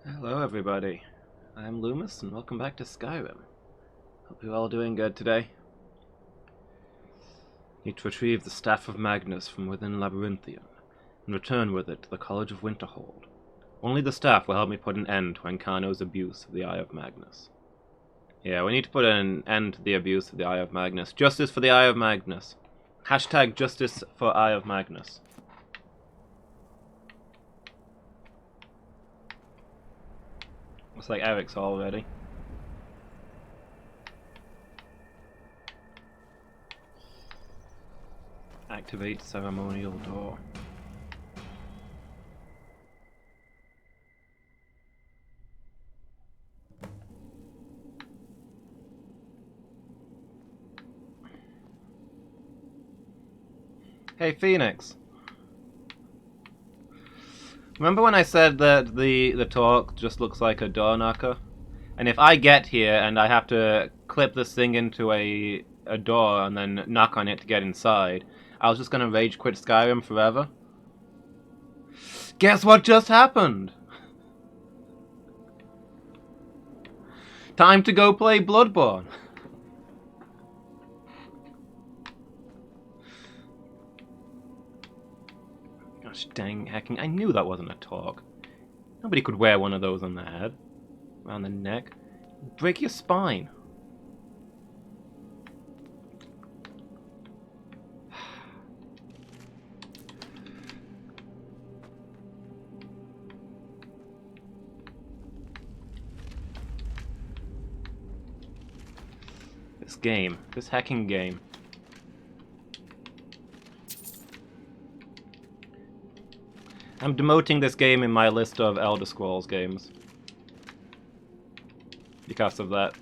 Hello everybody, I'm Loomis and welcome back to Skyrim. Hope you're all doing good today. Need to retrieve the Staff of Magnus from within Labyrinthium and return with it to the College of Winterhold. Only the staff will help me put an end to Ancano's abuse of the Eye of Magnus. Yeah, we need to put an end to the abuse of the Eye of Magnus. Justice for the Eye of Magnus. Hashtag justice for Eye of Magnus. Looks like Eric's all ready. Activate ceremonial door. Hey Phoenix! Remember when I said that the talk just looks like a door knocker? And if I get here and I have to clip this thing into a door and then knock on it to get inside, I was just gonna rage quit Skyrim forever? Guess what just happened? Time to go play Bloodborne. Gosh dang hacking, I knew that wasn't a talk. Nobody could wear one of those on the head. Around the neck. Break your spine. This hacking game. I'm demoting this game in my list of Elder Scrolls games. Because of that.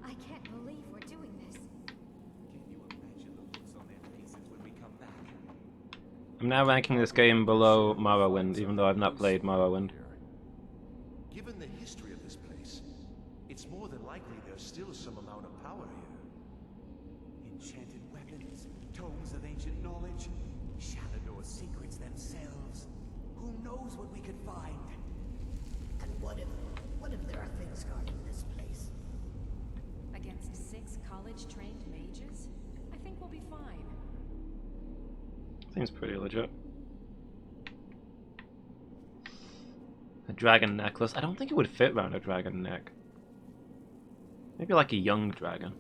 I can't believe we're doing this. Can you imagine the looks on their faces when we come back? I'm now ranking this game below Morrowind, even though I've not played Morrowind. Given the history of this place, it's more than likely there's still some amount of power here. Enchanted weapons, tomes of ancient knowledge, Shadowdoor's secrets themselves. Who knows what we could find? And what if there are things guarding this place? Against 6 college-trained mages? I think we'll be fine. Seems pretty legit. A dragon necklace. I don't think it would fit around a dragon neck. Maybe like a young dragon.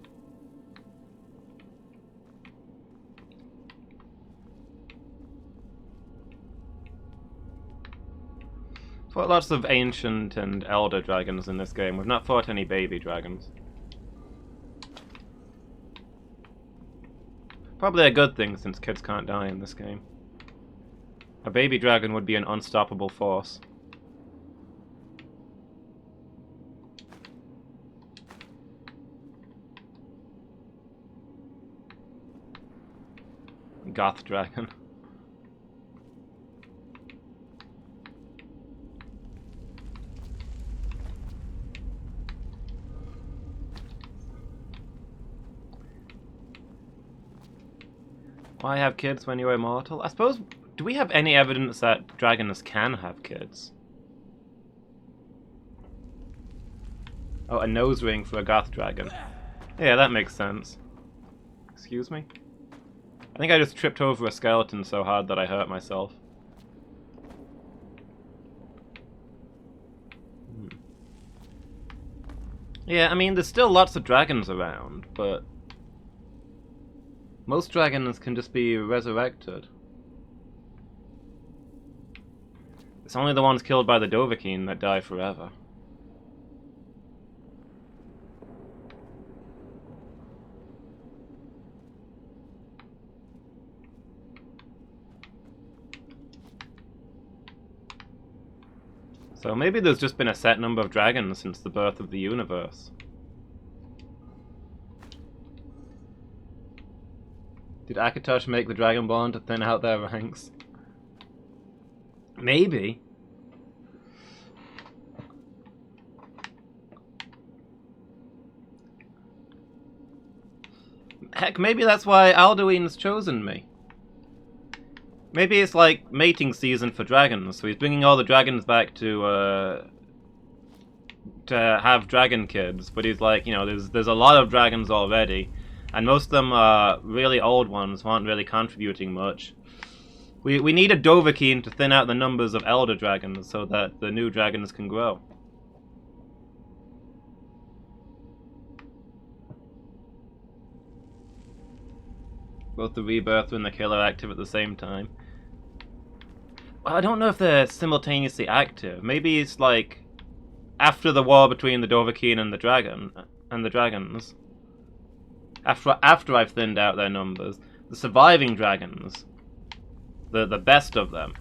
Fought lots of ancient and elder dragons in this game. We've not fought any baby dragons. Probably a good thing since kids can't die in this game. A baby dragon would be an unstoppable force. Goth dragon. Why have kids when you're immortal? I suppose, do we have any evidence that dragons can have kids? Oh, a nose ring for a goth dragon. Yeah, that makes sense. Excuse me? I think I just tripped over a skeleton so hard that I hurt myself. Yeah, I mean, there's still lots of dragons around, but most dragons can just be resurrected. It's only the ones killed by the Dovahkiin that die forever. So maybe there's just been a set number of dragons since the birth of the universe. Did Akatosh make the Dragonborn to thin out their ranks? Maybe. Heck, maybe that's why Alduin's chosen me. Maybe it's like mating season for dragons, so he's bringing all the dragons back to have dragon kids. But he's like, you know, there's a lot of dragons already, and most of them are really old ones who aren't really contributing much. We need a Dovahkiin to thin out the numbers of elder dragons so that the new dragons can grow. Both the Rebirth and the Killer are active at the same time. Well, I don't know if they're simultaneously active. Maybe it's like after the war between the Dovahkiin and the dragons. After I've thinned out their numbers, the surviving dragons, the best of them,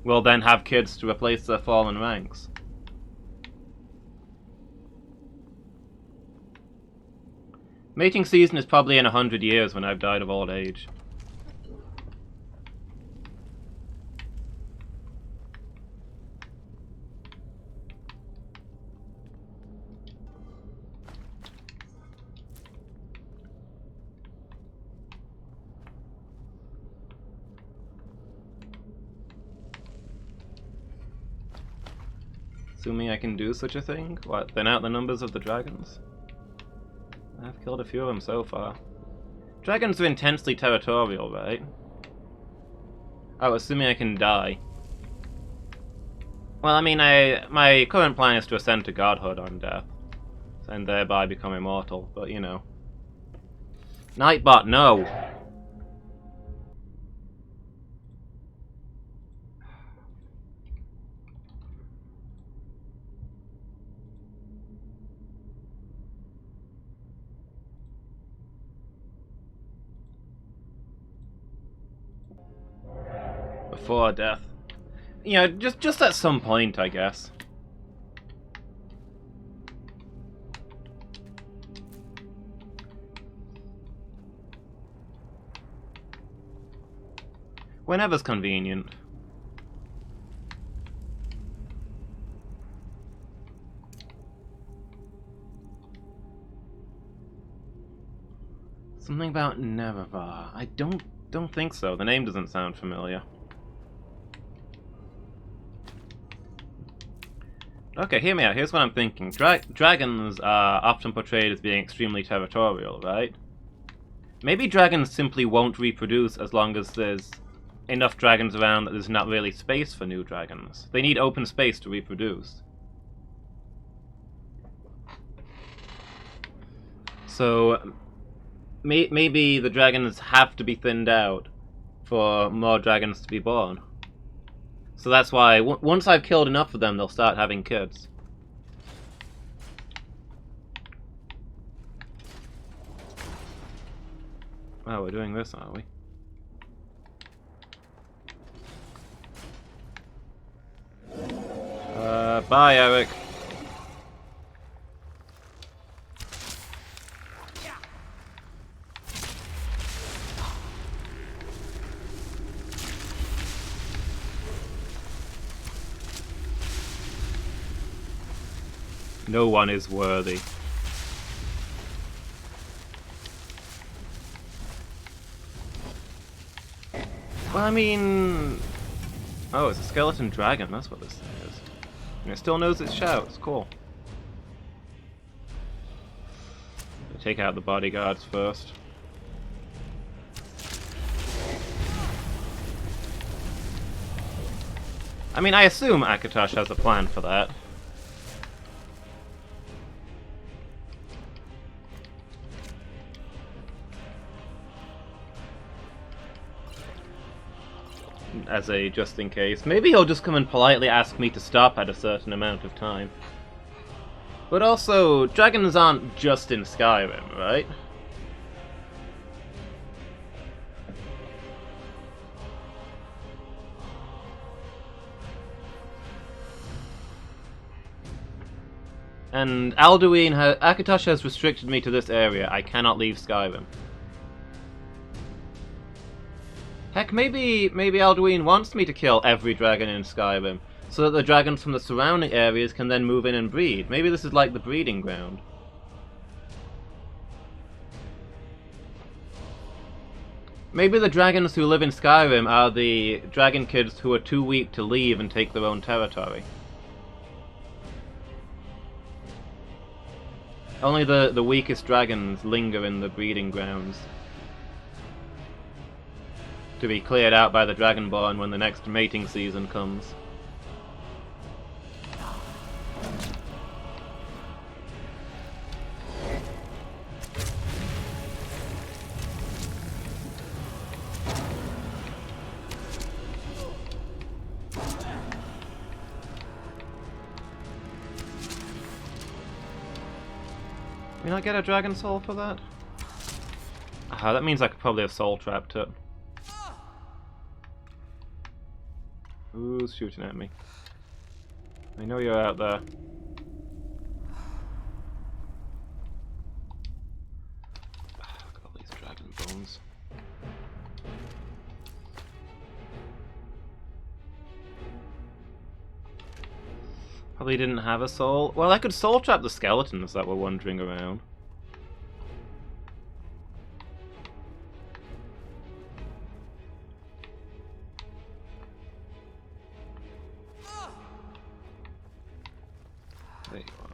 will then have kids to replace their fallen ranks. Mating season is probably in 100 years when I've died of old age. Assuming I can do such a thing? What, thin out the numbers of the dragons? I've killed a few of them so far. Dragons are intensely territorial, right? Oh, assuming I can die. Well, I mean, my current plan is to ascend to godhood on death, and thereby become immortal, but you know. Nightbot, no! Before death. You know, just at some point, I guess. Whenever's convenient. Something about Nerevar. I don't think so. The name doesn't sound familiar. Okay, hear me out. Here's what I'm thinking. Dragons are often portrayed as being extremely territorial, right? Maybe dragons simply won't reproduce as long as there's enough dragons around that there's not really space for new dragons. They need open space to reproduce. So, maybe the dragons have to be thinned out for more dragons to be born. So that's why, once I've killed enough of them, they'll start having kids. Oh, we're doing this, are we? Bye, Eric. No one is worthy. Well, I mean... Oh, it's a skeleton dragon, that's what this thing is. And it still knows its shouts, cool. Take out the bodyguards first. I mean, I assume Akatosh has a plan for that. As a just in case. Maybe he'll just come and politely ask me to stop at a certain amount of time. But also, dragons aren't just in Skyrim, right? And Akatosh has restricted me to this area. I cannot leave Skyrim. Heck, maybe Alduin wants me to kill every dragon in Skyrim, so that the dragons from the surrounding areas can then move in and breed. Maybe this is like the breeding ground. Maybe the dragons who live in Skyrim are the dragon kids who are too weak to leave and take their own territory. Only the weakest dragons linger in the breeding grounds, to be cleared out by the Dragonborn when the next mating season comes. Can I get a dragon soul for that? Ah, that means I could probably have soul trapped it. Who's shooting at me? I know you're out there. Got all these dragon bones. Probably didn't have a soul. Well, I could soul trap the skeletons that were wandering around. There you are.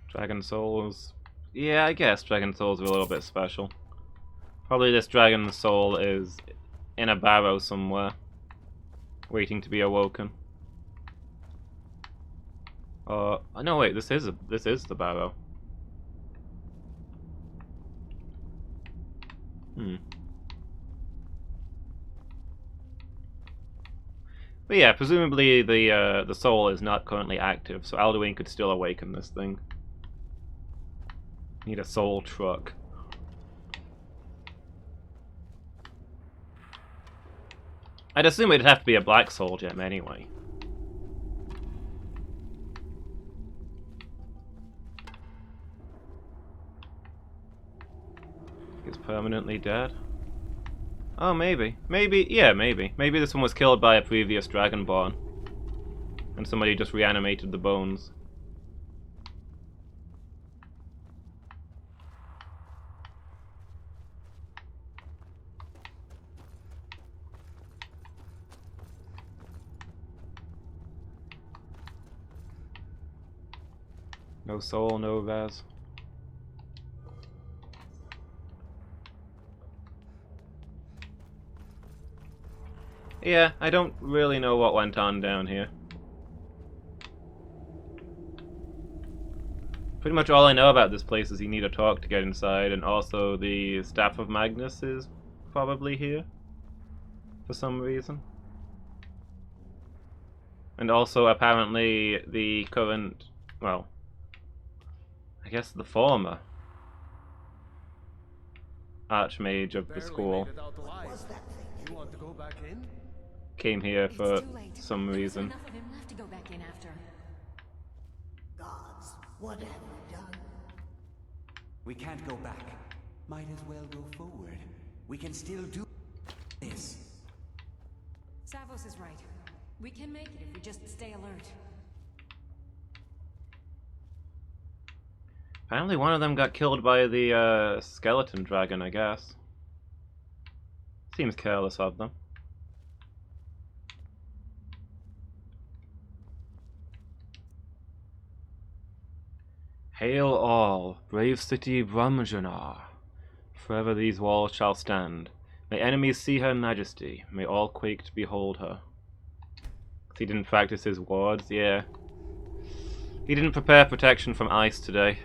Dragon souls. Yeah, I guess dragon souls are a little bit special. Probably this dragon soul is in a barrow somewhere, waiting to be awoken. No wait, this is the barrow. But yeah, presumably the soul is not currently active, so Alduin could still awaken this thing. Need a soul truck. I'd assume it'd have to be a black soul gem anyway. It's permanently dead. Oh, maybe. Maybe, yeah, maybe. Maybe this one was killed by a previous Dragonborn. And somebody just reanimated the bones. No soul, no Vaz. Yeah, I don't really know what went on down here. Pretty much all I know about this place is you need a talk to get inside, and also the Staff of Magnus is probably here for some reason. And also apparently the current, well, I guess the former Archmage of the school You want to go back in? came here for It's too late. some There reason. isn't enough of him left to go back in after. Gods, what have we done? We can't go back. Might as well go forward. We can still do this. Savos is right. We can make it if we just stay alert. Apparently one of them got killed by the skeleton dragon, I guess. Seems careless of them. Hail all, brave city Brahmajanar. Forever these walls shall stand. May enemies see her majesty. May all quake to behold her. He didn't practice his wards, yeah. He didn't prepare protection from ice today.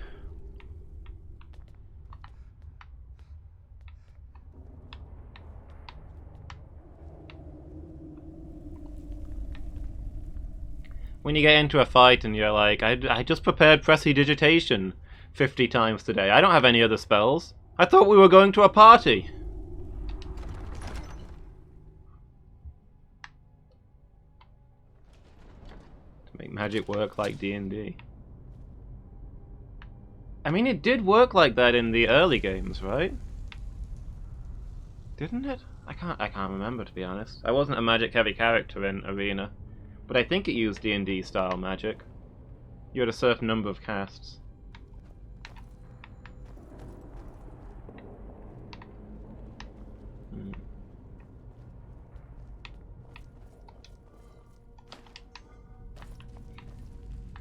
When you get into a fight and you're like, I just prepared prestidigitation 50 times today. I don't have any other spells. I thought we were going to a party. To make magic work like D&D. I mean, it did work like that in the early games, right? Didn't it? I can't remember, to be honest. I wasn't a magic heavy character in Arena But I think it used D&D style magic. You had a certain number of casts.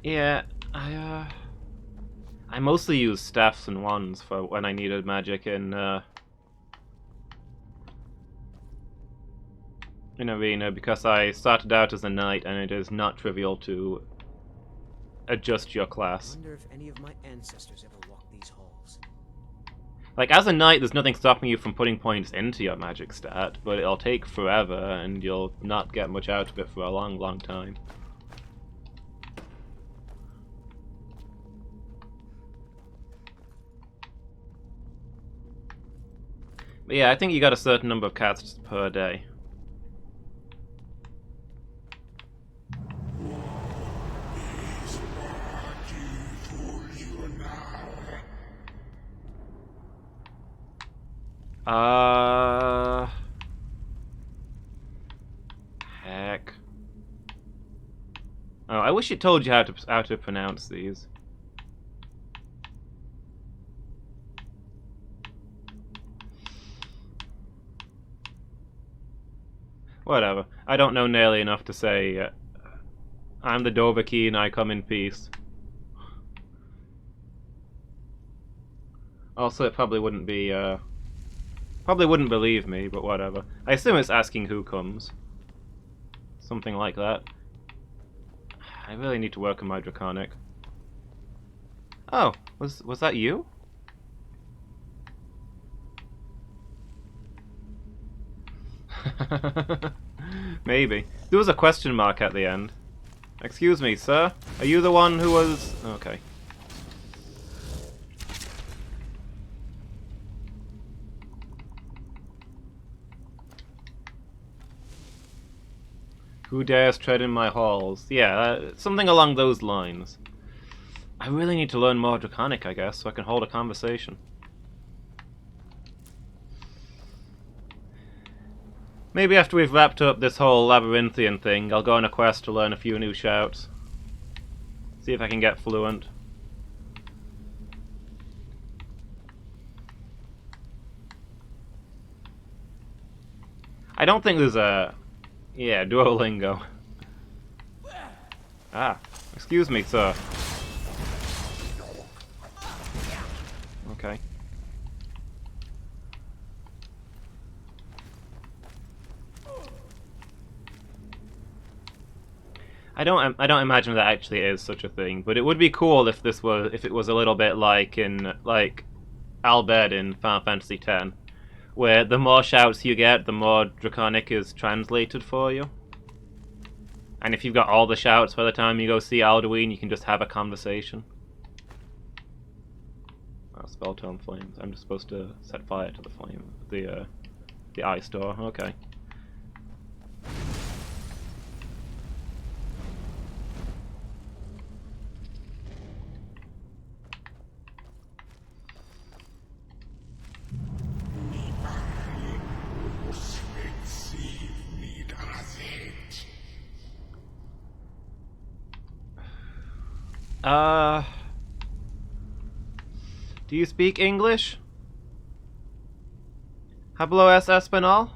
Yeah, I mostly use staffs and wands for when I needed magic in Arena, because I started out as a knight and it is not trivial to adjust your I class. wonder if any of my ancestors ever walked these halls. Like, as a knight, there's nothing stopping you from putting points into your magic stat, but it'll take forever and you'll not get much out of it for a long, long time. But yeah, I think you got a certain number of casts per day. Heck. Oh, I wish it told you how to pronounce these. Whatever. I don't know nearly enough to say, I'm the Dovahkiin and I come in peace. Also, it probably wouldn't be, probably wouldn't believe me, but whatever. I assume it's asking who comes. Something like that. I really need to work on my Draconic. Oh, was that you? Maybe. There was a question mark at the end. Excuse me, sir. Are you the one who was... Okay. Who dares tread in my halls? Yeah, something along those lines. I really need to learn more Draconic, I guess, so I can hold a conversation. Maybe after we've wrapped up this whole labyrinthian thing, I'll go on a quest to learn a few new shouts. See if I can get fluent. I don't think there's a... Yeah, Duolingo. Ah, excuse me, sir. Okay. I don't imagine that actually is such a thing, but it would be cool if it was a little bit like in Albed in Final Fantasy X, where the more shouts you get, the more Draconic is translated for you. And if you've got all the shouts by the time you go see Alduin, you can just have a conversation. Oh, spell tone flames. I'm just supposed to set fire to the flame, the ice door. Okay. Do you speak English? Hablo es español?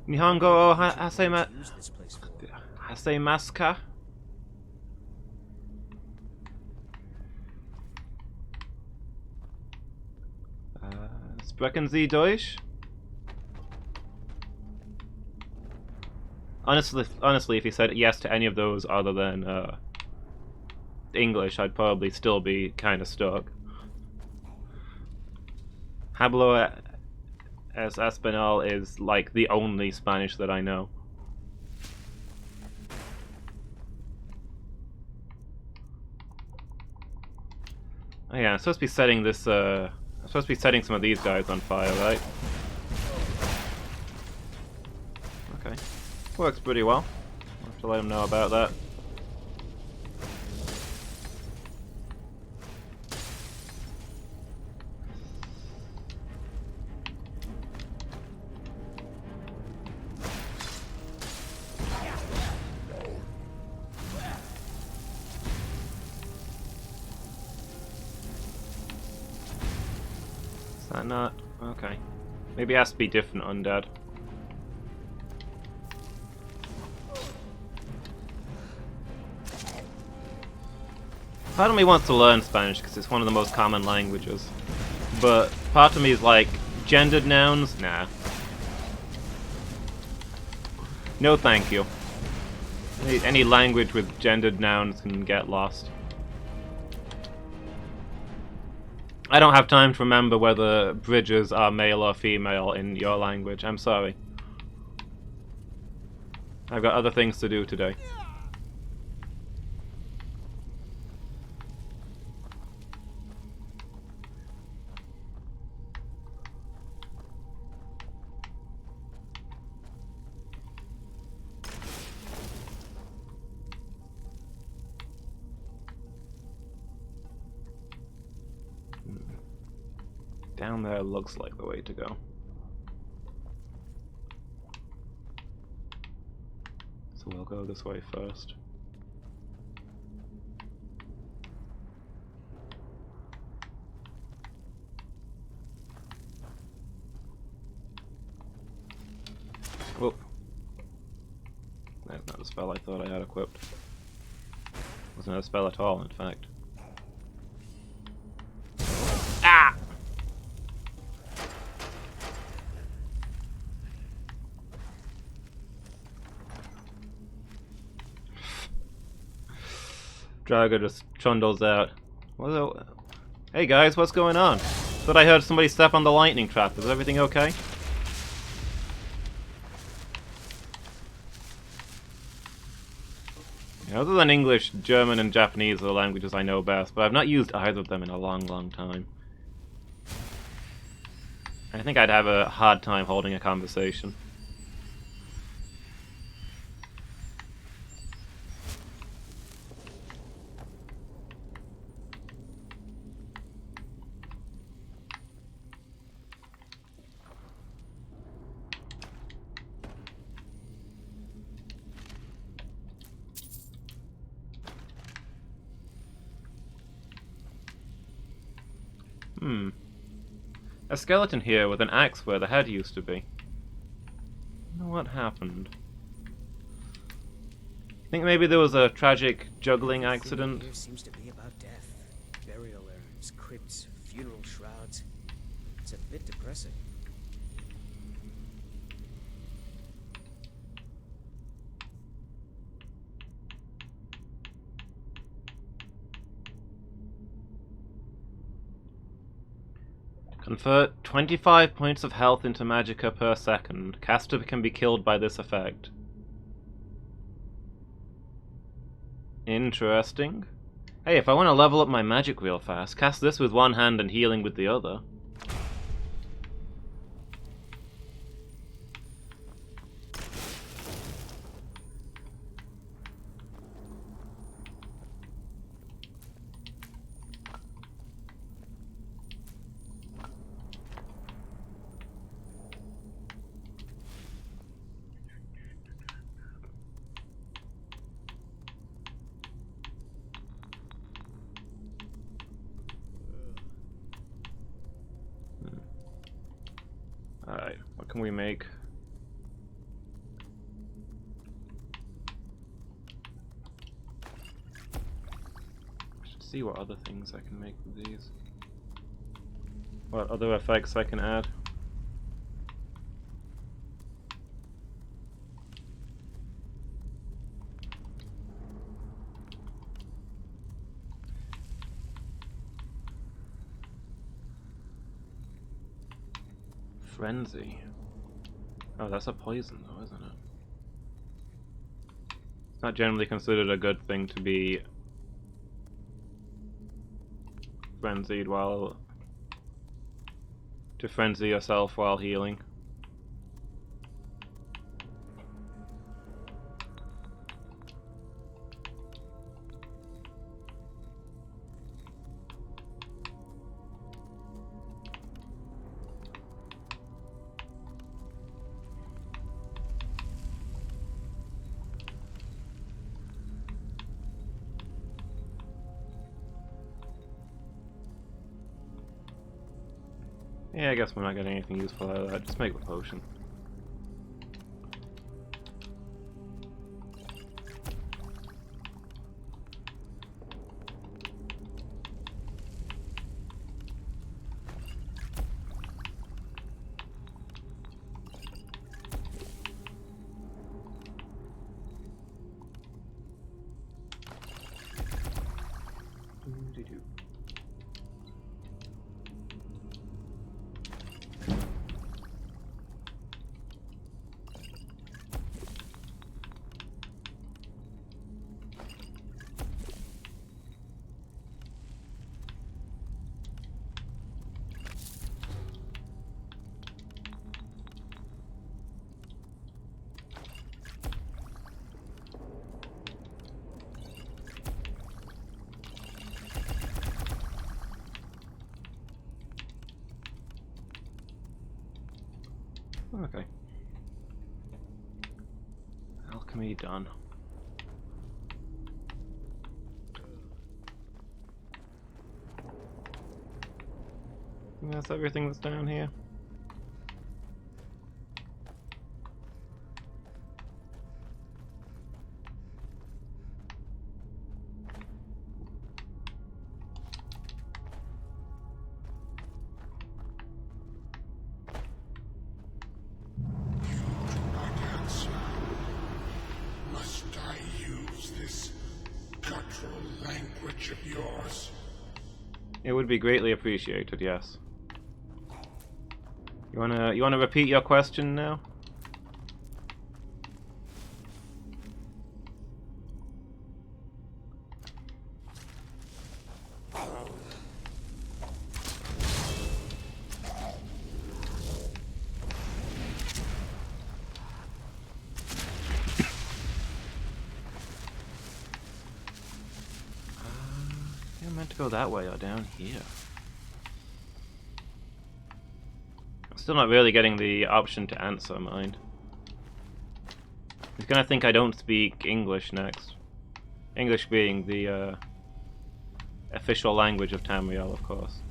Nihongo o Use this place for. hasemasu ka? Sprechen Sie Deutsch? Honestly, if he said yes to any of those other than English, I'd probably still be kind of stuck. Hablo es español is like the only Spanish that I know. Oh yeah, I'm supposed to be setting this. I'm supposed to be setting some of these guys on fire, right? Okay. Works pretty well. I'll have to let him know about that. that not? Okay. Maybe it has to be different undead. Part of me wants to learn Spanish because it's one of the most common languages. But part of me is like, gendered nouns? Nah. No thank you. Any language with gendered nouns can get lost. I don't have time to remember whether bridges are male or female in your language. I'm sorry. I've got other things to do today. Down there looks like the way to go. So we'll go this way first. Whoop. That's not a spell I thought I had equipped. Wasn't a spell at all, in fact. Ah! Drago just trundles out. Hey guys, what's going on? Thought I heard somebody step on the lightning trap. Is everything okay? Yeah, other than English, German and Japanese are the languages I know best, but I've not used either of them in a long, long time. I think I'd have a hard time holding a conversation. A skeleton here with an axe where the head used to be. I don't know what happened. I think maybe there was a tragic juggling accident. Here seems to be about death. Burial urns, crypts, funeral shrouds. It's a bit depressing. Convert 25 points of health into magicka per second. Caster can be killed by this effect. Interesting. Hey, if I want to level up my magic real fast, cast this with one hand and healing with the other. Alright, what can we make? I should see what other things I can make with these. What other effects I can add. Frenzy. Oh, that's a poison though, isn't it? It's not generally considered a good thing to be frenzied while... to frenzy yourself while healing. Yeah, I guess we're not getting anything useful out of that. Just make the potion. Doo-doo-doo. Okay. Alchemy done. And that's everything that's down here. Must I use this guttural language of yours? It would be greatly appreciated, yes. You wanna repeat your question now? You're meant to go that way or down here. I'm still not really getting the option to answer, mind. He's gonna think I don't speak English next. English being the official language of Tamriel, of course.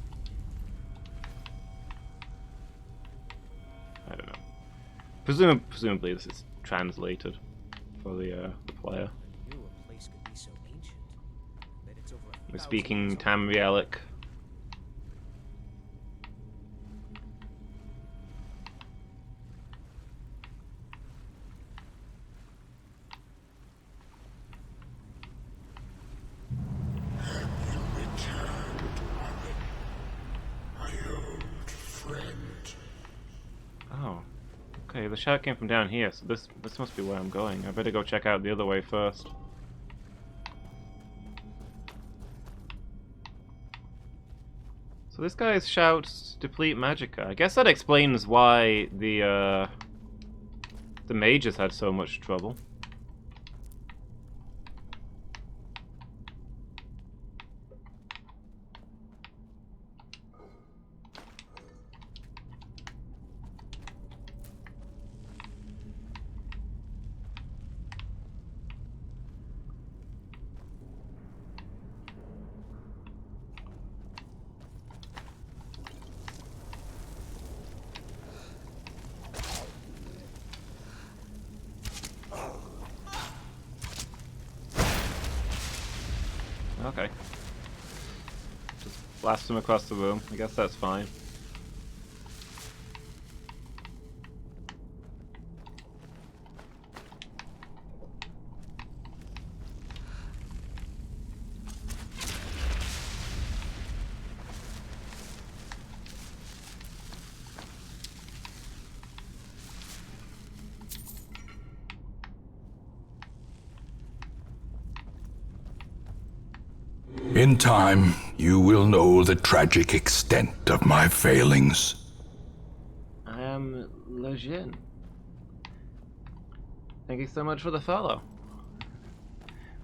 I don't know. Presumably this is translated for the player. I knew a place could be so ancient. That it's over We're 1,000 speaking years old. Tamrielic. You returned, my old friend. Oh. Okay, the shout came from down here, so this must be where I'm going. I better go check out the other way first. So this guy's shouts deplete magicka. I guess that explains why the mages had so much trouble. Okay. Just blast him across the room. I guess that's fine. In time, you will know the tragic extent of my failings. I am Lejeune. Thank you so much for the follow.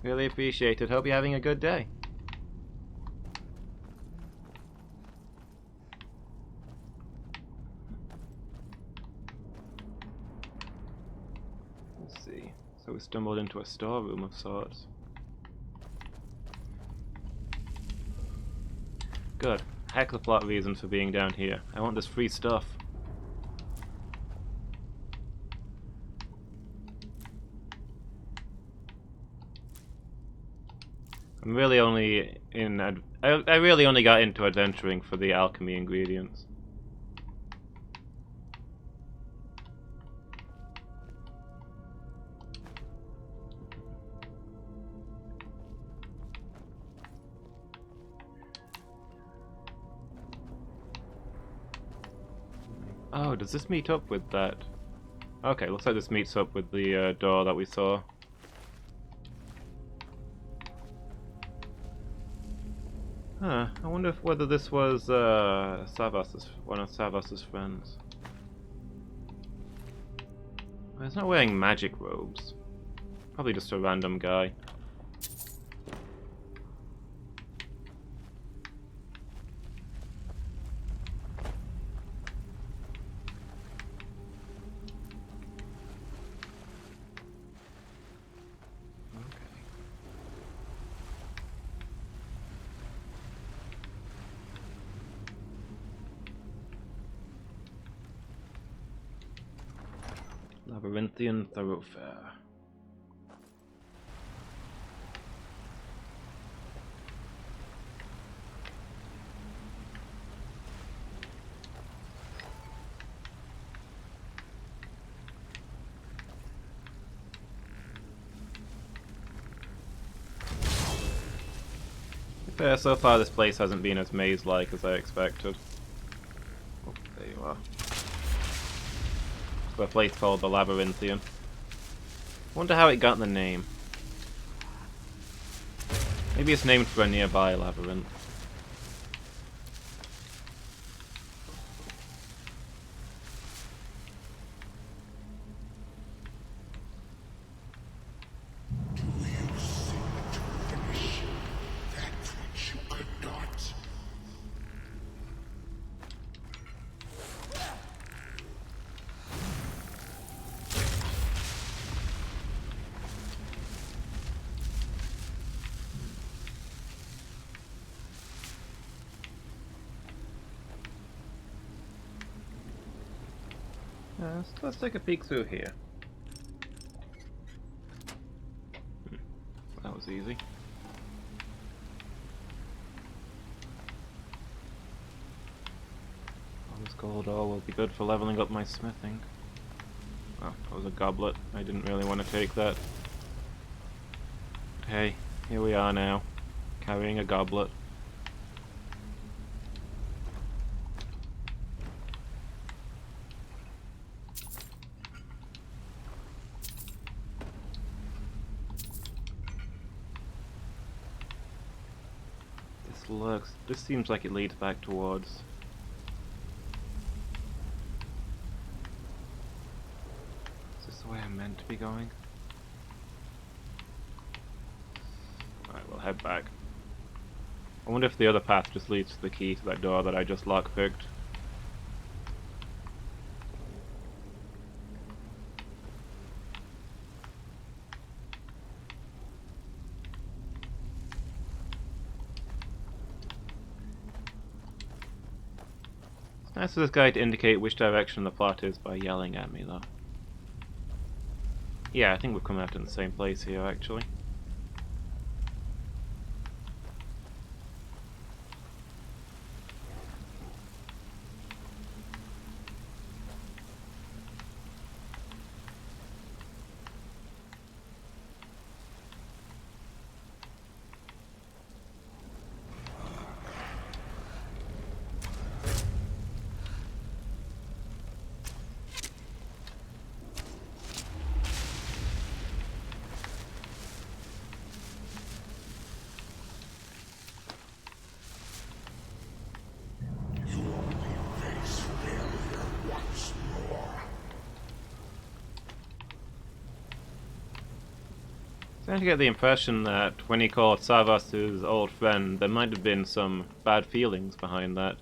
Really appreciate it. Hope you're having a good day. Let's see. So we stumbled into a storeroom of sorts. Good. heck of a plot reason for being down here. I want this free stuff. I'm really only in... I really only got into adventuring for the alchemy ingredients. Oh, does this meet up with that? Okay, looks like this meets up with the door that we saw. Huh, I wonder whether this was Savas's, one of Savas's friends. Well, he's not wearing magic robes. Probably just a random guy. Labyrinthian thoroughfare. Fair, so far this place hasn't been as maze-like as I expected. Oh, there you are. A place called the Labyrinthian. Wonder how it got the name. Maybe it's named for a nearby labyrinth. Let's take a peek through here. That was easy. Oh, this gold ore will be good for leveling up my smithing. Oh, that was a goblet. I didn't really want to take that. But hey, here we are now, carrying a goblet. This seems like it leads back towards... Is this the way I'm meant to be going? Alright, we'll head back. I wonder if the other path just leads to the key to that door that I just lockpicked. Nice for this guy to indicate which direction the plot is by yelling at me, though. Yeah, I think we've come out in the same place here, actually. I get the impression that when he called Savas his old friend, there might have been some bad feelings behind that.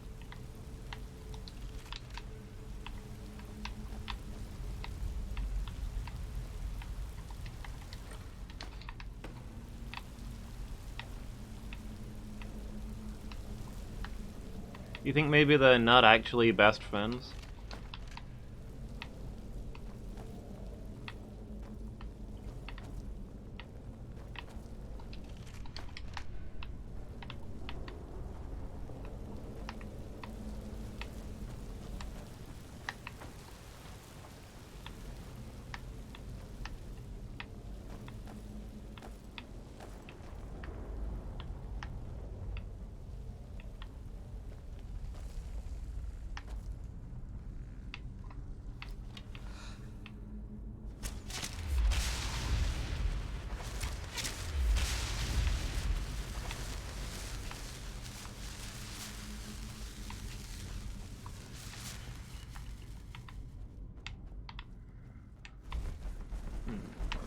You think maybe they're not actually best friends?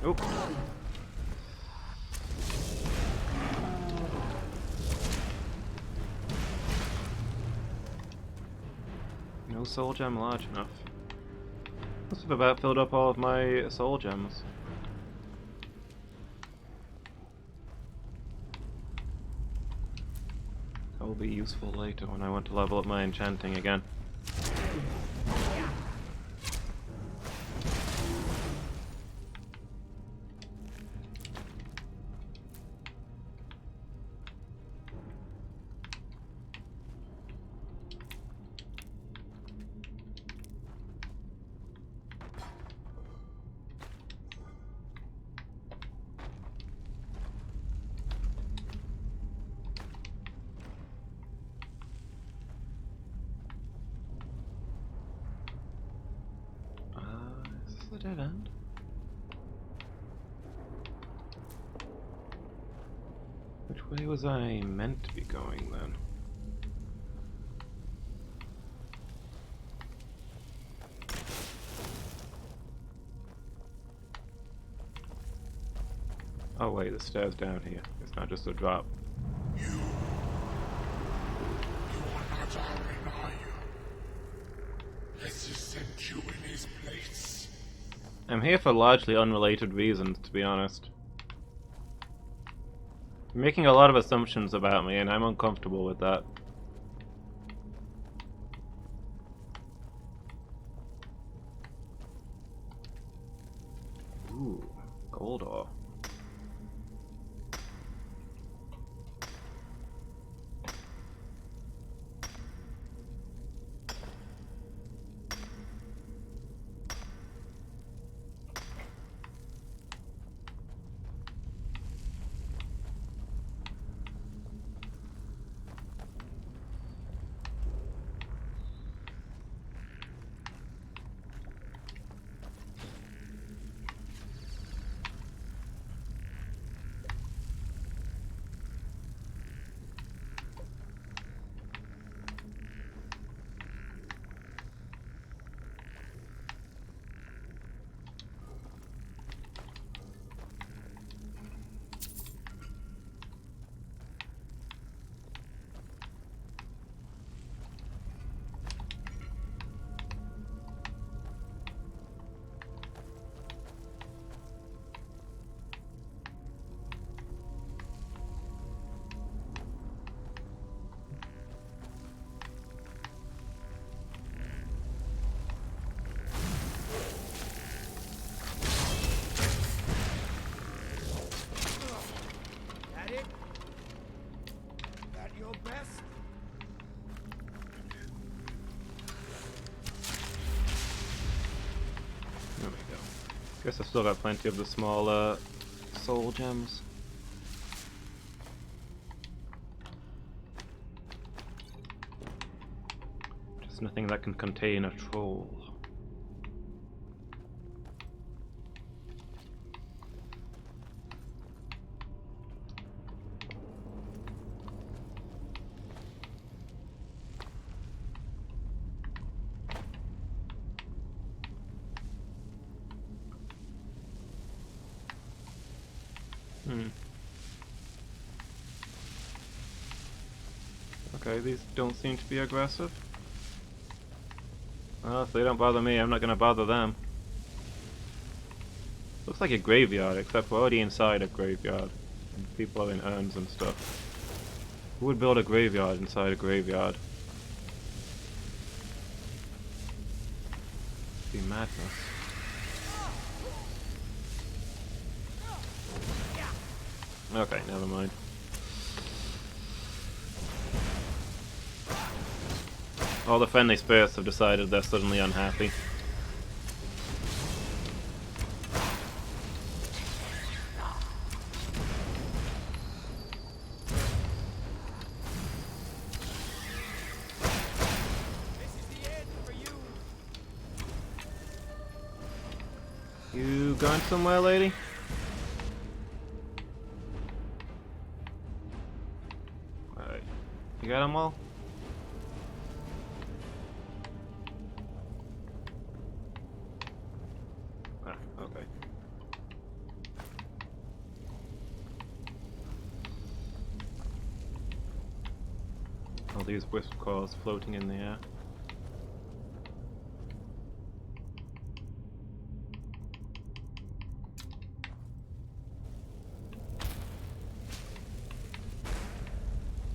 Oh. No soul gem large enough. Must have about filled up all of my soul gems. That will be useful later when I want to level up my enchanting again. Is this a dead end? Which way was I meant to be going then? Oh wait, the stairs down here. It's not just a drop. You are not Armin, are you? Let's just send you in his place. I'm here for largely unrelated reasons, to be honest. You're making a lot of assumptions about me, and I'm uncomfortable with that. Ooh, gold ore. That it? That your best? There we go. Guess I still got plenty of the small soul gems. Just nothing that can contain a troll. Okay, these don't seem to be aggressive. Well, if they don't bother me, I'm not gonna bother them. Looks like a graveyard, except we're already inside a graveyard. And people are in urns and stuff. Who would build a graveyard inside a graveyard? be madness. Okay, never mind. All the friendly spirits have decided they're suddenly unhappy. You going somewhere, lady? Alright. You got them all? Ah, okay. All these wisp coils floating in the air.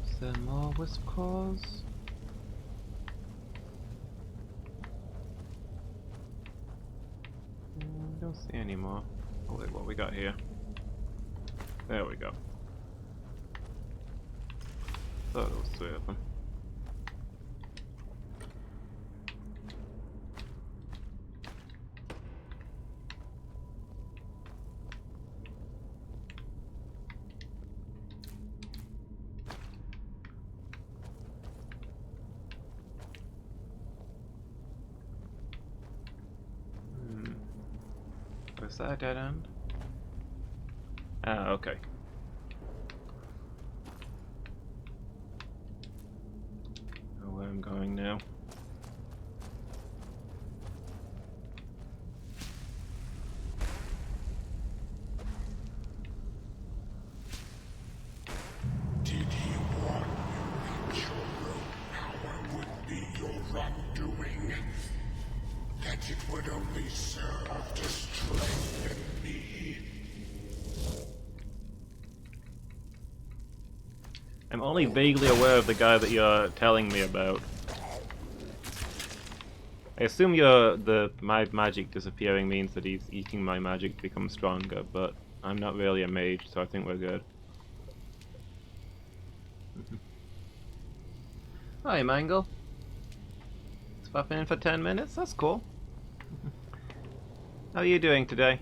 Is there more wisp cores? Don't see any more. Oh wait, what we got here? There we go. Thought it was 3 of them. Is that a dead end? Ah, okay. Know where I'm going now. Did he warn you that your power would be your undoing? That it would only serve to strengthen me? I'm only vaguely aware of the guy that you're telling me about. I assume my magic disappearing means that he's eating my magic to become stronger, but I'm not really a mage, so I think we're good. Hi, Mangle. Popping in for 10 minutes? That's cool. How are you doing today?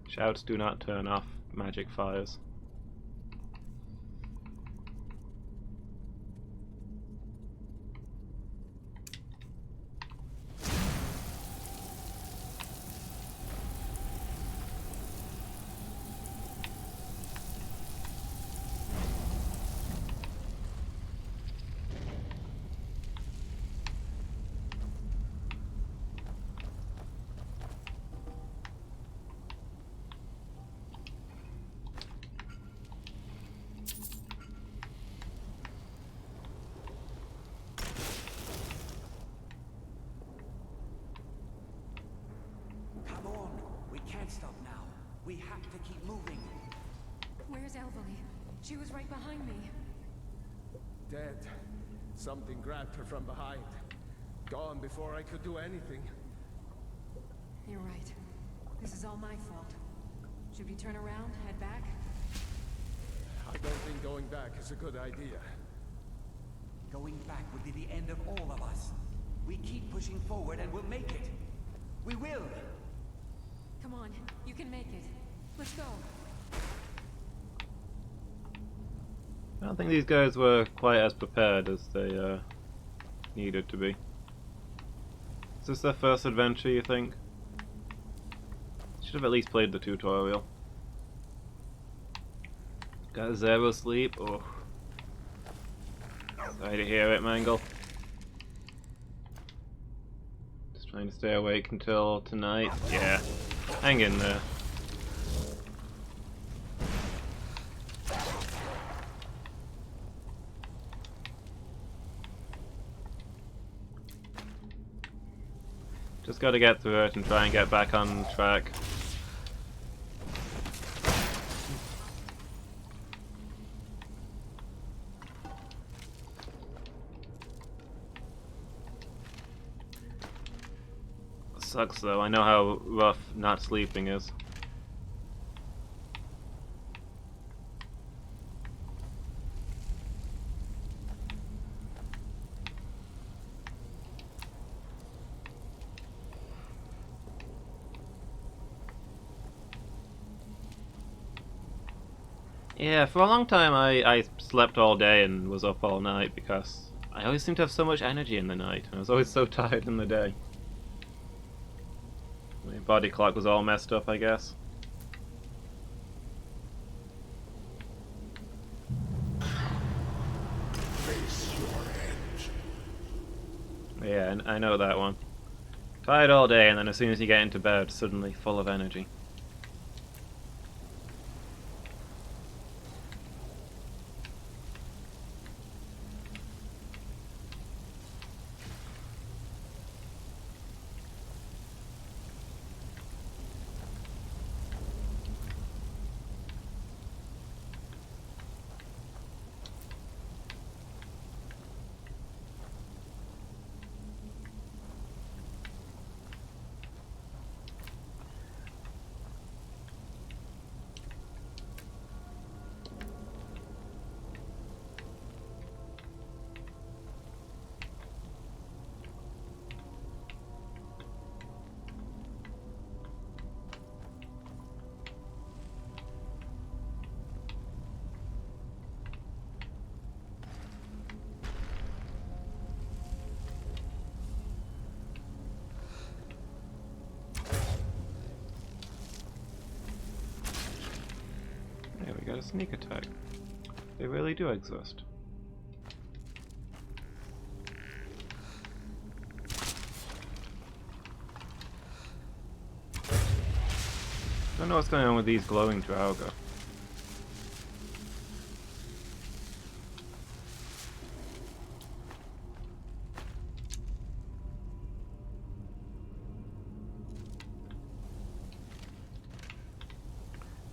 Shouts do not turn off magic fires. Come on, we can't stop now. We have to keep moving. Where's Elvely? She was right behind me. Dead. Something grabbed her from behind. Gone before I could do anything. You're right. This is all my fault. Should we turn around, head back? I don't think going back is a good idea. Going back would be the end of all of us. We keep pushing forward and we'll make it. We will! Come on, you can make it. Let's go. I don't think these guys were quite as prepared as they needed to be. Is this their first adventure, you think? Should have at least played the tutorial. Got 0 sleep? Oh. Sorry to hear it, Mangle. Just trying to stay awake until tonight. Yeah. Hang in there. Just Just gotta get through it and try and get back on track. Sucks though, I know how rough not sleeping is. Yeah, for a long time I slept all day and was up all night because I always seem to have so much energy in the night, and I was always so tired in the day. My body clock was all messed up, I guess. Face your end. Yeah, I know that one. Tired all day, and then as soon as you get into bed, suddenly full of energy. Yeah, we got a sneak attack. They really do exist. Don't know what's going on with these glowing Draugr.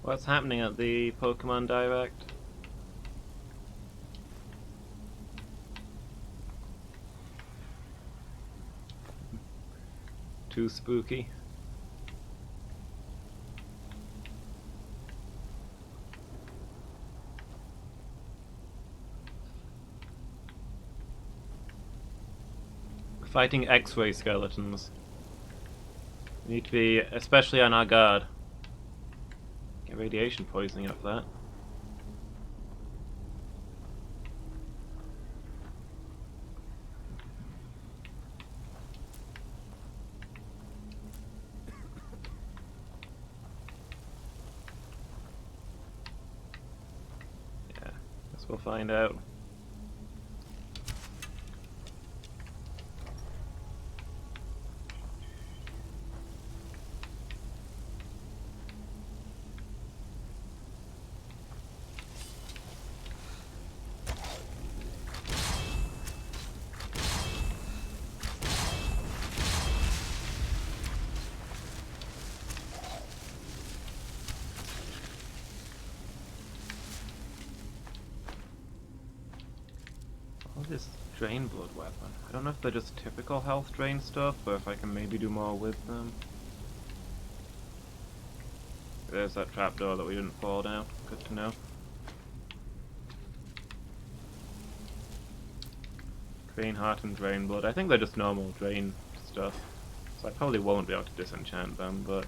What's happening at the Pokemon Direct? Too spooky. Fighting X-ray skeletons. We need to be especially on our guard. Get radiation poisoning off that. Yeah, guess we'll find out. Oh, this drain blood weapon. I don't know if they're just typical health drain stuff, or if I can maybe do more with them. There's that trapdoor that we didn't fall down. Good to know. Drain heart and drain blood. I think they're just normal drain stuff. So I probably won't be able to disenchant them, but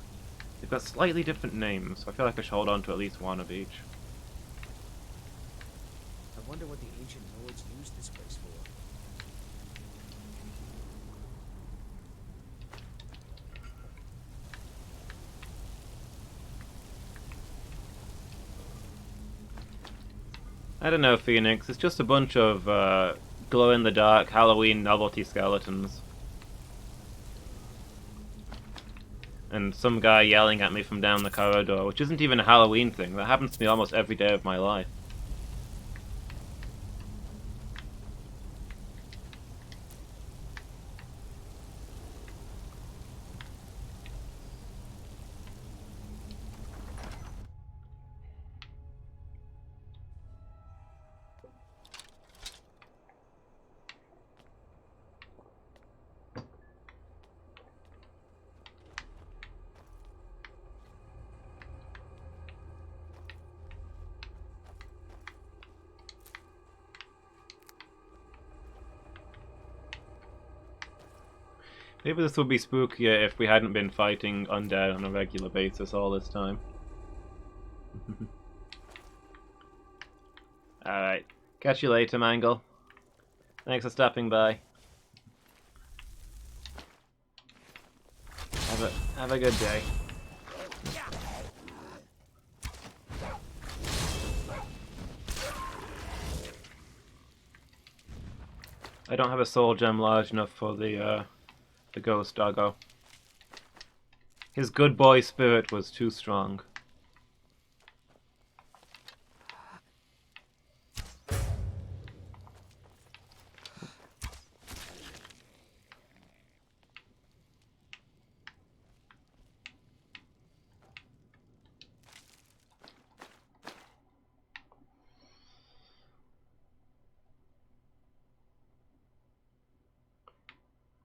they've got slightly different names, so I feel like I should hold on to at least one of each. I wonder what the ancient lords used this place for. I don't know, Phoenix. It's just a bunch of glow-in-the-dark Halloween novelty skeletons. And some guy yelling at me from down the corridor, which isn't even a Halloween thing. That happens to me almost every day of my life. Maybe this would be spookier if we hadn't been fighting undead on a regular basis all this time. Alright. Catch you later, Mangle. Thanks for stopping by. Have a good day. I don't have a soul gem large enough for the ghost doggo. His good boy spirit was too strong.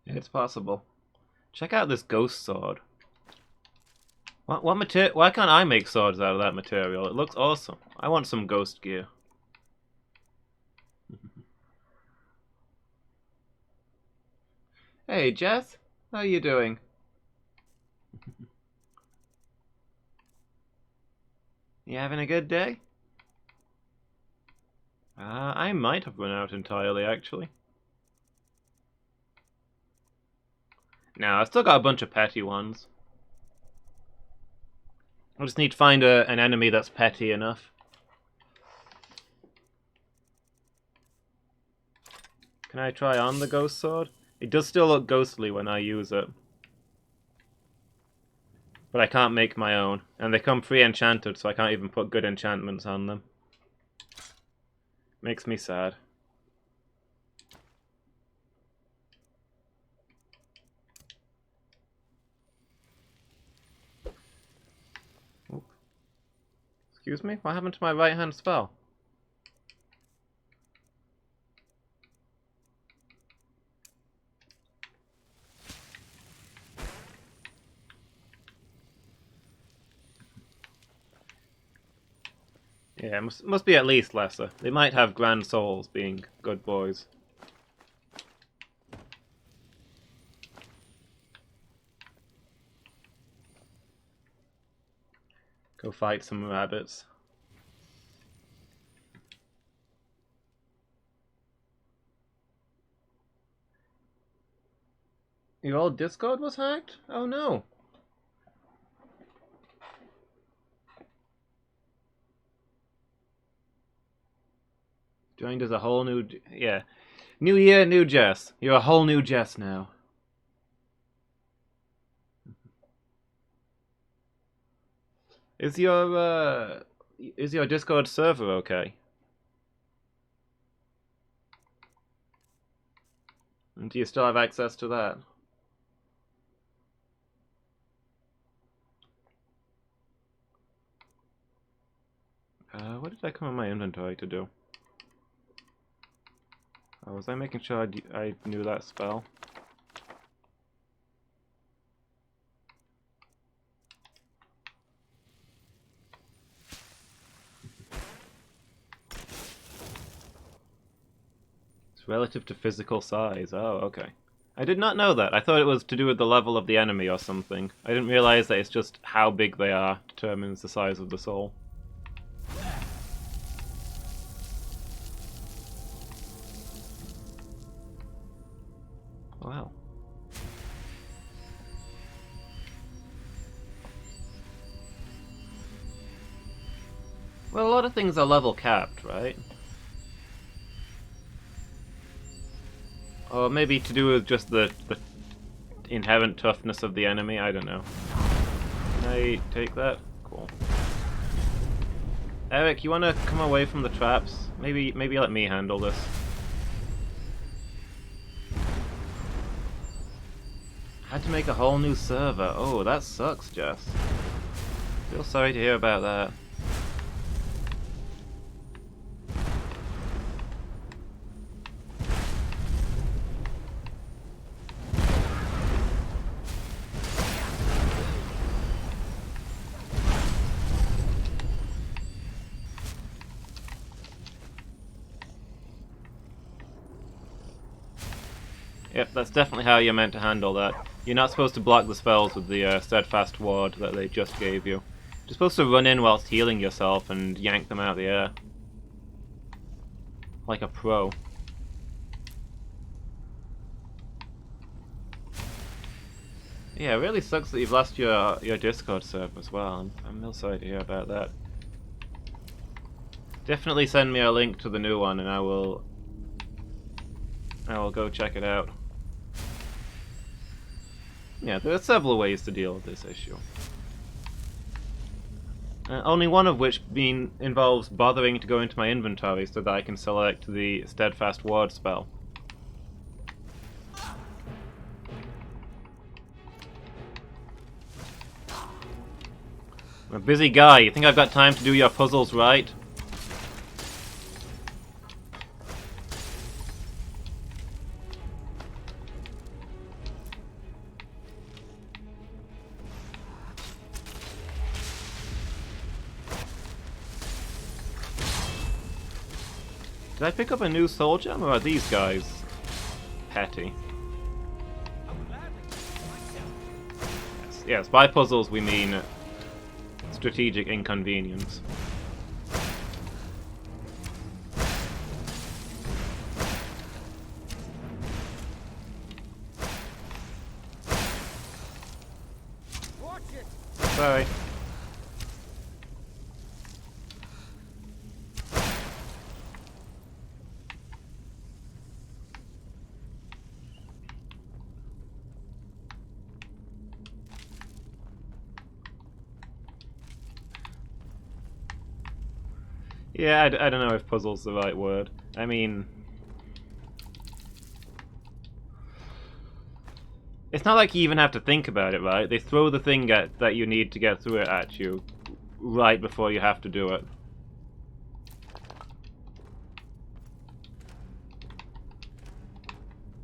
It's possible. Check out this ghost sword. What material? Why can't I make swords out of that material? It looks awesome. I want some ghost gear. Hey, Jess. How you doing? You having a good day? I might have run out entirely, actually. No, I've still got a bunch of petty ones. I just need to find an enemy that's petty enough. Can I try on the ghost sword? It does still look ghostly when I use it. But I can't make my own. And they come pre-enchanted, so I can't even put good enchantments on them. Makes me sad. Oop. Excuse me? What happened to my right-hand spell? Yeah, must be at least lesser. They might have grand souls being good boys. Go fight some rabbits. Your old Discord was hacked? Oh no. Joined as a whole new... Yeah. New year, new Jess. You're a whole new Jess now. Is your Discord server okay? And do you still have access to that? What did I come in my inventory to do? Oh, was I making sure I knew that spell? It's relative to physical size. Oh, okay. I did not know that. I thought it was to do with the level of the enemy or something. I didn't realize that it's just how big they are determines the size of the soul. Wow. Well, a lot of things are level capped, right? Or maybe to do with just the inherent toughness of the enemy, I don't know. Can I take that? Cool. Eric, you wanna come away from the traps? Maybe let me handle this. Had to make a whole new server. Oh, that sucks, Jess. Feel sorry to hear about that. Yep, that's definitely how you're meant to handle that. You're not supposed to block the spells with the steadfast ward that they just gave you. You're supposed to run in whilst healing yourself and yank them out of the air. Like a pro. Yeah, it really sucks that you've lost your Discord server as well. I'm real sorry to hear about that. Definitely send me a link to the new one and I will go check it out. Yeah, there are several ways to deal with this issue. Only one of which involves bothering to go into my inventory so that I can select the Steadfast Ward spell. I'm a busy guy. You think I've got time to do your puzzles right? Did I pick up a new soul gem, or are these guys petty? Yes, by puzzles we mean strategic inconvenience. Sorry. Yeah, I don't know if puzzle's the right word. I mean, it's not like you even have to think about it, right? They throw the thing that you need to get through it at you right before you have to do it.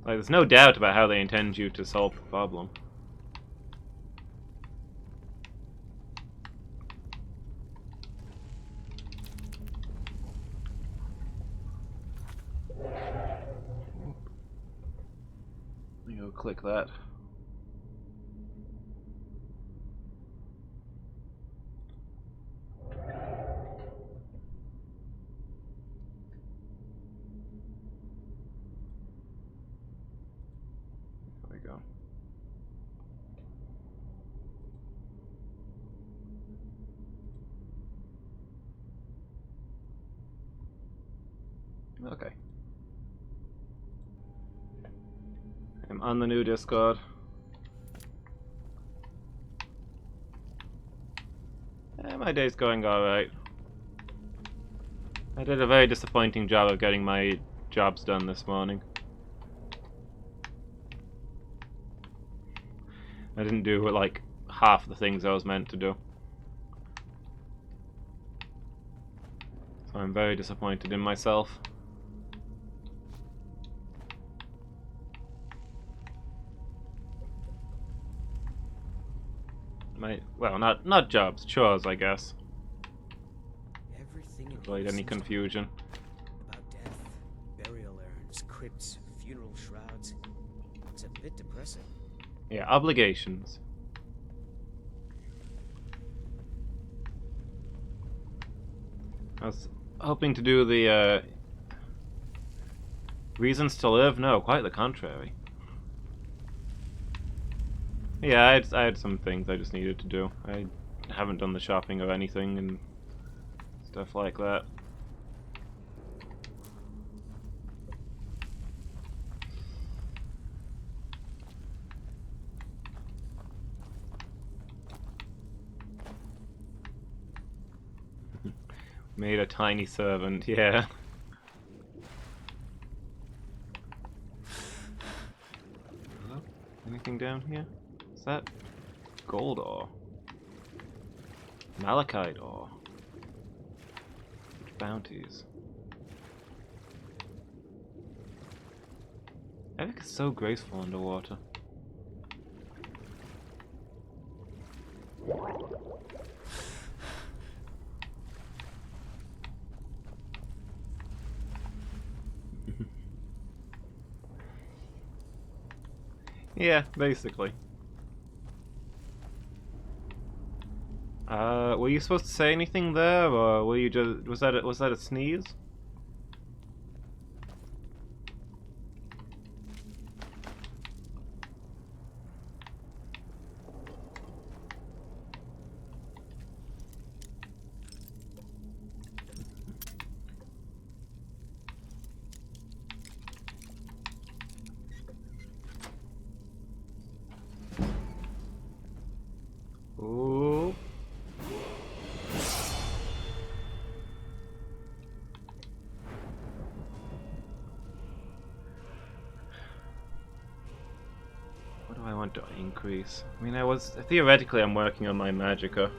Like, there's no doubt about how they intend you to solve the problem. Go click that. There we go. Okay. I'm on the new Discord. My day's going alright. I did a very disappointing job of getting my jobs done this morning. I didn't do like half the things I was meant to do. So I'm very disappointed in myself. Well, not jobs, chores, I guess. Everything Avoid any confusion. about death, burial urns, crypts, funeral shrouds. It's a bit depressing. Yeah, obligations. I was hoping to do the reasons to live. No, quite the contrary. Yeah, I had some things I just needed to do. I haven't done the shopping or anything and stuff like that. Made a tiny servant, yeah. Hello? Anything down here? Is that gold ore? Malachite ore? Bounties. Eric is so graceful underwater. Yeah, basically. Were you supposed to say anything there, or were you just was that a sneeze? Ooh. What do I want to increase? I mean, theoretically I'm working on my magicka.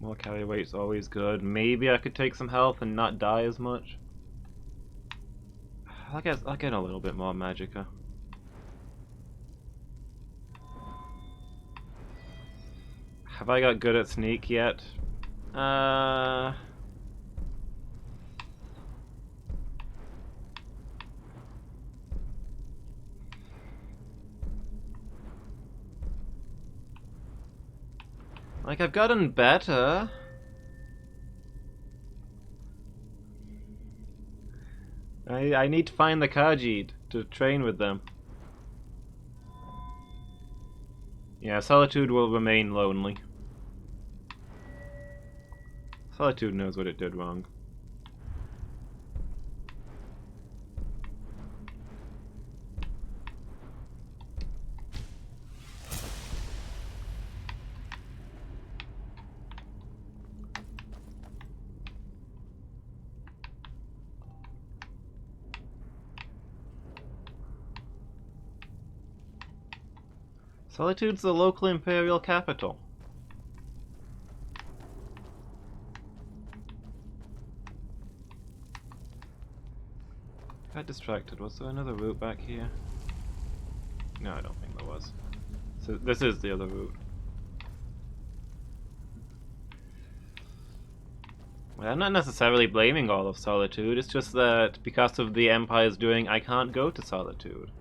More carry weight's always good. Maybe I could take some health and not die as much. I'll get a little bit more magicka. Have I got good at sneak yet? Like, I've gotten better. I need to find the Khajiit to train with them. Yeah, Solitude will remain lonely. Solitude knows what it did wrong. Solitude's the local imperial capital. Got distracted. Was there another route back here? No, I don't think there was. So this is the other route. Well, I'm not necessarily blaming all of Solitude, it's just that because of the Empire's doing, I can't go to Solitude.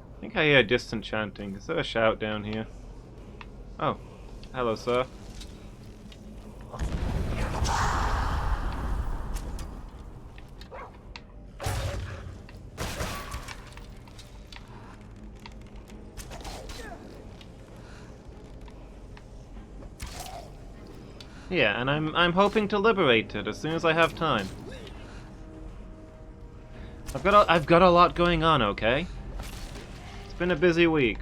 I think I hear distant chanting. Is there a shout down here? Oh, hello, sir. Yeah, and I'm hoping to liberate it as soon as I have time. I've got a lot going on, okay? It's been a busy week.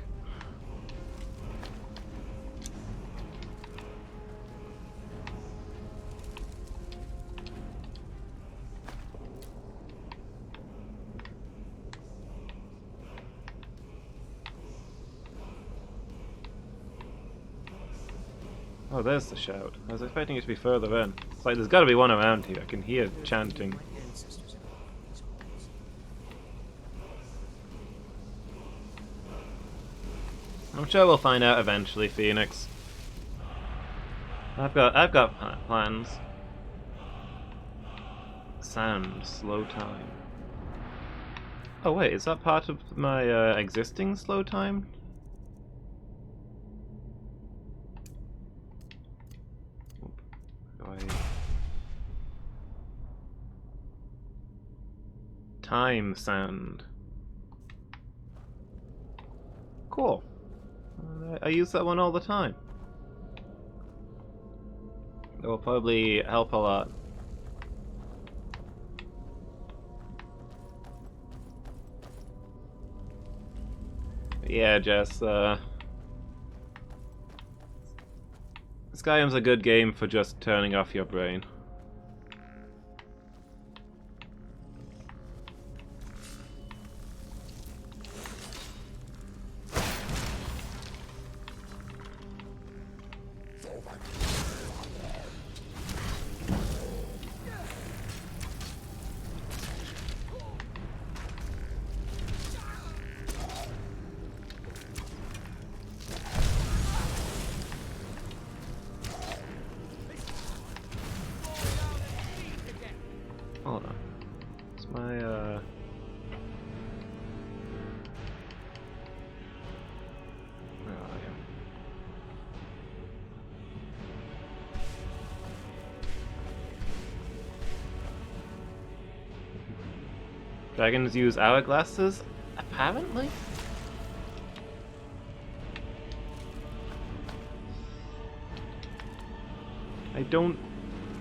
Oh, there's the shout. I was expecting it to be further in. It's like there's got to be one around here. I can hear chanting. My ancestors have built these halls. I'm sure we'll find out eventually, Phoenix. I've got plans. Sound, slow time. Oh wait, is that part of my existing slow time? Time sound. Cool. I use that one all the time. It will probably help a lot. But yeah, Jess, Skyrim's a good game for just turning off your brain. Dragons use hourglasses? Apparently?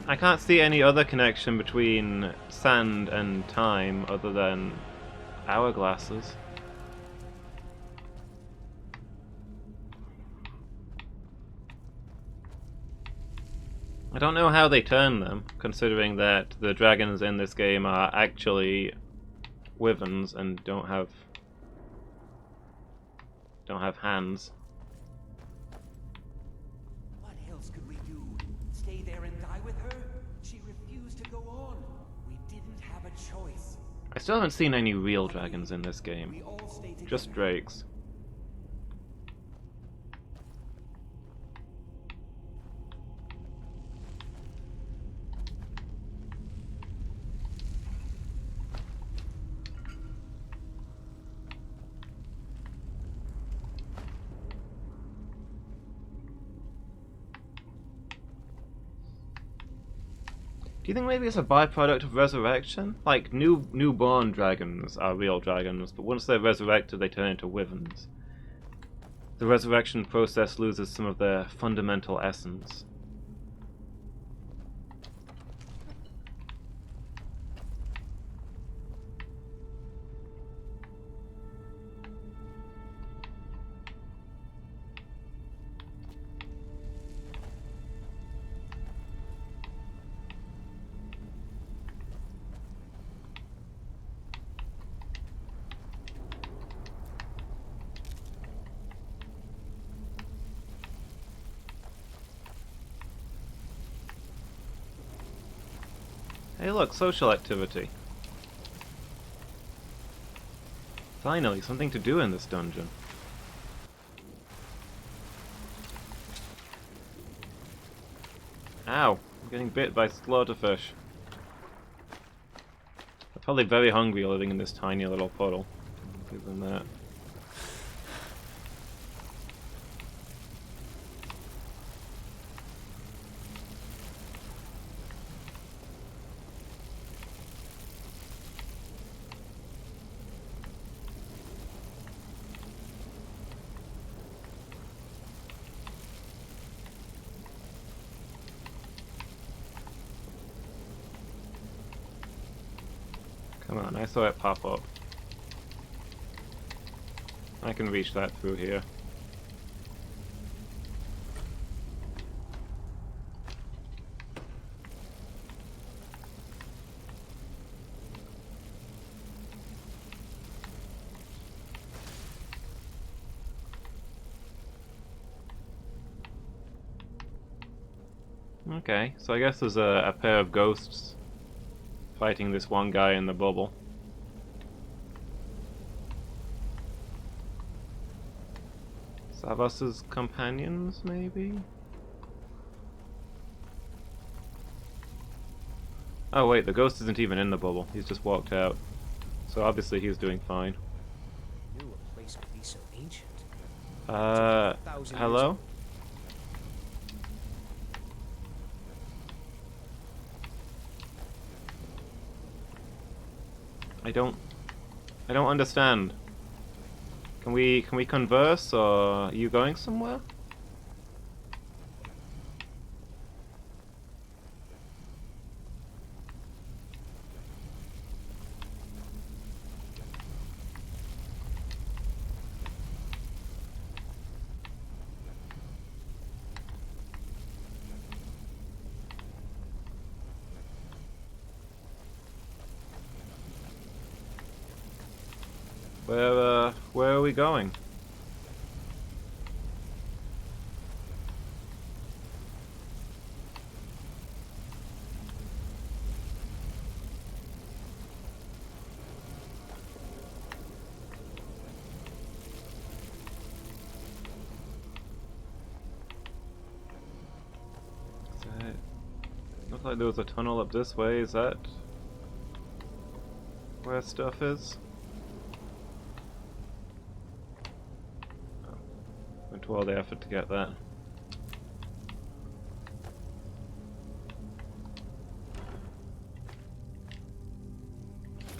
I can't see any other connection between sand and time other than hourglasses. I don't know how they turn them, considering that the dragons in this game are actually wyverns and don't have hands. What else could we do? Stay there and die with her? She refused to go on. We didn't have a choice. I still haven't seen any real dragons in this We game, all stay together. just drakes. Do you think maybe it's a byproduct of resurrection? Like, newborn dragons are real dragons, but once they're resurrected they turn into wyverns. The resurrection process loses some of their fundamental essence. Hey look, social activity. Finally, something to do in this dungeon. Ow, I'm getting bit by slaughterfish. They're probably very hungry living in this tiny little puddle. Give them that. Come on, I saw it pop up. I can reach that through here. Okay, so I guess there's a pair of ghosts fighting this one guy in the bubble. Savas's companions, maybe? Oh wait, the ghost isn't even in the bubble. He's just walked out. So obviously he's doing fine. Knew a place would be so ancient. Hello? I don't understand. Can we converse, or are you going somewhere? Where are we going? Looked like there was a tunnel up this way. Is that where stuff is? Went to all the effort to get that.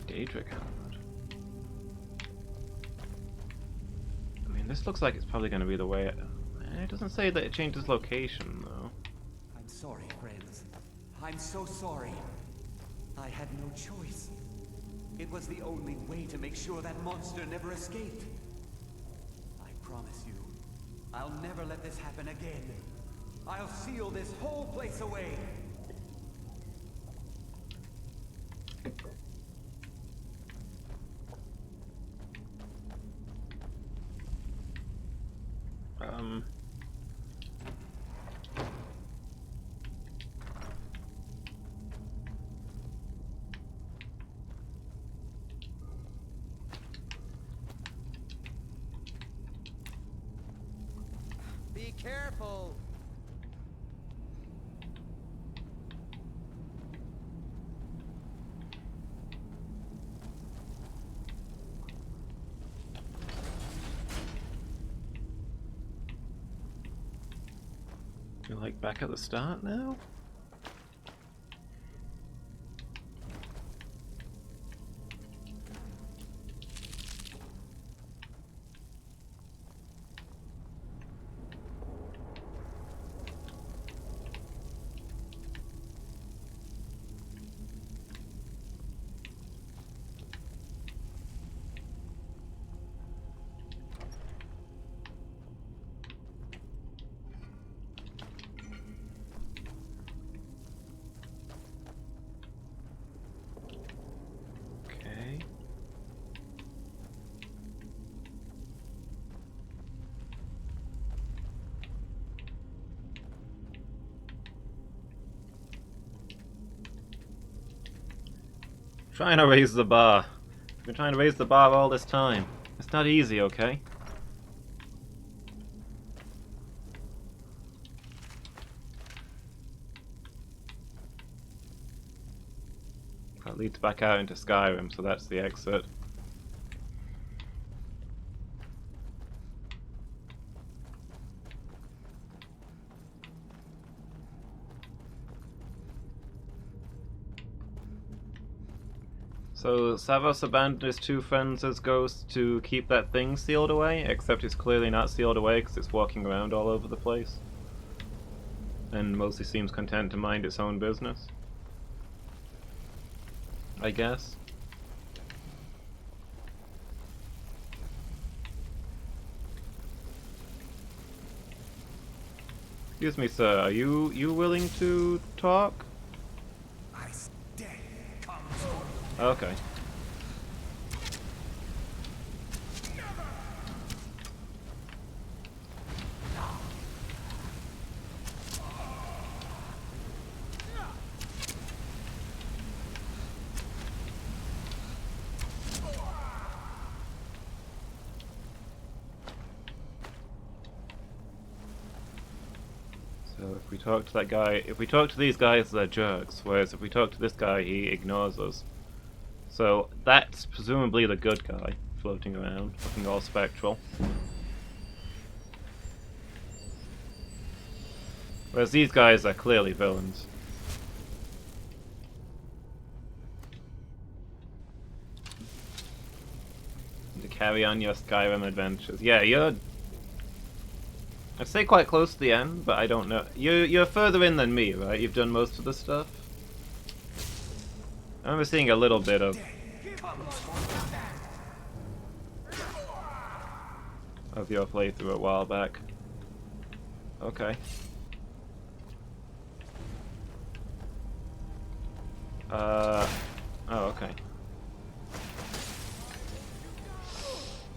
Daedric helmet. This looks like it's probably going to be the way it doesn't say that it changes location, though. I'm sorry, friends. I'm so sorry. I had no choice. It was the only way to make sure that monster never escaped. I promise you, I'll never let this happen again. I'll seal this whole place away. Be careful! You're like back at the start now? Okay. Trying to raise the bar. I've been trying to raise the bar all this time. It's not easy, okay? That leads back out into Skyrim, so that's the exit. So Savos abandoned his two friends as ghosts to keep that thing sealed away, except it's clearly not sealed away because it's walking around all over the place. And mostly seems content to mind its own business, I guess. Excuse me, sir, are you willing to talk? Okay. So if we talk to that guy, if we talk to these guys, they're jerks, whereas if we talk to this guy, he ignores us. So that's presumably the good guy, floating around, looking all spectral. Whereas these guys are clearly villains. To carry on your Skyrim adventures. Yeah, you're... I'd say quite close to the end, but I don't know. You're further in than me, right? You've done most of the stuff? I remember seeing a little bit of your playthrough a while back. Okay. Oh, okay.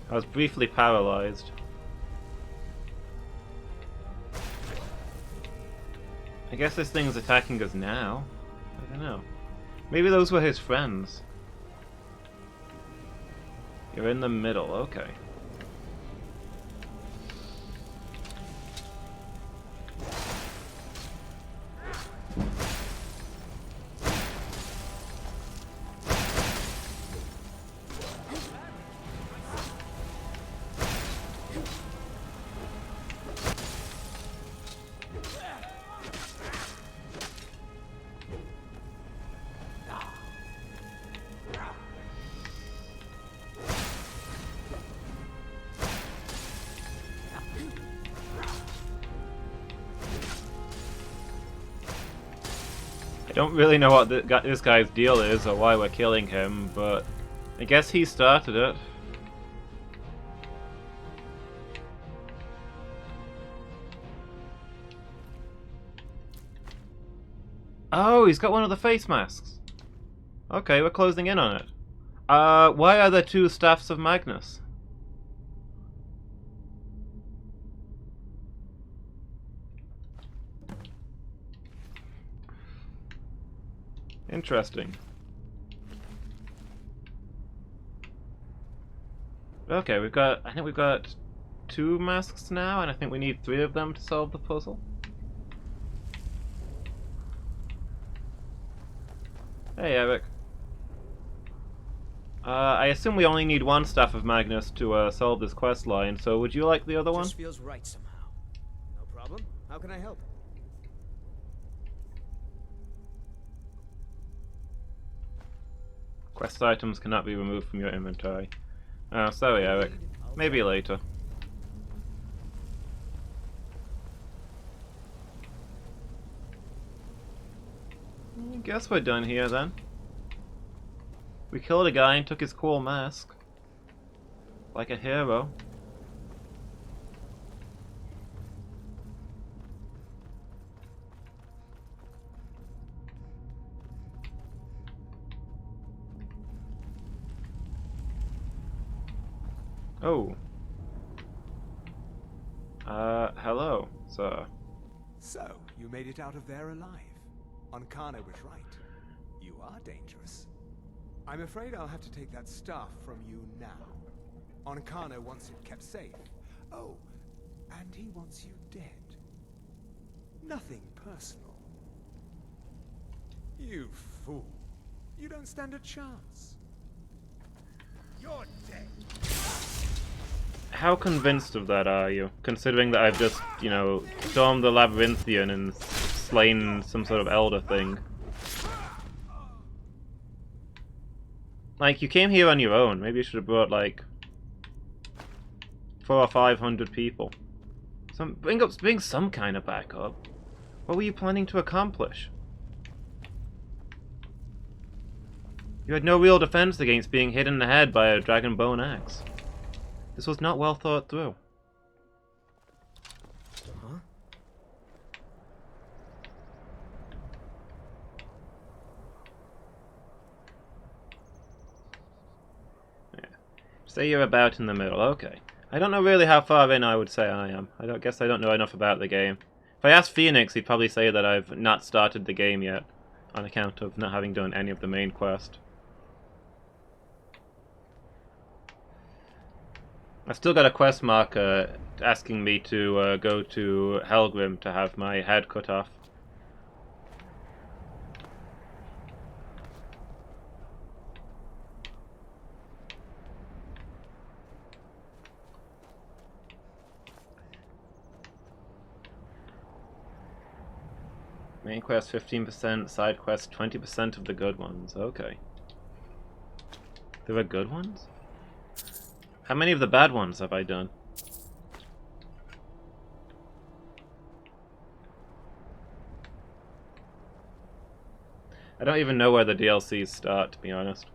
I was briefly paralyzed. I guess this thing's attacking us now. I don't know. Maybe those were his friends. You're in the middle, okay. Don't really know what this guy's deal is or why we're killing him, but I guess he started it. Oh, he's got one of the face masks. Okay, we're closing in on it. Why are there two staffs of Magnus? Interesting. Okay, I think we've got 2 masks now, and I think we need 3 of them to solve the puzzle. Hey, Eric. I assume we only need 1 staff of Magnus to solve this quest line, so would you like the other one? Just feels right somehow. No problem. How can I help? Quest items cannot be removed from your inventory. Oh, sorry, Eric. Maybe later. I guess we're done here then. We killed a guy and took his cool mask. Like a hero. Oh. Hello, sir. So, you made it out of there alive. Ankana was right. You are dangerous. I'm afraid I'll have to take that stuff from you now. Ankana wants it kept safe. Oh, and he wants you dead. Nothing personal. You fool. You don't stand a chance. You're dead. How convinced of that are you, considering that I've just, you know, stormed the Labyrinthian and slain some sort of elder thing? Like, you came here on your own. Maybe you should have brought, like, 400 or 500 people. Bring some kind of backup. What were you planning to accomplish? You had no real defense against being hit in the head by a dragon bone axe. This was not well thought through. Huh? Yeah. Say you're about in the middle, okay. I don't know really how far in I would say I am. Guess I don't know enough about the game. If I asked Phoenix, he'd probably say that I've not started the game yet, on account of not having done any of the main quest. I've still got a quest marker asking me to go to Helgrim to have my head cut off. Main quest 15%, side quest 20% of the good ones. Okay. There are good ones? How many of the bad ones have I done? I don't even know where the DLCs start, to be honest.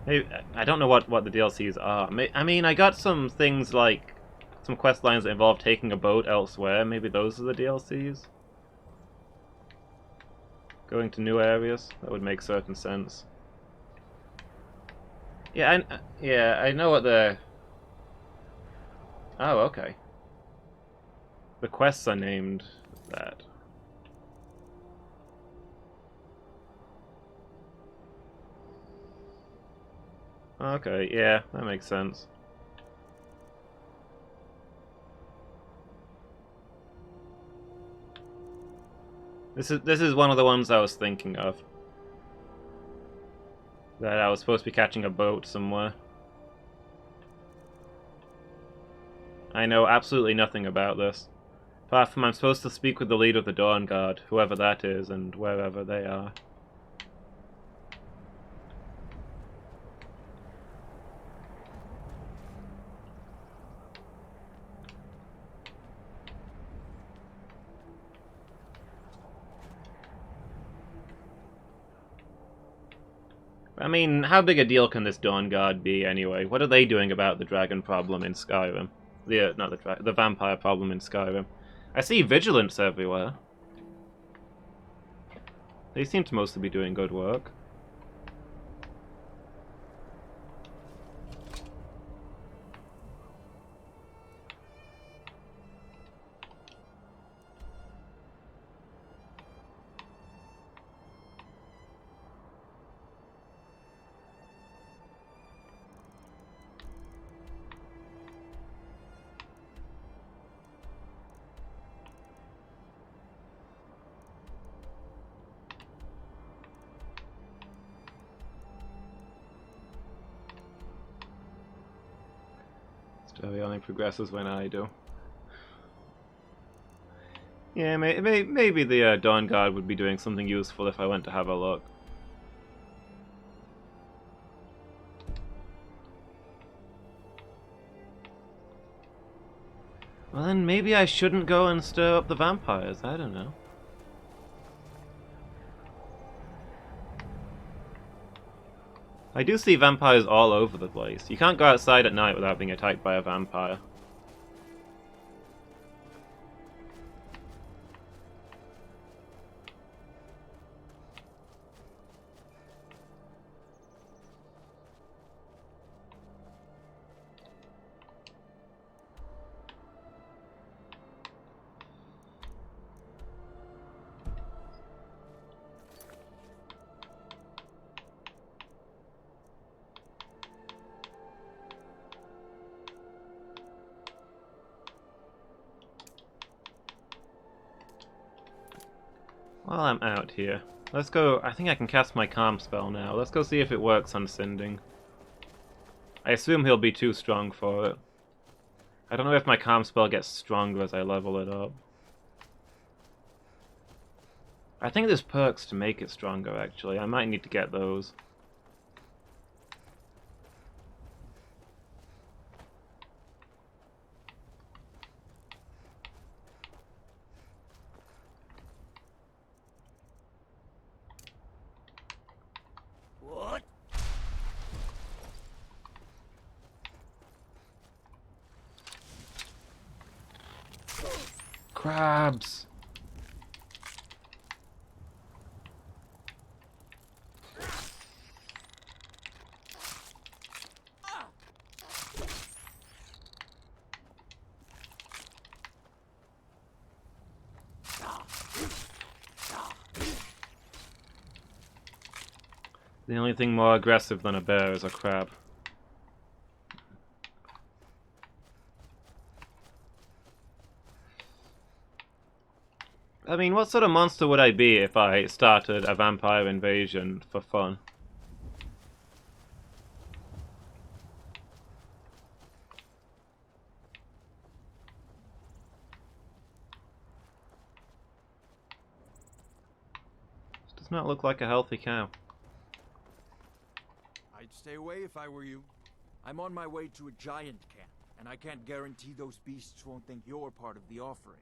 Maybe, I don't know what the DLCs are. I mean, I got some things like some quest lines that involve taking a boat elsewhere. Maybe those are the DLCs? Going to new areas? That would make certain sense. Yeah, I know what the... Oh, okay. The quests are named that. Okay, yeah, that makes sense. This is one of the ones I was thinking of. That I was supposed to be catching a boat somewhere. I know absolutely nothing about this. Apart from I'm supposed to speak with the leader of the Dawn Guard, whoever that is, and wherever they are. I mean, how big a deal can this Dawn Guard be anyway? What are they doing about the dragon problem in Skyrim? Not the vampire problem in Skyrim. I see vigilance everywhere. They seem to mostly be doing good work. Story only progresses when I do. Yeah, maybe the Dawn Guard would be doing something useful if I went to have a look. Well then, maybe I shouldn't go and stir up the vampires, I don't know. I do see vampires all over the place. You can't go outside at night without being attacked by a vampire. While I'm out here, let's go. I think I can cast my calm spell now. Let's go see if it works on Sinding. I assume he'll be too strong for it. I don't know if my calm spell gets stronger as I level it up. I think there's perks to make it stronger, actually. I might need to get those. What? Crabs! The only thing more aggressive than a bear is a crab. I mean, what sort of monster would I be if I started a vampire invasion for fun? This does not look like a healthy cow. I'd stay away if I were you. I'm on my way to a giant camp, and I can't guarantee those beasts won't think you're part of the offering.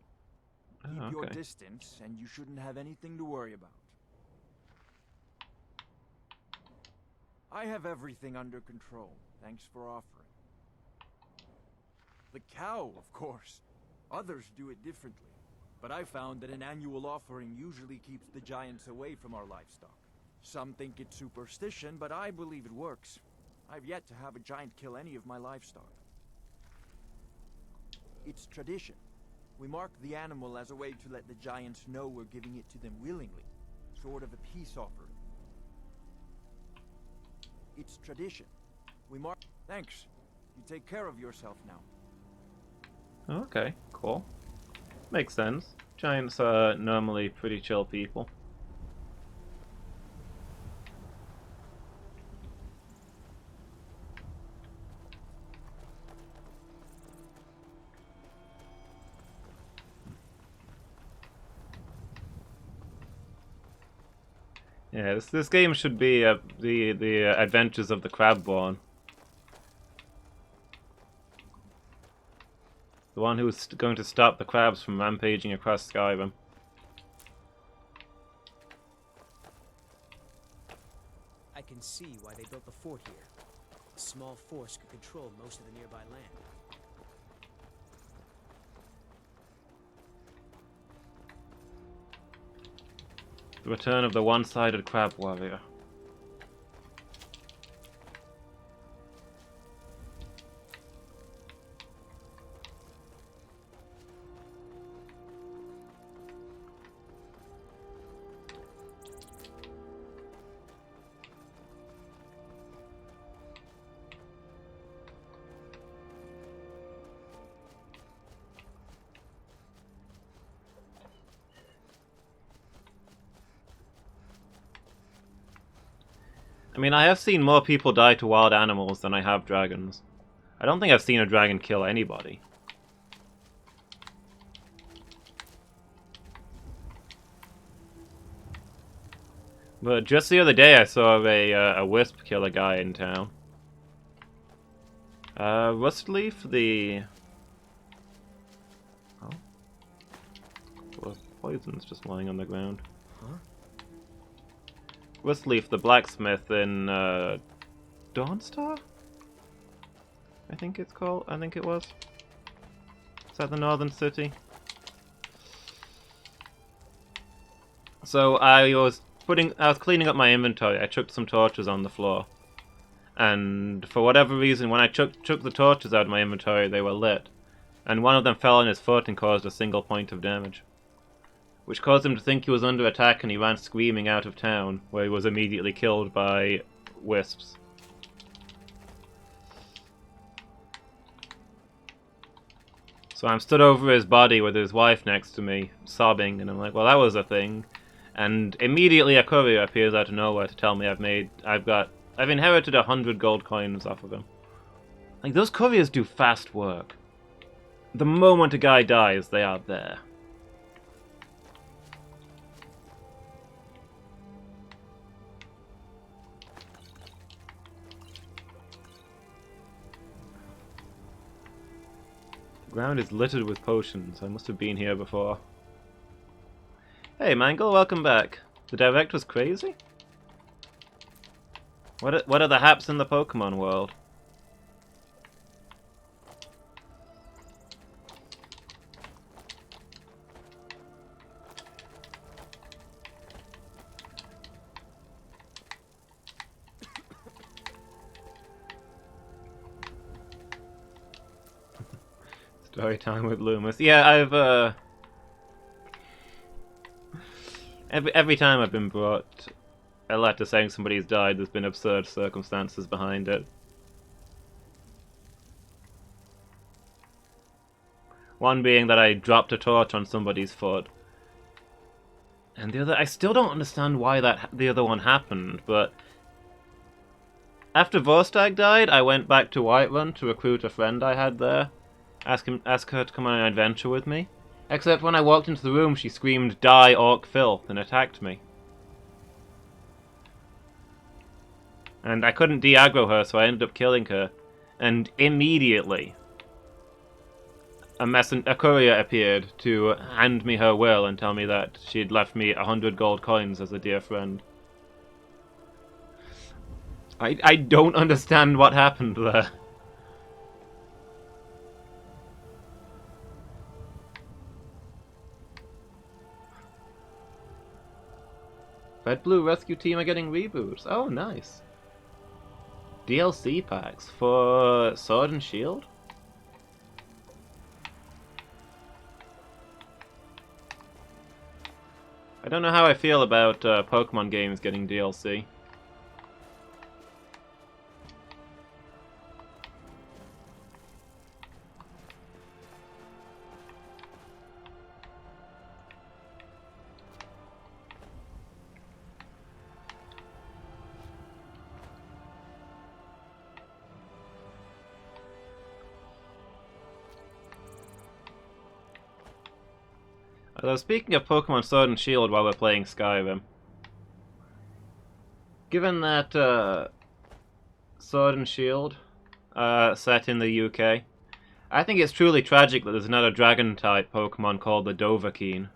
Keep your distance, and you shouldn't have anything to worry about. I have everything under control, thanks for offering. The cow, of course. Others do it differently, but I found that an annual offering usually keeps the giants away from our livestock. Some think it's superstition, but I believe it works. I've yet to have a giant kill any of my livestock. It's tradition. We mark the animal as a way to let the giants know we're giving it to them willingly. Sort of a peace offering. It's tradition. We mark... Thanks. You take care of yourself now. Okay, cool. Makes sense. Giants are normally pretty chill people. Yeah, this game should be the Adventures of the Crabborn. The one who's going to stop the crabs from rampaging across Skyrim. I can can see why they built the fort here. A small force could control most of the nearby land. The return of the one-sided crab warrior. I mean, I have seen more people die to wild animals than I have dragons. I don't think I've seen a dragon kill anybody. But just the other day I saw a wisp kill a guy in town. Rustleaf, the... Oh. Well, poison's just lying on the ground. Huh? Rustleaf, the blacksmith in Dawnstar? I think it's called. I think it was. Is that the northern city? So I was cleaning up my inventory. I chucked some torches on the floor, and for whatever reason, when I chucked the torches out of my inventory, they were lit, and one of them fell on his foot and caused a single point of damage, which caused him to think he was under attack, and he ran screaming out of town, where he was immediately killed by wisps. So I'm stood over his body with his wife next to me, sobbing, and I'm like, well, that was a thing. And immediately a courier appears out of nowhere to tell me I've inherited 100 gold coins off of him. Like, those couriers do fast work. The moment a guy dies, they are there. The ground is littered with potions. I must have been here before. Hey Mangle, welcome back. The direct was crazy? What are the haps in the Pokemon world? Story time with Loomis. Yeah, I've every time I've been brought a letter saying somebody's died, there's been absurd circumstances behind it. One being that I dropped a torch on somebody's foot. And the other, I still don't understand why the other one happened, but after Vorstag died, I went back to Whiterun to recruit a friend I had there. Ask her to come on an adventure with me. Except when I walked into the room, she screamed, "Die, Orc Filth," and attacked me. And I couldn't de-aggro her, so I ended up killing her. And immediately, a courier appeared to hand me her will and tell me that she'd left me 100 gold coins as a dear friend. I don't understand what happened there. Red Blue Rescue Team are getting reboots. Oh, nice. DLC packs for Sword and Shield? I don't know how I feel about Pokemon games getting DLC. Although, speaking of Pokemon Sword and Shield while we're playing Skyrim, given that Sword and Shield set in the UK, I think it's truly tragic that there's another Dragon-type Pokemon called the Dovahkiin.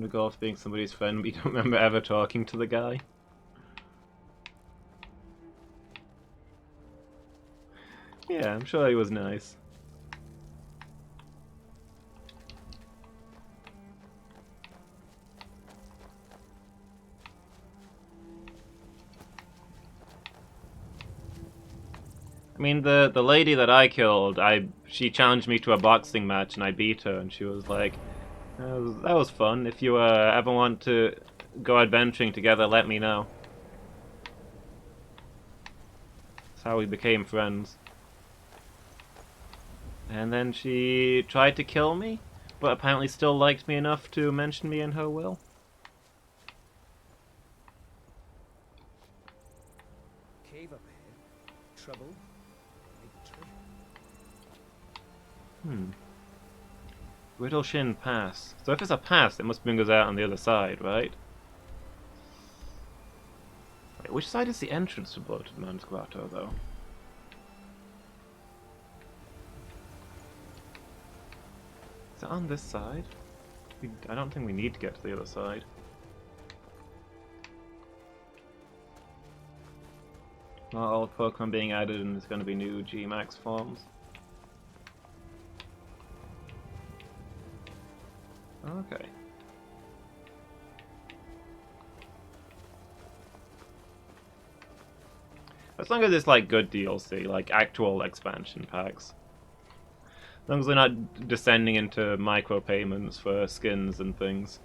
in regards to being somebody's friend, but you don't remember ever talking to the guy. Yeah, I'm sure he was nice. I mean, the lady that I killed, she challenged me to a boxing match and I beat her, and she was like, that was fun. If you ever want to go adventuring together, let me know. That's how we became friends. And then she tried to kill me, but apparently still liked me enough to mention me in her will. Cave up ahead. Trouble. Maybe treasure. Riddle Shin Pass. So if it's a pass, it must bring us out on the other side, right? Wait, which side is the entrance to Bloated Man's Grotto, though? Is it on this side? I don't think we need to get to the other side. Not all Pokemon being added and there's going to be new G-Max forms. Okay. As long as it's like good DLC, like actual expansion packs. As long as they're not descending into micropayments for skins and things.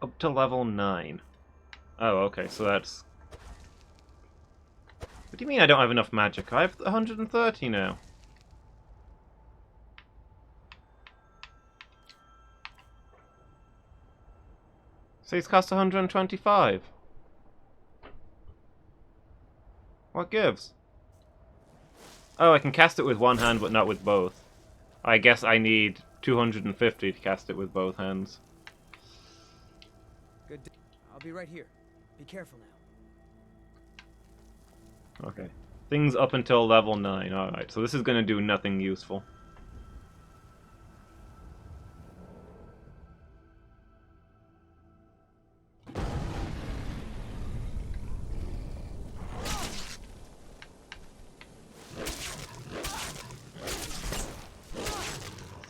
Up to level 9. Oh, okay, so that's... What do you mean I don't have enough magic? I have 130 now. So he's cost 125. What gives? Oh, I can cast it with one hand, but not with both. I guess I need 250 to cast it with both hands. Good. I'll be right here. Be careful now. Okay. Things up until level 9. Alright, so this is going to do nothing useful.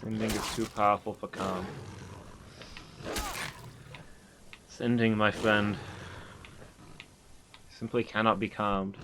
Sending is too powerful for calm. Sending, my friend, simply cannot be calmed.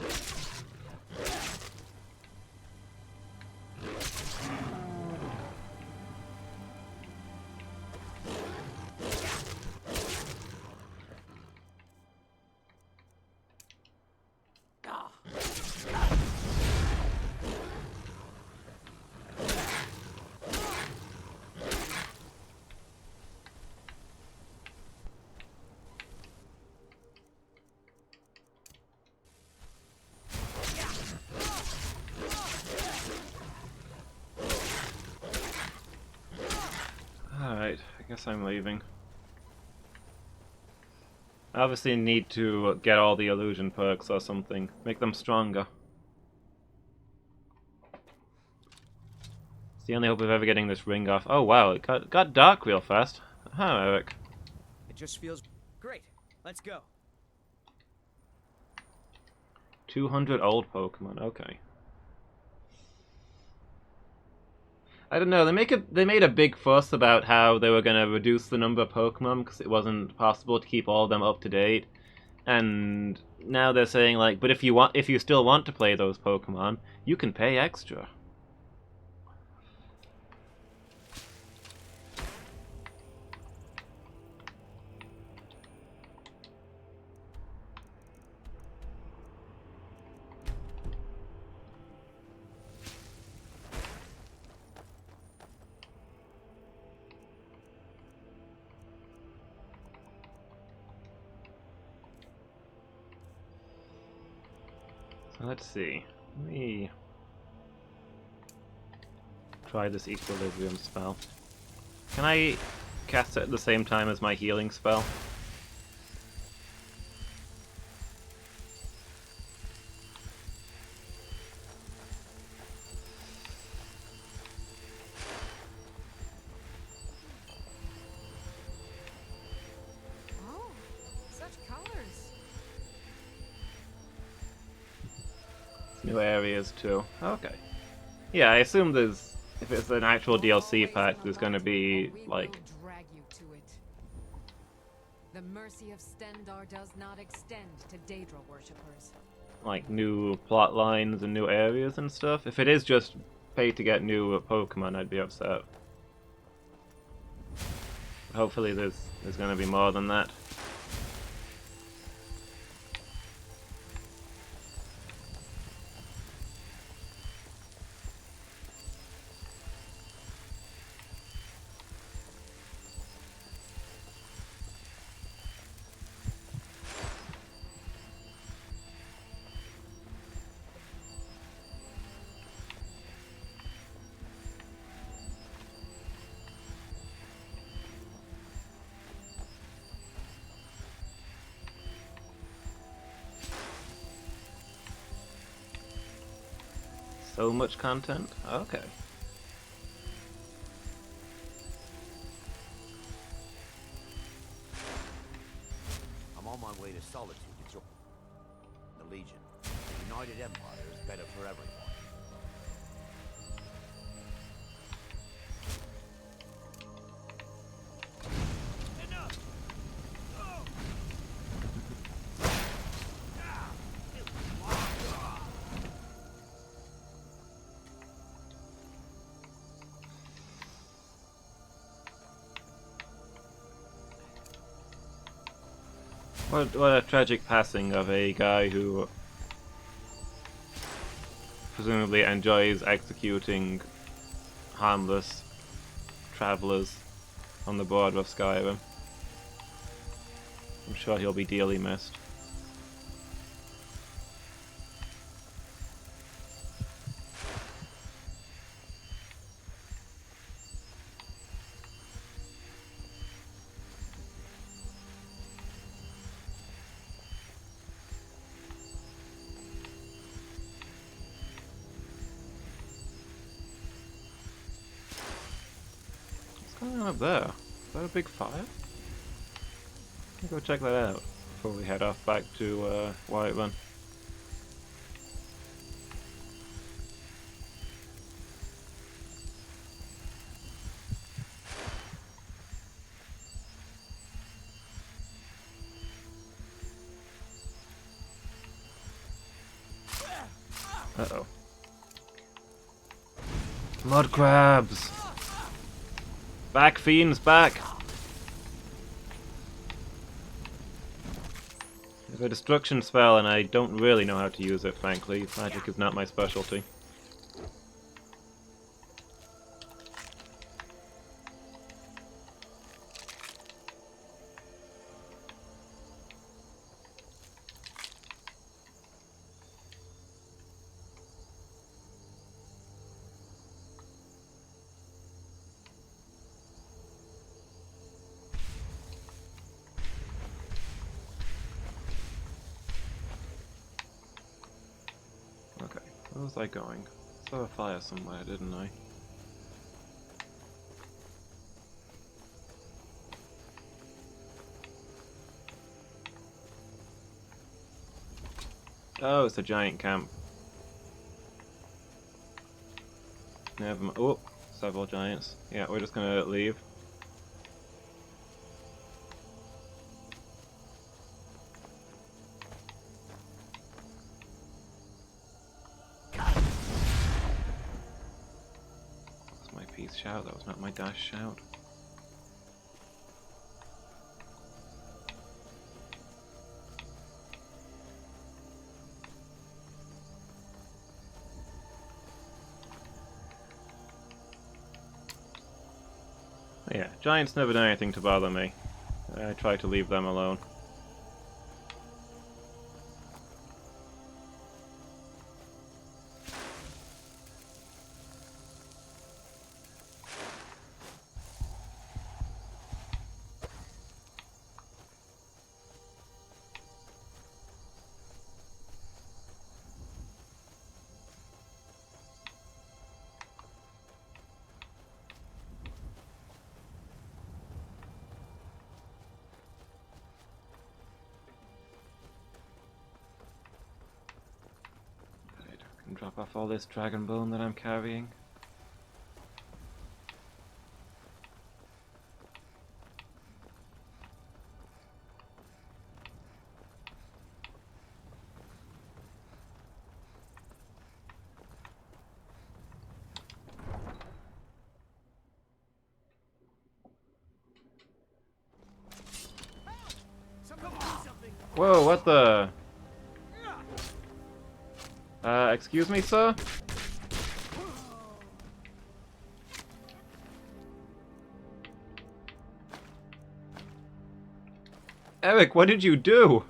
Alright, I guess I'm leaving. I obviously need to get all the illusion perks or something. Make them stronger. It's the only hope of ever getting this ring off. Oh wow, it got dark real fast. Huh, Eric. It just feels great. Let's go. 200 old Pokemon, okay. I don't know, they made a big fuss about how they were going to reduce the number of Pokemon because it wasn't possible to keep all of them up to date. And now they're saying like, but if you still want to play those Pokemon, you can pay extra. Let's see. Let me try this equilibrium spell. Can I cast it at the same time as my healing spell? Oh, such colors. New areas too. Okay. Yeah, I assume there's, if it's an actual DLC pack, there's going to be like, Will drag you to it. The mercy of Stendar does not extend to Daedra worshippers. like new plot lines and new areas and stuff. If it is just pay to get new Pokemon, I'd be upset. Hopefully there's going to be more than that. So much content? Okay. I'm on my way to Solitude to join the Legion. The United Empire is better for everyone. What a tragic passing of a guy who presumably enjoys executing harmless travelers on the border of Skyrim. I'm sure he'll be dearly missed. What's going on up there? Is that a big fire? I'll go check that out before we head off back to White Run. Uh-oh. Mud crabs! Back, fiends, back! It's a destruction spell and I don't really know how to use it, frankly. Magic is not my specialty. Where was I going? Saw a fire somewhere, didn't I? Oh, it's a giant camp. Never mind. Oh, several giants. Yeah, we're just gonna leave. Shout, that was not my dash shout. Yeah, giants never do anything to bother me. I try to leave them alone. Drop off all this dragon bone that I'm carrying. Whoa, what the? Excuse me, sir? Eric, what did you do?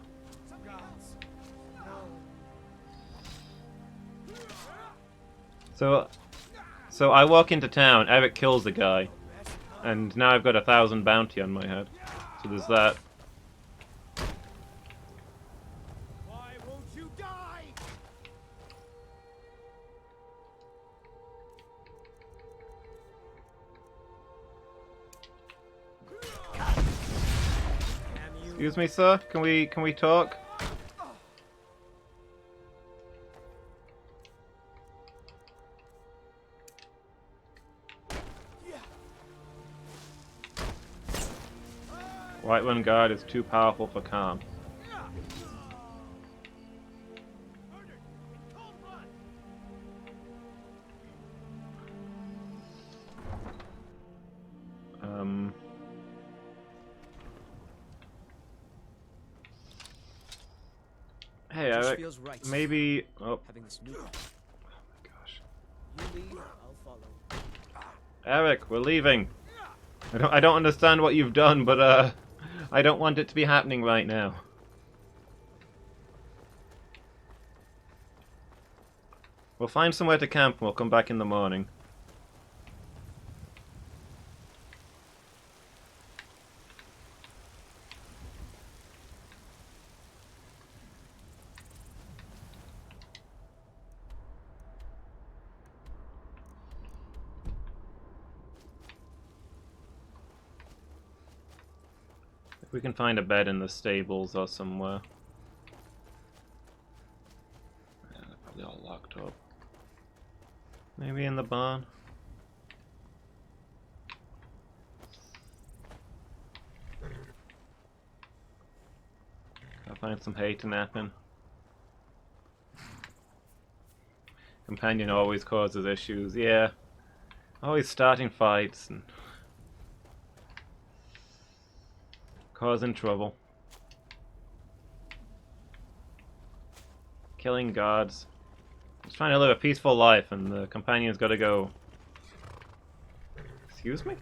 So I walk into town, Eric kills the guy, and now I've got 1,000 bounty on my head. So there's that. Why won't you die? Excuse me, sir? Can we talk? White One Guard is too powerful for calm. Hey, Just Eric. feels right. Maybe. Oh. Having this new. Oh my gosh. You lead, I'll follow. Eric, we're leaving. I don't understand what you've done, but I don't want it to be happening right now. We'll find somewhere to camp and we'll come back in the morning. If we can find a bed in the stables or somewhere. Yeah, they're probably all locked up. Maybe in the barn. I'll find some hay to nap in. Companion always causes issues, yeah. Always starting fights and causing trouble. Killing guards. Just trying to live a peaceful life and the companion's gotta go. Excuse me?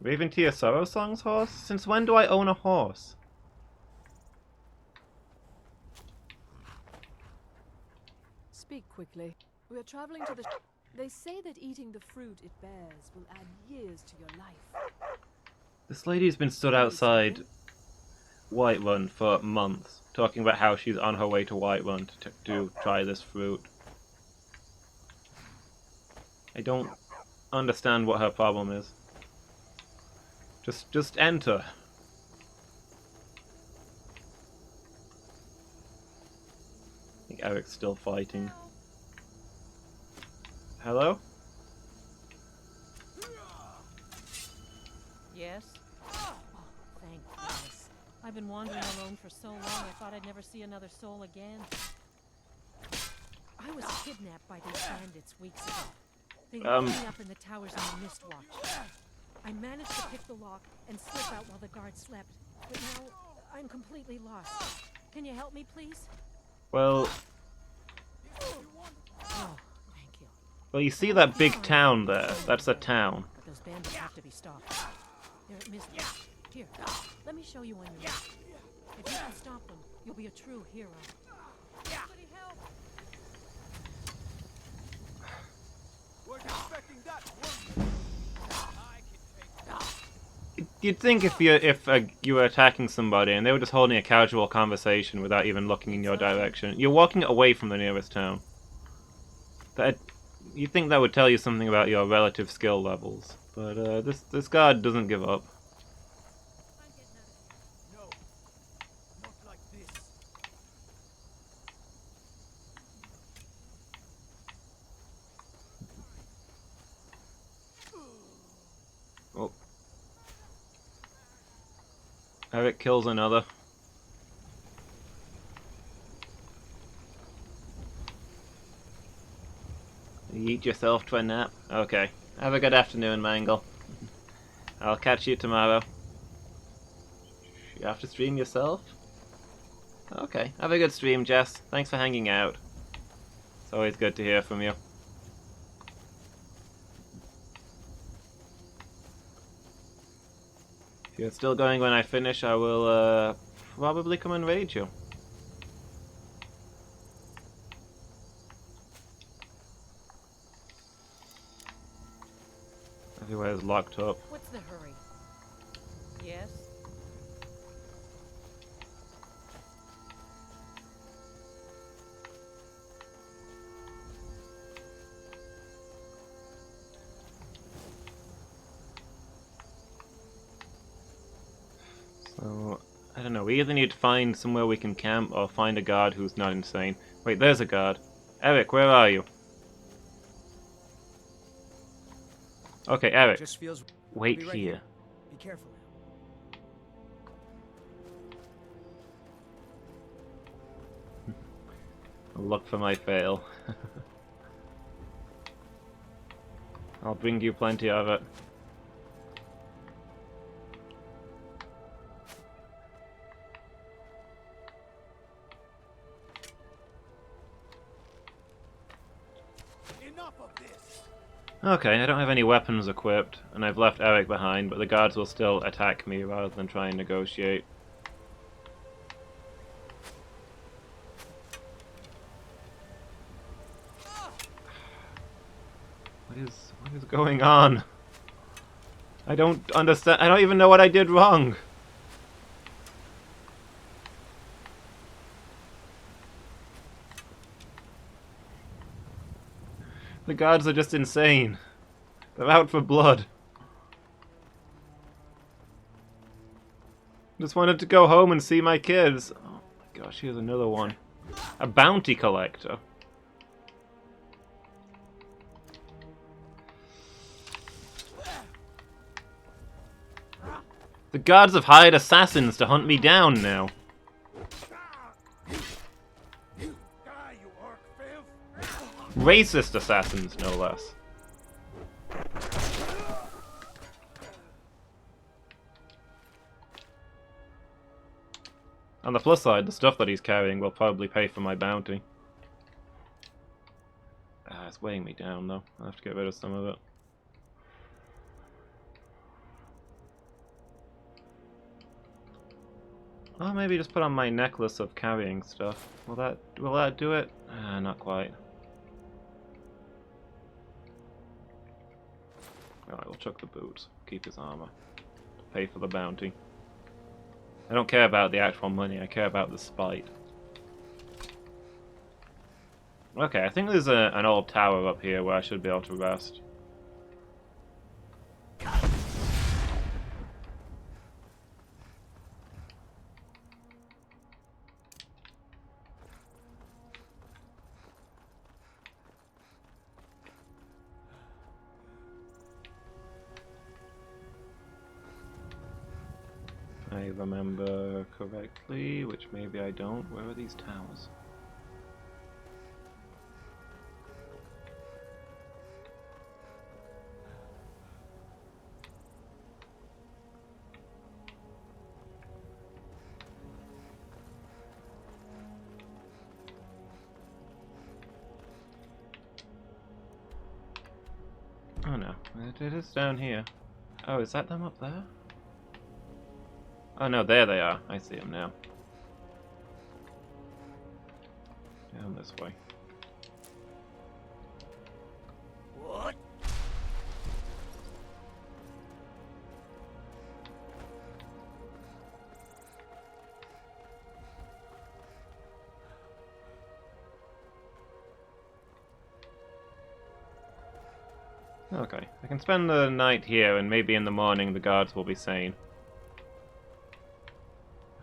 Raven Tia Sorrow Song's horse? Since when do I own a horse? Speak quickly. We are traveling to the... They say that eating the fruit it bears will add years to your life. This lady's been stood outside Whiterun for months, talking about how she's on her way to Whiterun to try this fruit. I don't understand what her problem is. Just enter. I think Eric's still fighting. Hello? Yes? Oh, thank goodness. I've been wandering alone for so long, I thought I'd never see another soul again. I was kidnapped by these bandits weeks ago. They locked me up in the towers on the Mistwatch. I managed to pick the lock and slip out while the guards slept, but now I'm completely lost. Can you help me, please? Well... Oh, thank you. Well, you see that big town there? That's a town. But those bandits have to be stopped. They're at Mistwatch. Here, let me show you on your map. If you can stop them, you'll be a true hero. Somebody help! Weren't expecting that one. I can take. You'd think if you were attacking somebody and they were just holding a casual conversation without even looking in your direction, you're walking away from the nearest town. You'd think that would tell you something about your relative skill levels, but this guard doesn't give up. No, not like this. Eric kills another. You eat yourself to a nap? Okay. Have a good afternoon, Mangle. I'll catch you tomorrow. You have to stream yourself? Okay. Have a good stream, Jess. Thanks for hanging out. It's always good to hear from you. If you're still going when I finish, I will probably come and raid you. Everywhere's locked up. What's the hurry? Yes? So, I don't know, we either need to find somewhere we can camp or find a guard who's not insane. Wait, there's a guard. Eric, where are you? Okay, Eric. Just feels Wait right here. Be careful. Look for my fail. I'll bring you plenty of it. Enough of this. Okay, I don't have any weapons equipped, and I've left Eric behind, but the guards will still attack me rather than try and negotiate. What is going on? I don't understand. I don't even know what I did wrong. The guards are just insane. They're out for blood. Just wanted to go home and see my kids. Oh my gosh, here's another one. A bounty collector. The guards have hired assassins to hunt me down now. Racist assassins, no less. On the plus side, the stuff that he's carrying will probably pay for my bounty. It's weighing me down, though. I'll have to get rid of some of it. Oh, maybe just put on my necklace of carrying stuff. Will that do it? Not quite. Alright, we'll chuck the boots. Keep his armor. To pay for the bounty. I don't care about the actual money, I care about the spite. Okay, I think there's an old tower up here where I should be able to rest. I remember correctly, which maybe I don't. Where are these towers? Oh no, it is down here. Oh, is that them up there? Oh no, there they are. I see them now. Down this way. What? Okay, I can spend the night here and maybe in the morning the guards will be sane.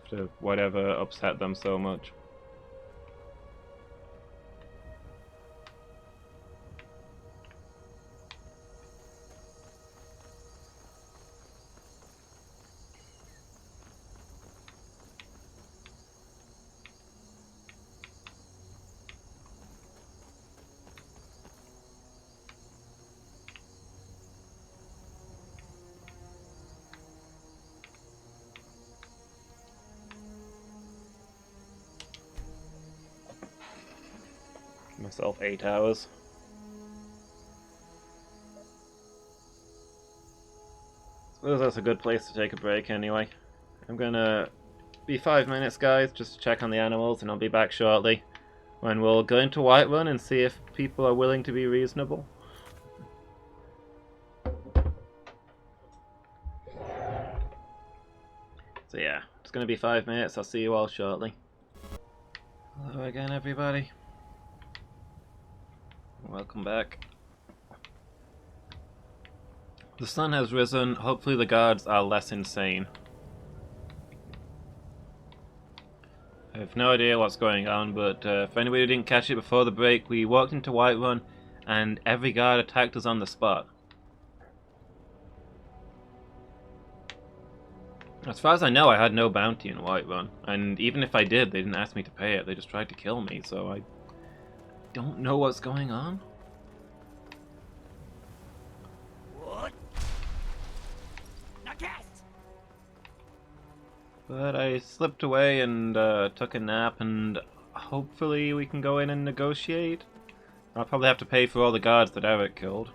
After whatever upset them so much. myself 8 hours. Suppose that's a good place to take a break anyway. I'm gonna be 5 minutes, guys, just to check on the animals, and I'll be back shortly when we'll go into Whiterun and see if people are willing to be reasonable. So yeah, it's gonna be 5 minutes. I'll see you all shortly. Hello again, everybody. Welcome back. The sun has risen. Hopefully the guards are less insane. I have no idea what's going on, but for anybody who didn't catch it before the break, we walked into Whiterun and every guard attacked us on the spot. As far as I know, I had no bounty in Whiterun, and even if I did, they didn't ask me to pay it. They just tried to kill me, so I don't know what's going on. What? Not yet. But I slipped away and took a nap, and hopefully we can go in and negotiate. I'll probably have to pay for all the guards that Eric killed.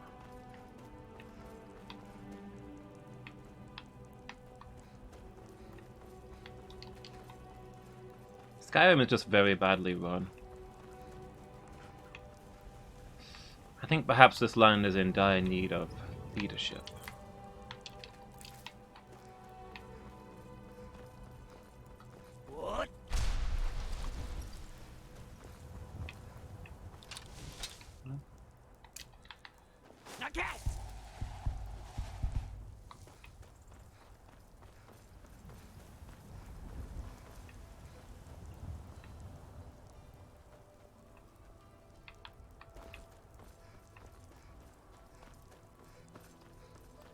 Skyrim is just very badly run. I think perhaps this land is in dire need of leadership. What? Not yet.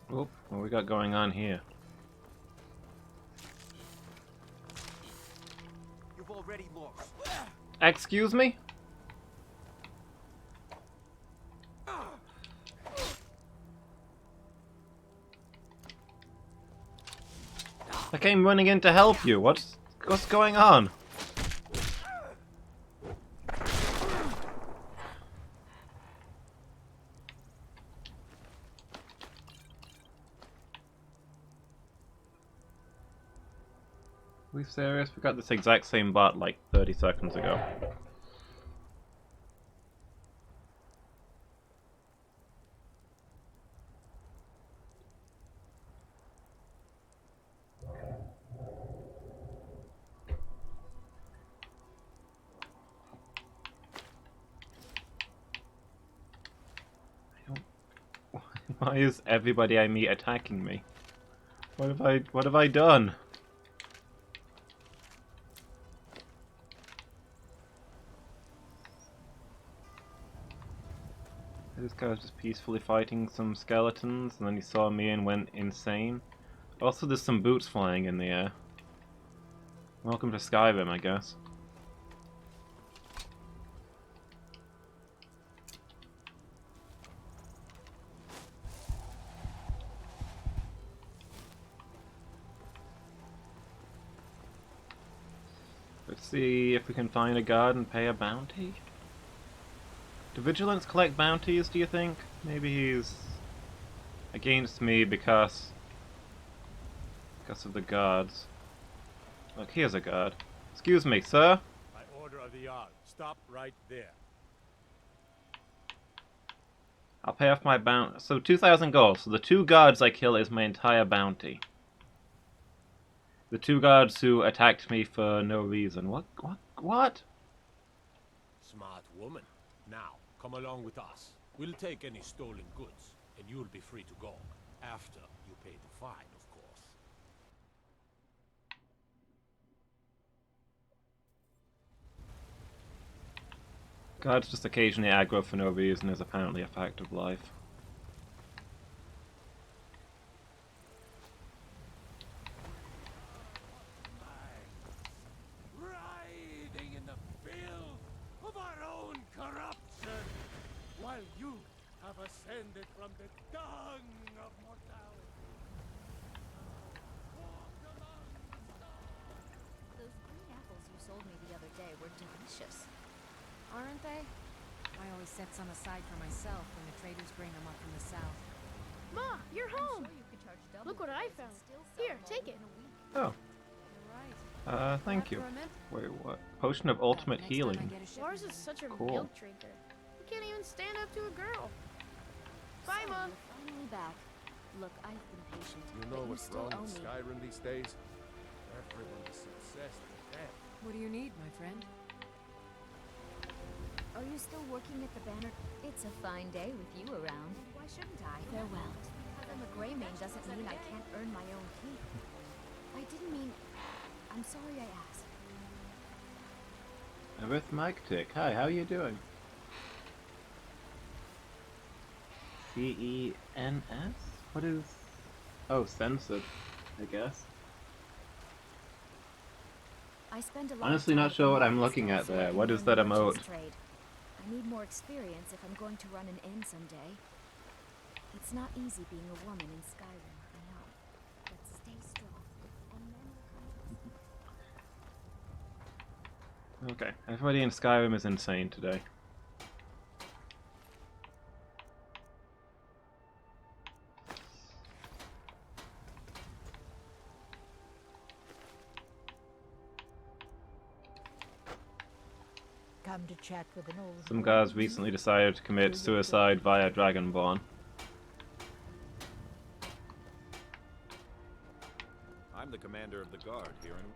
Oh, what we got going on here? You've already lost. Excuse me? I came running in to help you. What's going on? Are we serious? We got this exact same bot like 30 seconds ago. Why is everybody I meet attacking me? What have I done? This guy was just peacefully fighting some skeletons, and then he saw me and went insane. Also, there's some boots flying in the air. Welcome to Skyrim, I guess. Let's see if we can find a guard and pay a bounty. Do vigilants collect bounties, do you think? Maybe he's against me because of the guards. Look, here's a guard. Excuse me, sir? By order of the Yard, stop right there. I'll pay off my bounty. So 2,000 gold. So the 2 guards I kill is my entire bounty. The 2 guards who attacked me for no reason. What? Smart woman. Now, come along with us. We'll take any stolen goods, and you'll be free to go. After you pay the fine, of course. Guards just occasionally aggro for no reason is apparently a fact of life. Riding in the filth of our own corruption, while you have ascended from the dung of mortality. Those green apples you sold me the other day were delicious. Aren't they? I always set some aside for myself when the traders bring them up from the south. Ma, you're home! Look what I found. Here, take it. Oh. Thank you. Wait, what? Potion of ultimate healing. Lars is such a Cool. milk drinker. He can't even stand up to a girl. Bye, Ma. Finally back. Look, I've been patient. You know but what's still wrong owe with me. Skyrim these days? Everyone is obsessed with that. What do you need, my friend? Are you still working at the banner? It's a fine day with you around. Why shouldn't I? Farewell. Because I'm a gray mane doesn't mean I can't earn my own keep. I didn't mean... I'm sorry I asked. With Mike Tick. Hi, how you doing? C-E-N-S? What is... Oh, censored, I guess. I spend a lot Honestly of not time sure what in I'm the looking at so I there. can What learn is that the emote? merchant's trade. I need more experience if I'm going to run an inn someday. It's not easy being a woman in Skyrim, I know. But stay strong. And men will come to us. Okay, everybody in Skyrim is insane today. Come to chat with an old Some guys recently decided to commit suicide via Dragonborn. I'm the commander of the guard here in...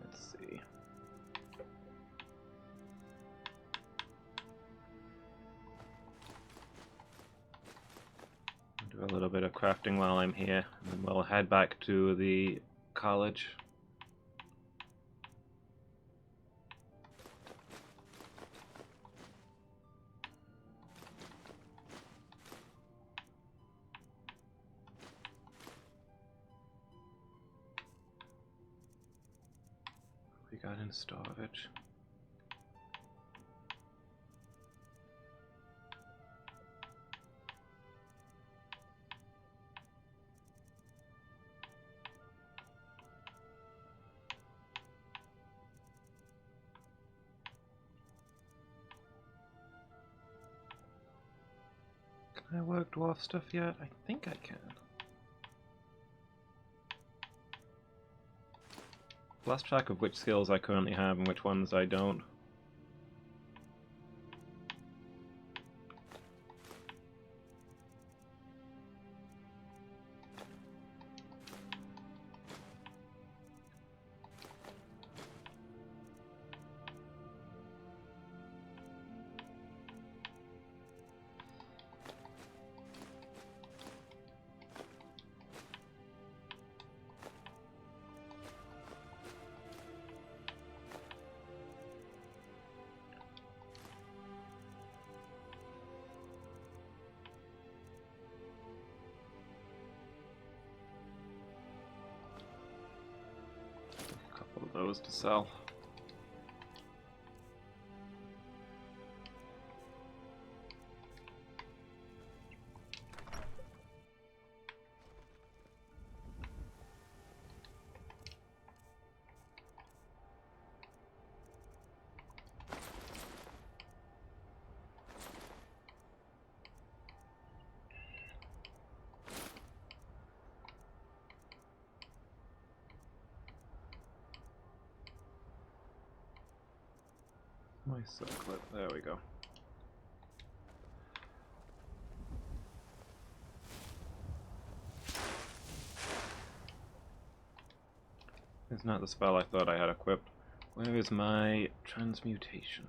Let's see. Do a little bit of crafting while I'm here, and then we'll head back to the college. We got in storage. Can I work dwarf stuff yet? I think I can. Lost track of which skills I currently have and which ones I don't. Those to sell. My circlet, there we go. It's not the spell I thought I had equipped. Where is my transmutation?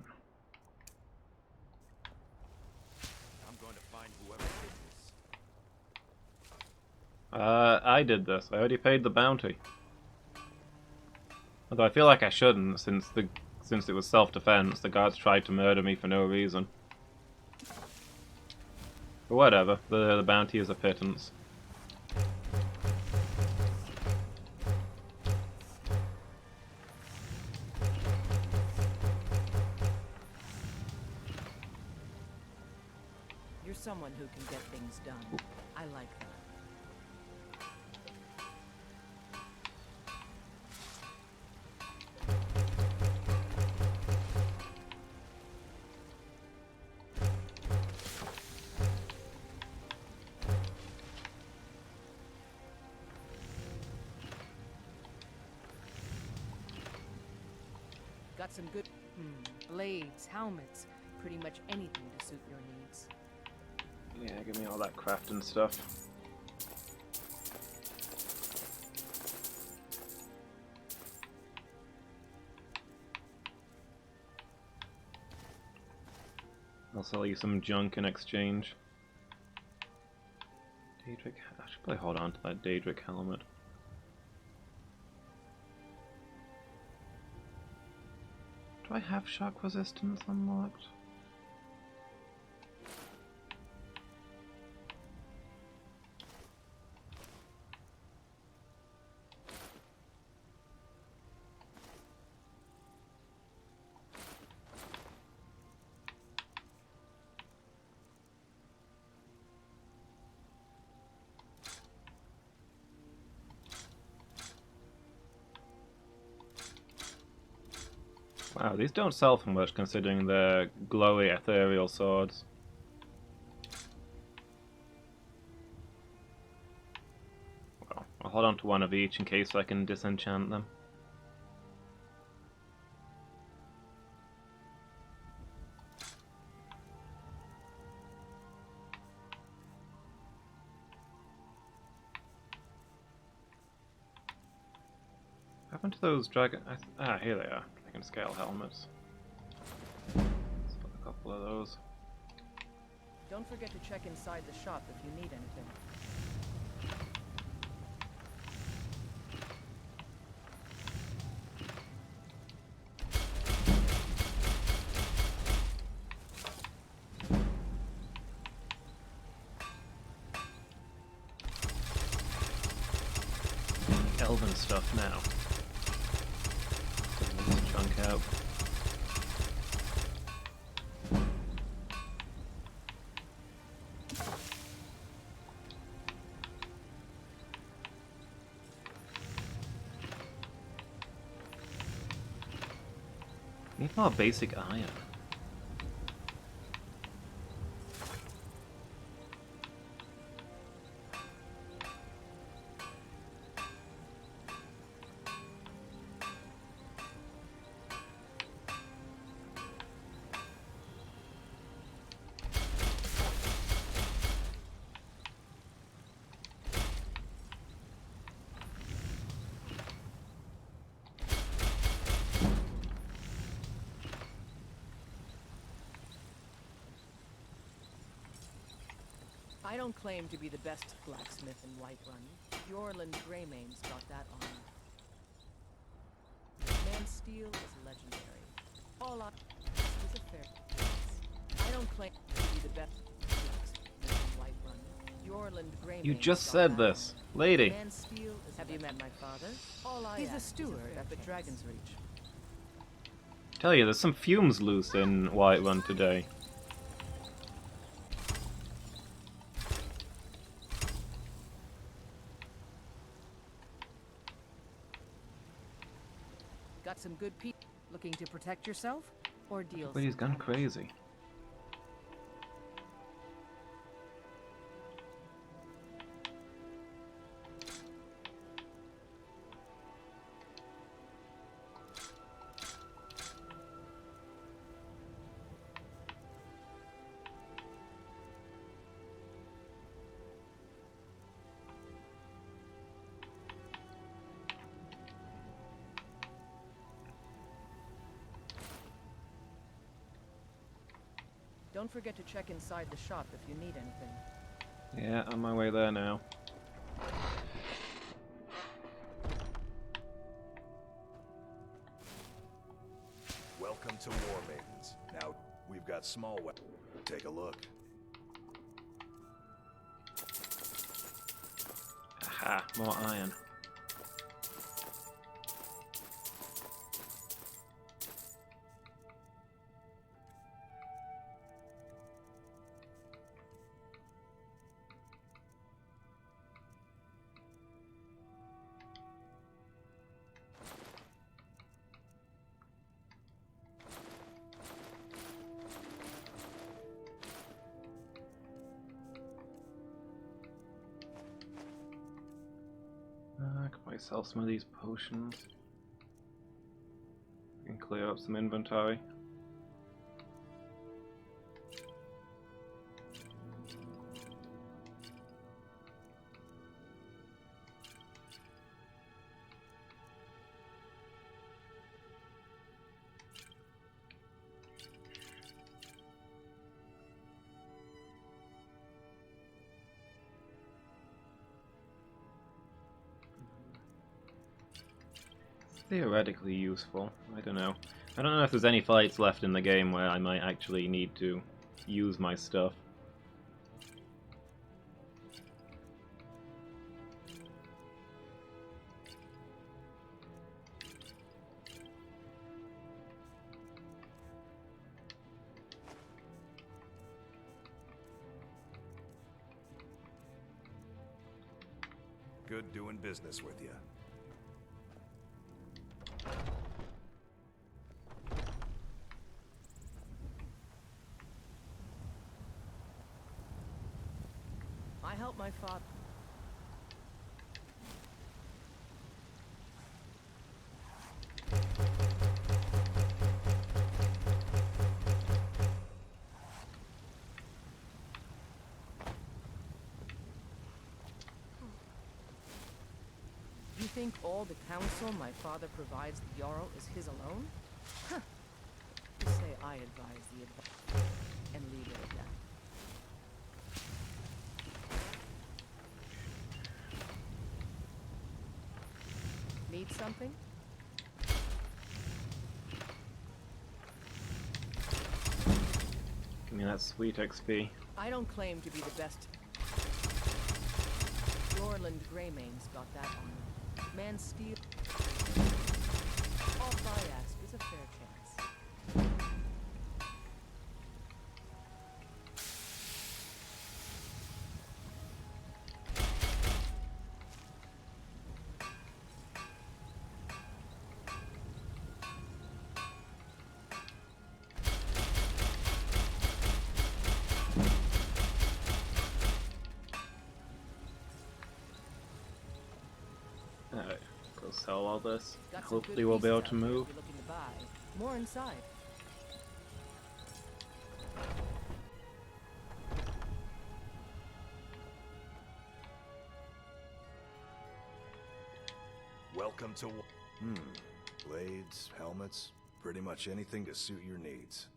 I'm going to find whoever did this. I did this. I already paid the bounty. Although I feel like I shouldn't, since it was self-defense. The guards tried to murder me for no reason. But whatever, the bounty is a pittance. You're someone who can get things done. I like that. Got some good blades, helmets, pretty much anything to suit your needs. Yeah, give me all that crafting stuff. I'll sell you some junk in exchange. Daedric, I should probably hold on to that Daedric helmet. Do I have shock resistance unlocked? Wow, these don't sell for much considering they're glowy ethereal swords. Well, I'll hold on to one of each in case I can disenchant them. What happened to those dragon... here they are. Dragon scale helmets. Let's put a couple of those. Don't forget to check inside the shop if you need anything. Elven stuff now. Chunk out. Need more basic iron. I don't claim to be the best blacksmith in Whiterun. Yorland Greymane's got that on me. Man's steel is legendary. All I is a fair. I don't claim to be the best blacksmith in Whiterun. Yorland Greymane. You just said this, lady. Man's steel is. Have you met my father? He's a steward up at Dragon's Reach. Tell you, there's some fumes loose in Whiterun today. Got some good people looking to protect yourself or deal. But he's gone crazy. Don't forget to check inside the shop if you need anything. Yeah, on my way there now. Welcome to War Maidens. Now, we've got small weapons. Take a look. Aha, more iron. I can probably sell some of these potions. And clear up some inventory. Theoretically useful. I don't know. I don't know if there's any fights left in the game where I might actually need to use my stuff. Good doing business with you. I helped my father. You think all the counsel my father provides the Jarl is his alone? Huh. You say I advise the advice and leave it at that. Need something? Give me that sweet XP. I don't claim to be the best. Dorland Greymane's got that on me. Man steal. All I ask is a fair chance. Alright, go sell all this. Got some Hopefully good we'll be able pieces to out there if move. you're looking to buy. More inside. Welcome to... Blades, helmets, pretty much anything to suit your needs.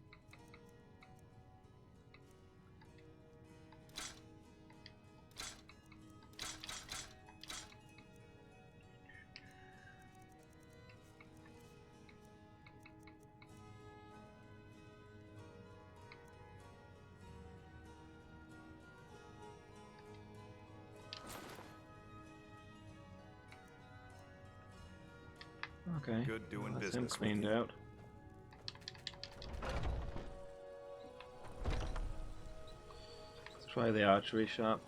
Okay, Good doing that's him business with cleaned you. out. Let's try the archery shop.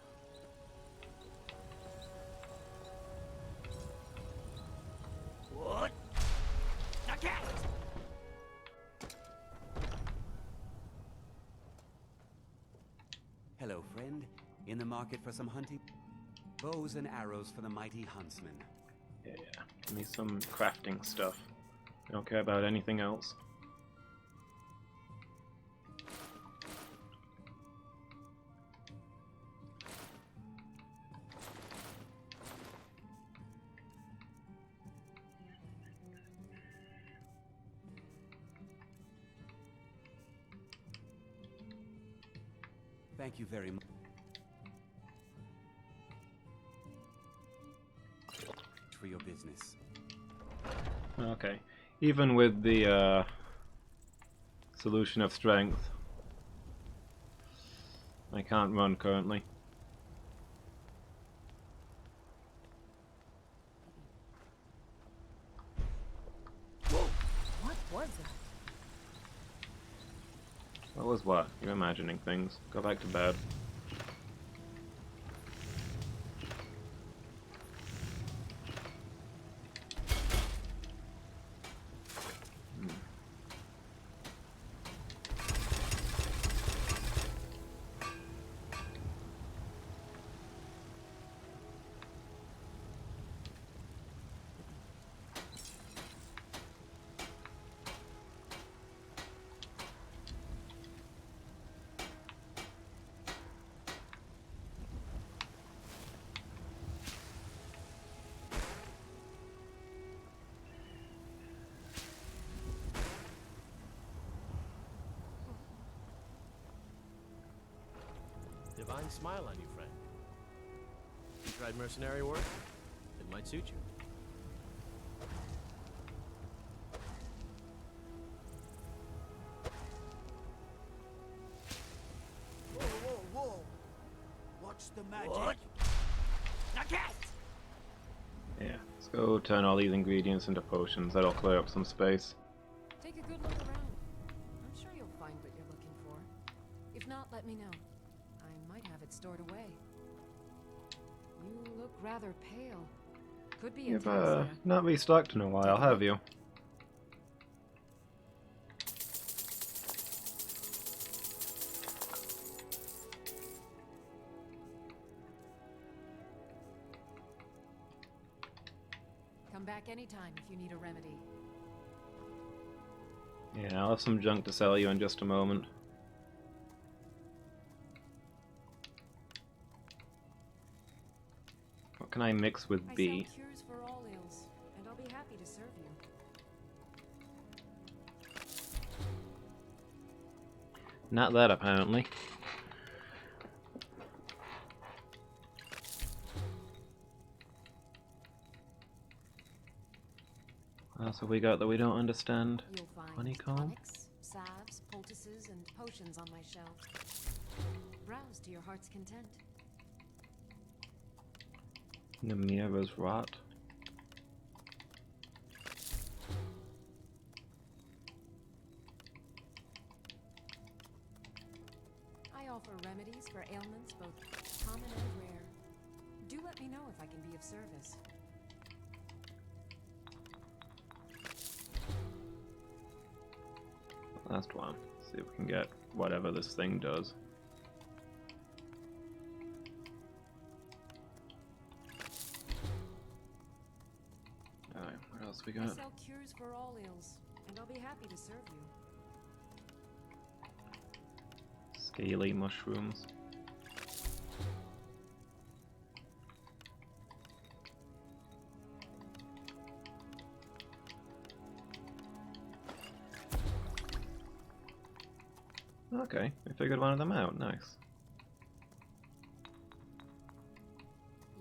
What? Now cast! Hello, friend. In the market for some hunting? Bows and arrows for the mighty huntsman. Yeah, give me some crafting stuff. I don't care about anything else. Thank you very much for your business. Okay. Even with the solution of strength, I can't run currently. Whoa! What was that? What was what? You're imagining things. Go back to bed. divine smile on you, friend. You tried mercenary work? It might suit you. Whoa, whoa, whoa! What's the magic? What? Yeah, let's go turn all these ingredients into potions. That'll clear up some space. Take a good look around. I'm sure you'll find what you're looking for. If not, let me know. I might have it stored away. You look rather pale. Could be You've intense. not restocked in a while, have you? Come back anytime if you need a remedy. Yeah, I'll have some junk to sell you in just a moment. What can I mix with B? I sell cures for all ills, and I'll be happy to serve you. Not that, apparently. What else have we got that we don't understand? You'll find Honeycomb? tonics, salves, poultices, and potions on my shelves. Browse to your heart's content. Namira's rot. I offer remedies for ailments both common and rare. Do let me know if I can be of service. Last one. See if we can get whatever this thing does. Alright, what else we I got? sell cures for all ills, and I'll be happy to serve you. Scaly mushrooms. Okay, we figured one of them out. Nice.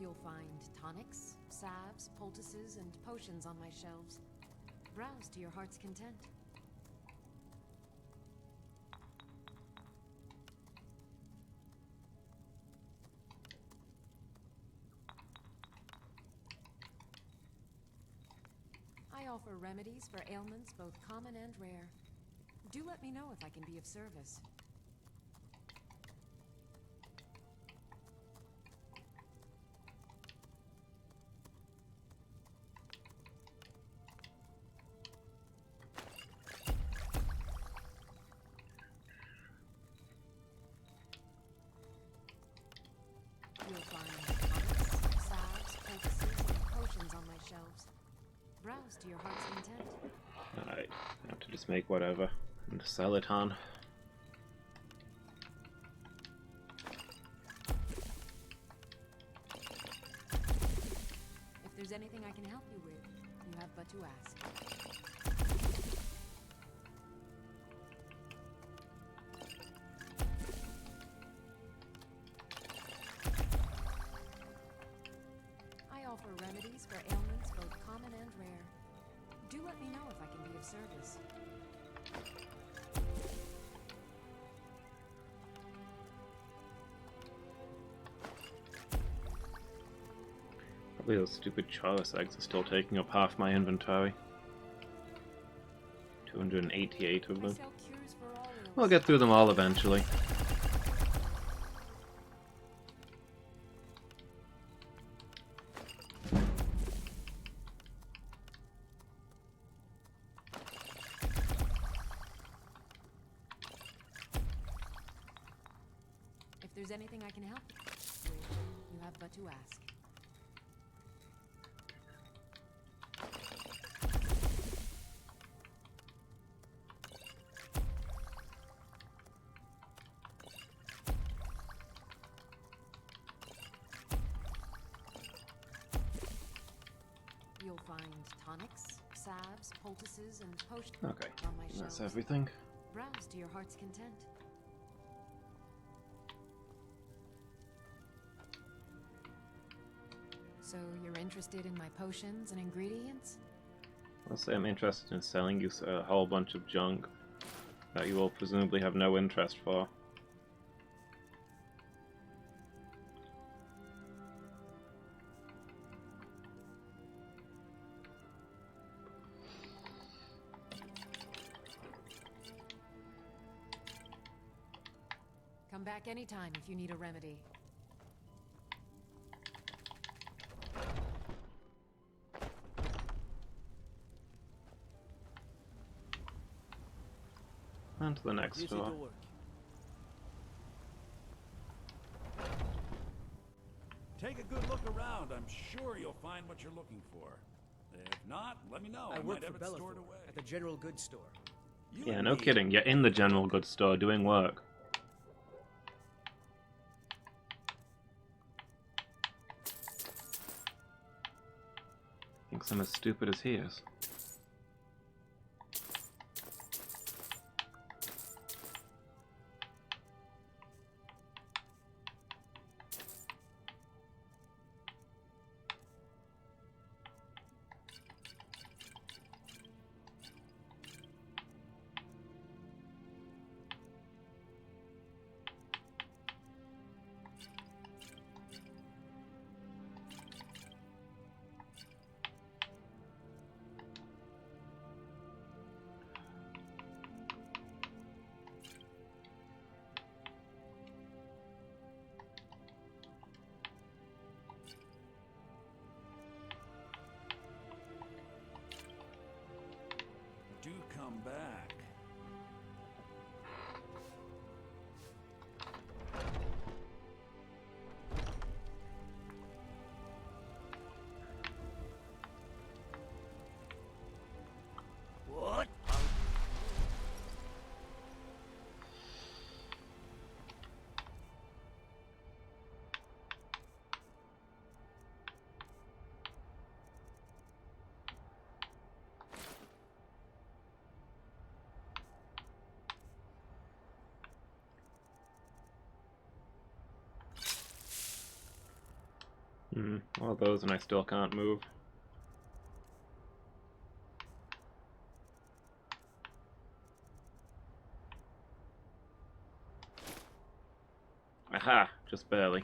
You'll find tonics, salves, poultices, and potions on my shelves. Browse to your heart's content. I offer remedies for ailments both common and rare. Do let me know if I can be of service. You'll find tonics, salves, poultices, and potions on my shelves. Browse to your heart's content. Alright, I have to just make whatever and sell it on. If there's anything I can help you with, you have but to ask. I offer remedies for ailments both common and rare. Do let me know if I can be of service. Probably those stupid Charos eggs are still taking up half my inventory. 288 of them. We'll get through them all eventually. If there's anything I can help you with, you have but to ask. You'll find tonics, salves, poultices, and potions Okay, on my that's shelves. everything. Browse to your heart's content. So you're interested in my potions and ingredients? I'll say I'm interested in selling you a whole bunch of junk that you will presumably have no interest for. Come back anytime if you need a remedy. On to the next door. Take a good look around. I'm sure you'll find what you're looking for. If not, let me know. I might work have for it stored Bellathor away. at the general goods store. Yeah, no kidding. You're in the general goods store doing work. Thinks I'm as stupid as he is. Do come back. What? All those and I still can't move. Aha! Just barely.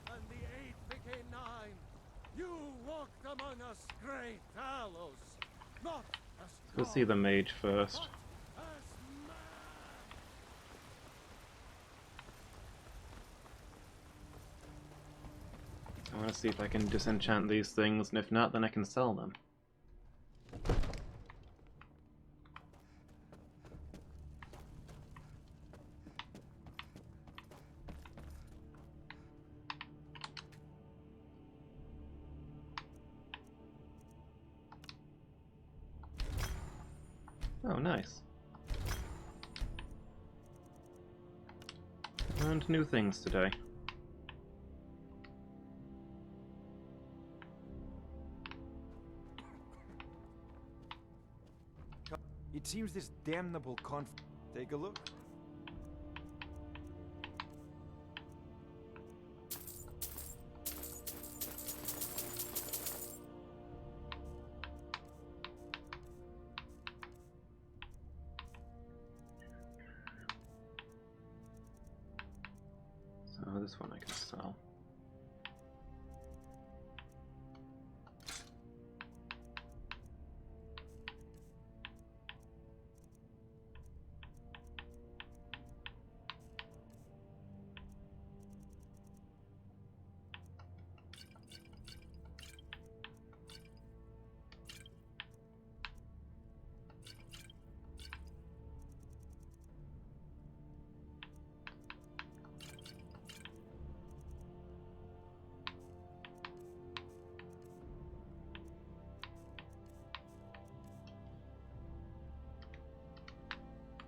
And the 8 became 9. You walked among us, great Talos. Not as Let's see the mage first. I want to see if I can disenchant these things, and if not, then I can sell them. Oh, nice. Learned new things today. It seems this damnable Take a look. So this one I can sell.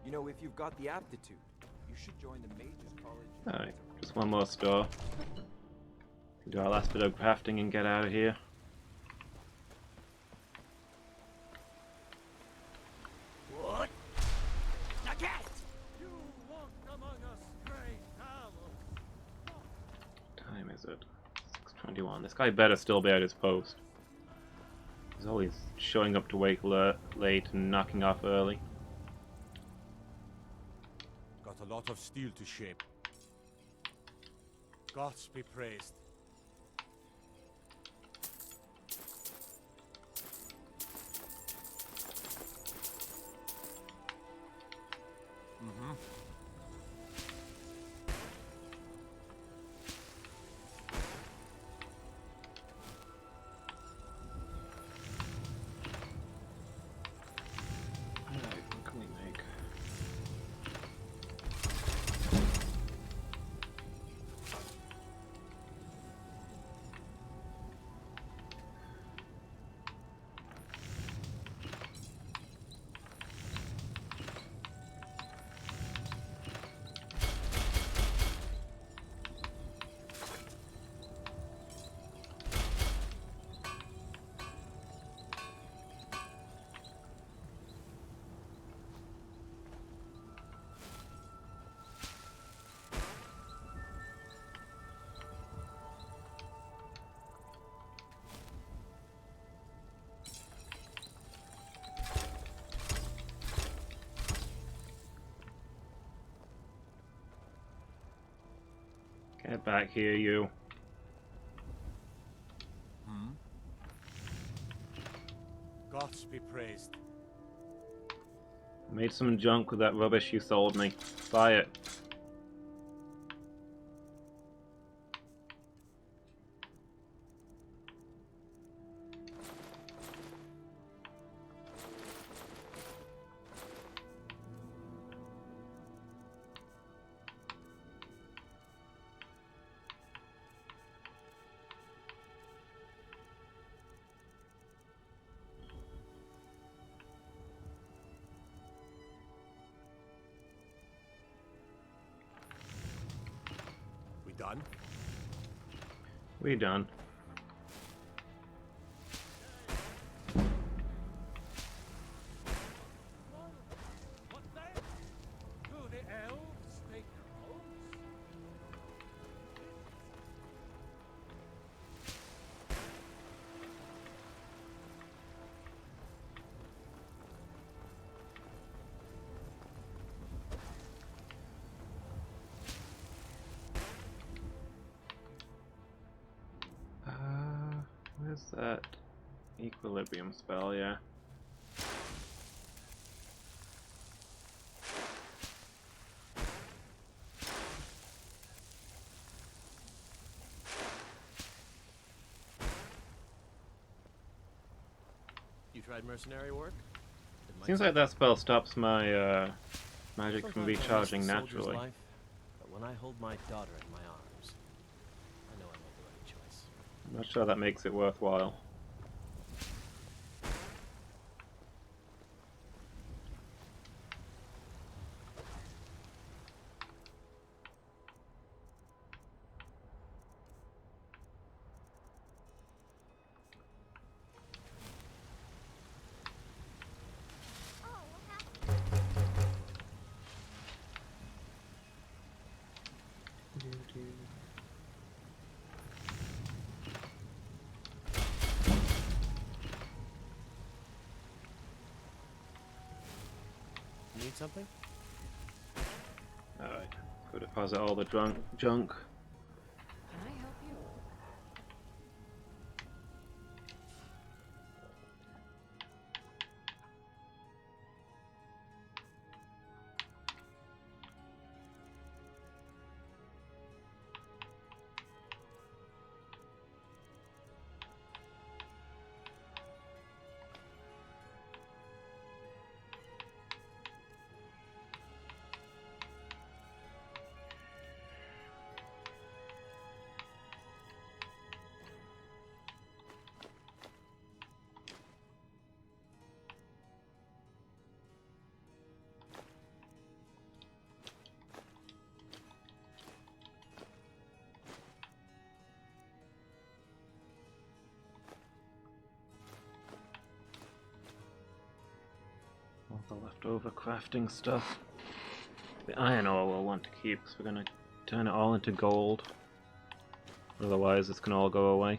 You know, if you've got the aptitude, you should join the Mages College. Alright, just one more store. Do our last bit of crafting and get out of here. What? Now get it! You walked among us, great Talos. 21. This guy better still be at his post. He's always showing up to wake late and knocking off early. Got a lot of steel to shape. Gods be praised. What can we make? Get back here, you. Gods be praised. Made some junk with that rubbish you sold me. Buy it. Done? We done. What then? Do the elves take notes? Where's that equilibrium spell? Yeah. You tried mercenary work? Seems like that spell stops my magic from Sometimes I recharging risk a soldier's naturally. life, but when I hold my daughter in my arms, I know I made the right choice. I'm not sure that makes it worthwhile. Need something? Alright, go deposit all the junk. Can I help you? All the leftover crafting stuff. The iron ore we'll want to keep because we're going to turn it all into gold. Otherwise, this can all go away.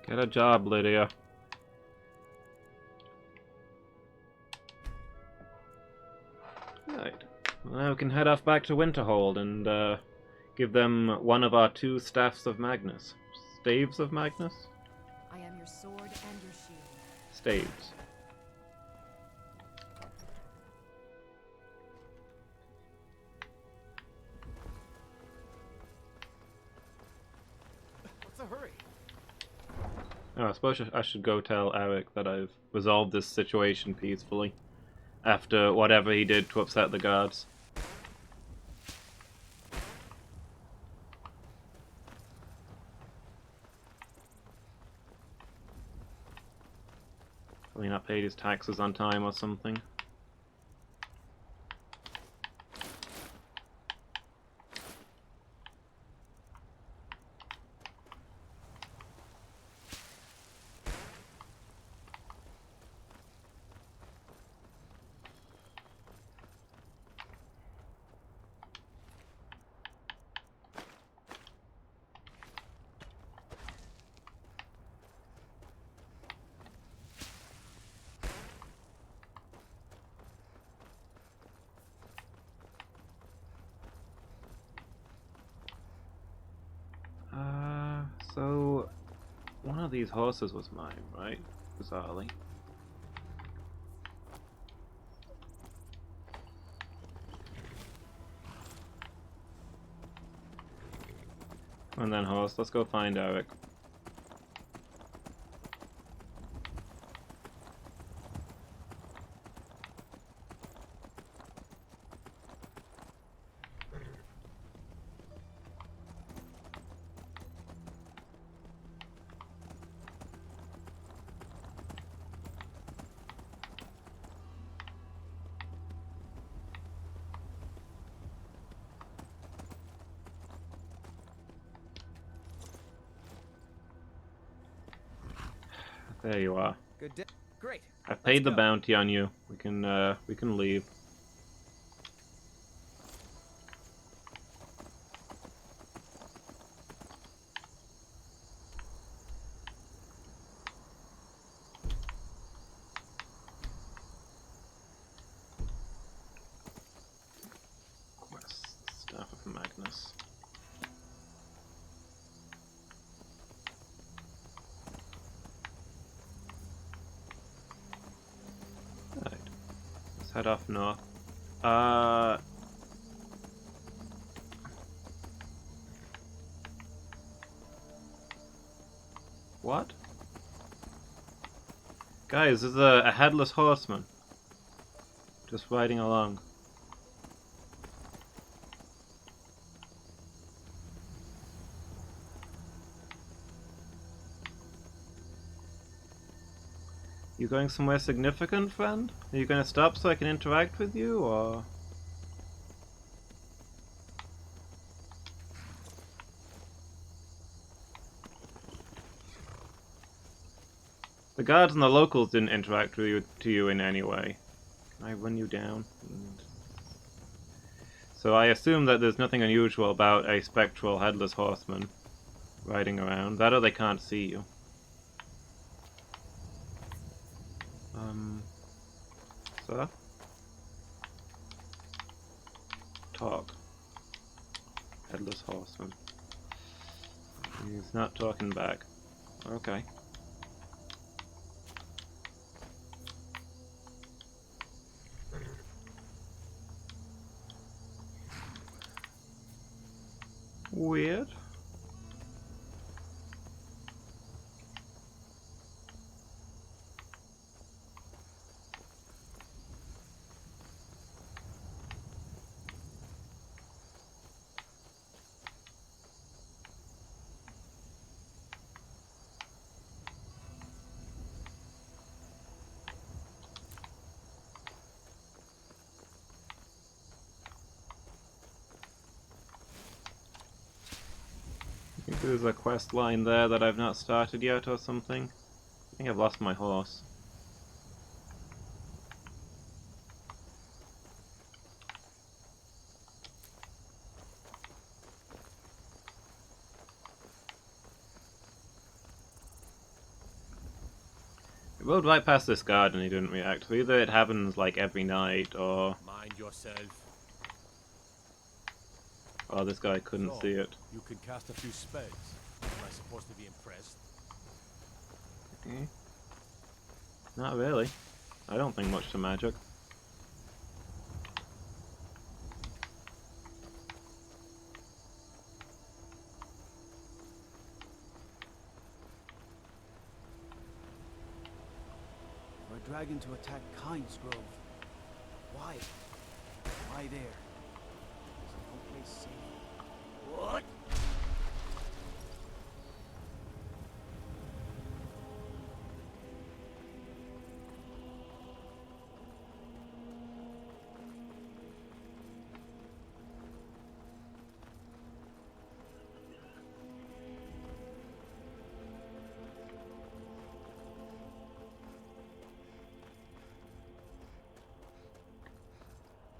Get a job, Lydia. Right. Well, now we can head off back to Winterhold and give them one of our 2 staffs of Magnus. Staves of Magnus? I am your sword and your shield. Staves. What's the hurry? Oh, I suppose I should go tell Eric that I've resolved this situation peacefully. After whatever he did to upset the guards. Probably not paid his taxes on time or something. So one of these horses was mine, right? Bizarrely. Come on then, horse, let's go find Eric. There you are. Good day. Great. I've paid the bounty on you. We can leave. Quest, Staff of Magnus. Right. Let's head off north. What? Guys, there's a headless horseman. Just riding along. You going somewhere significant, friend? Are you going to stop so I can interact with you, or...? The guards and the locals didn't interact with you in any way. Can I run you down? So I assume that there's nothing unusual about a spectral headless horseman riding around. That or they can't see you. Sir? Talk. Headless horseman. He's not talking back. Okay. Weird. There's a quest line there that I've not started yet or something. I think I've lost my horse. I rode right past this guard and he didn't react. So either it happens like every night or... Mind yourself. Oh, this guy couldn't So, see it. You can cast a few spells. Am I supposed to be impressed? Not really. I don't think much to magic. For a dragon to attack Kyne's Grove. Why? Why there? There's no place safe. What?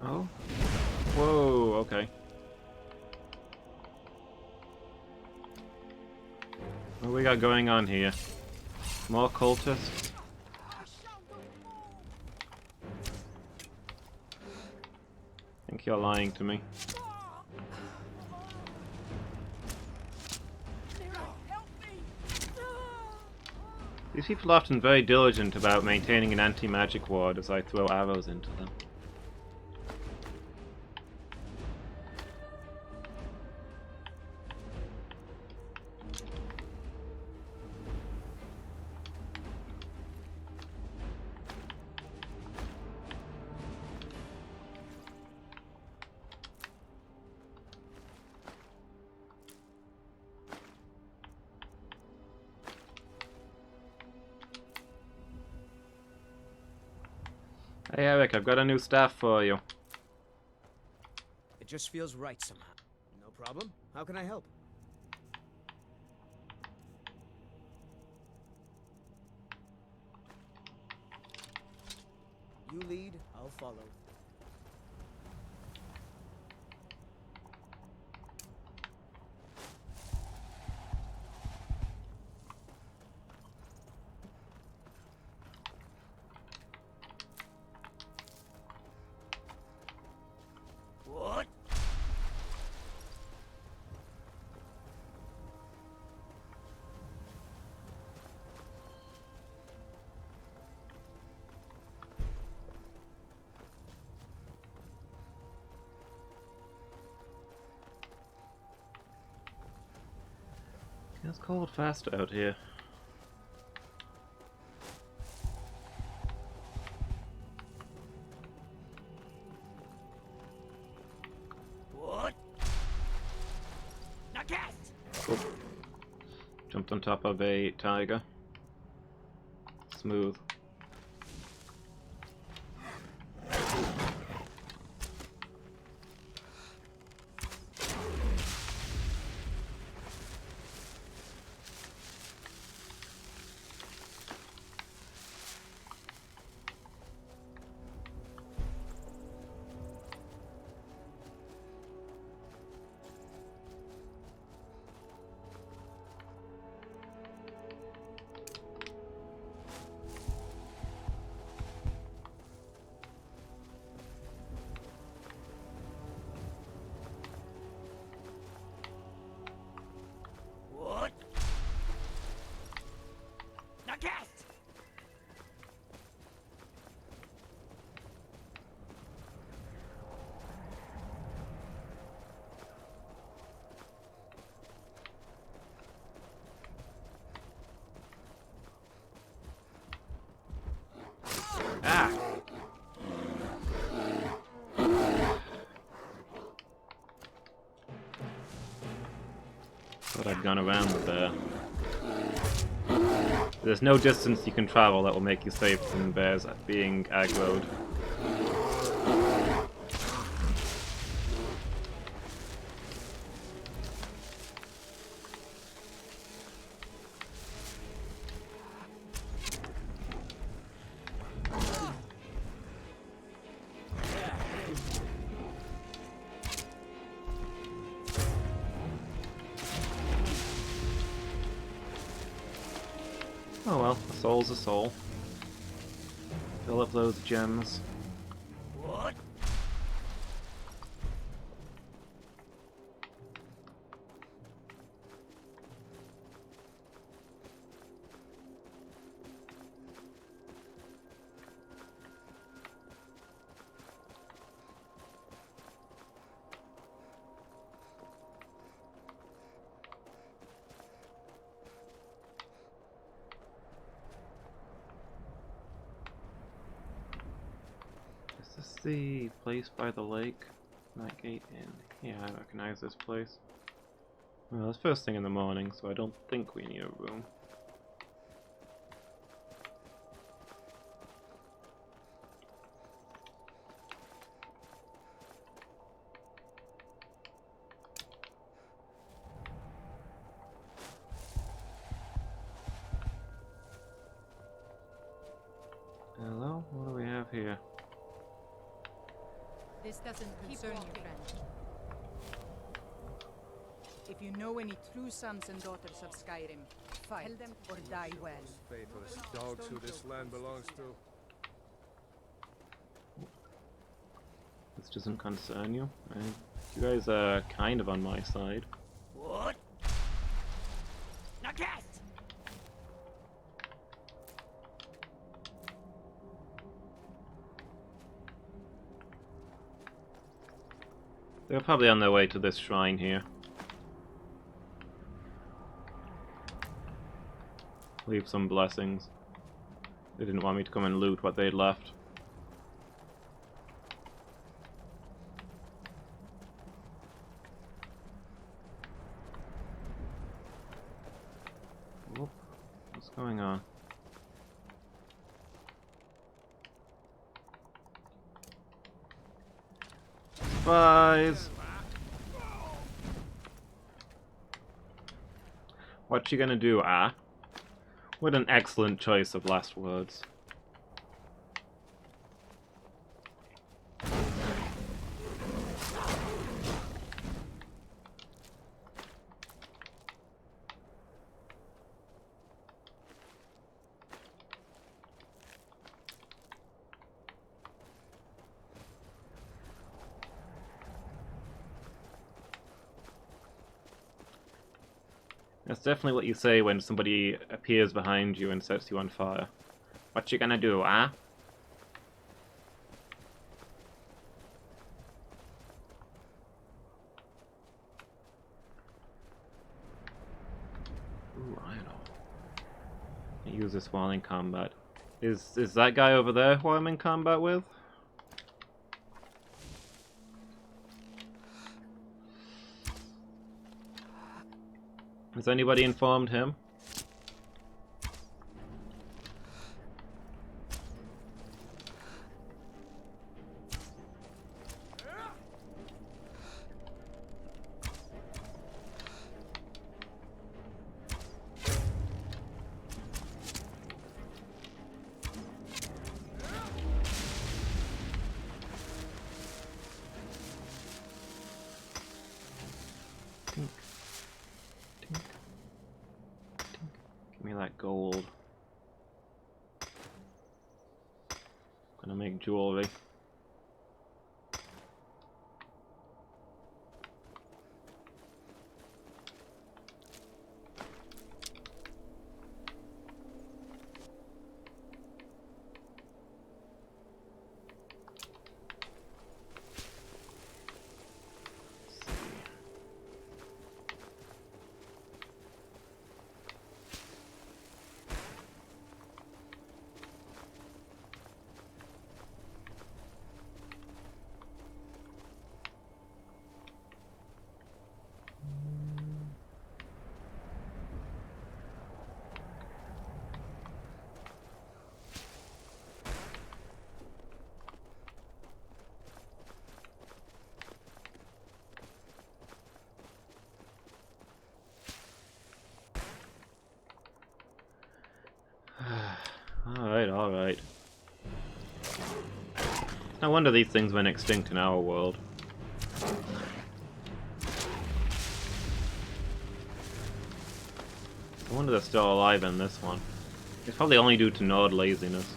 Oh? Whoa, okay. What we got going on here? More cultists? I think you're lying to me. These people are often very diligent about maintaining an anti-magic ward as I throw arrows into them. Hey Eric, I've got a new staff for you. It just feels right somehow. No problem. How can I help? You lead, I'll follow. What? It's cold fast out here. What? Now cast! Oh. Jumped on top of a tiger. Smooth. What? Now cast! Ah! Thought I'd gone around there. There's no distance you can travel that will make you safe from bears being aggroed. Oh well, a soul's a soul. Fill up those gems. What? Is this the place by the lake? That gate in. Yeah, I recognize this place. Well, it's first thing in the morning, so I don't think we need a room. Hello? What do we have here? This doesn't concern you, friend. If you know any true sons and daughters of Skyrim, fight them or die well. Faithless dogs who this land belongs to. This doesn't concern you. You guys are kind of on my side. What? Now cast! They're probably on their way to this shrine here. Leave some blessings. They didn't want me to come and loot what they'd left. Whoop. What's going on? Spies! What you gonna do, ah? What an excellent choice of last words. That's definitely what you say when somebody appears behind you and sets you on fire. What you gonna do, ah? Ooh, I know. Use this while in combat. Is that guy over there who I'm in combat with? Has anybody informed him? Give me that gold. Gonna make jewelry. Alright. No wonder these things went extinct in our world. No wonder they're still alive in this one. It's probably only due to Nord laziness.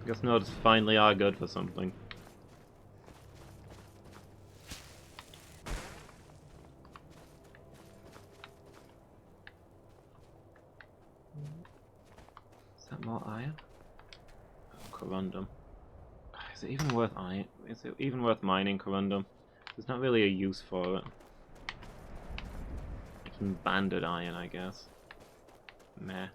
I guess Nords finally are good for something. Is that more iron? Oh, corundum. Is it even worth iron? Is it even worth mining corundum? There's not really a use for it. Making banded iron, I guess. Meh.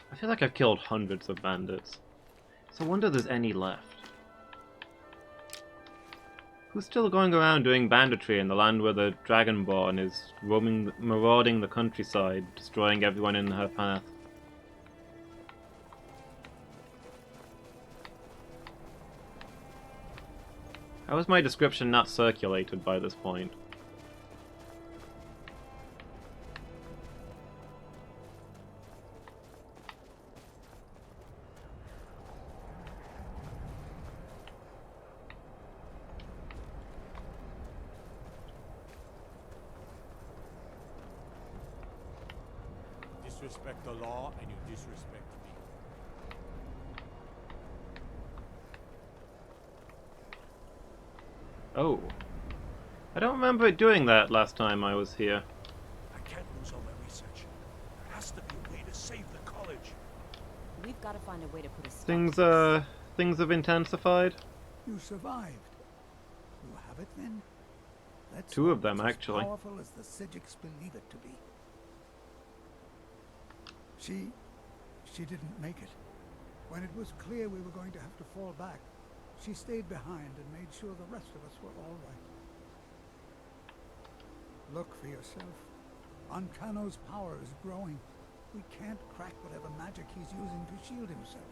I feel like I've killed hundreds of bandits. So I wonder if there's any left. Who's still going around doing banditry in the land where the Dragonborn is roaming, marauding the countryside, destroying everyone in her path? How is my description not circulated by this point? Disrespect the law and you disrespect me. Oh. I don't remember doing that last time I was here. I can't lose all my research. There has to be a way to save the college. We've got to find a way to put a stop Things, to this. things have intensified. You survived. You have it then? Let's Two of hope them, it's actually. As powerful as the Sijiks believe it to be. She didn't make it. When it was clear we were going to have to fall back, she stayed behind and made sure the rest of us were all right. Look for yourself. Ancano's power is growing. We can't crack whatever magic he's using to shield himself.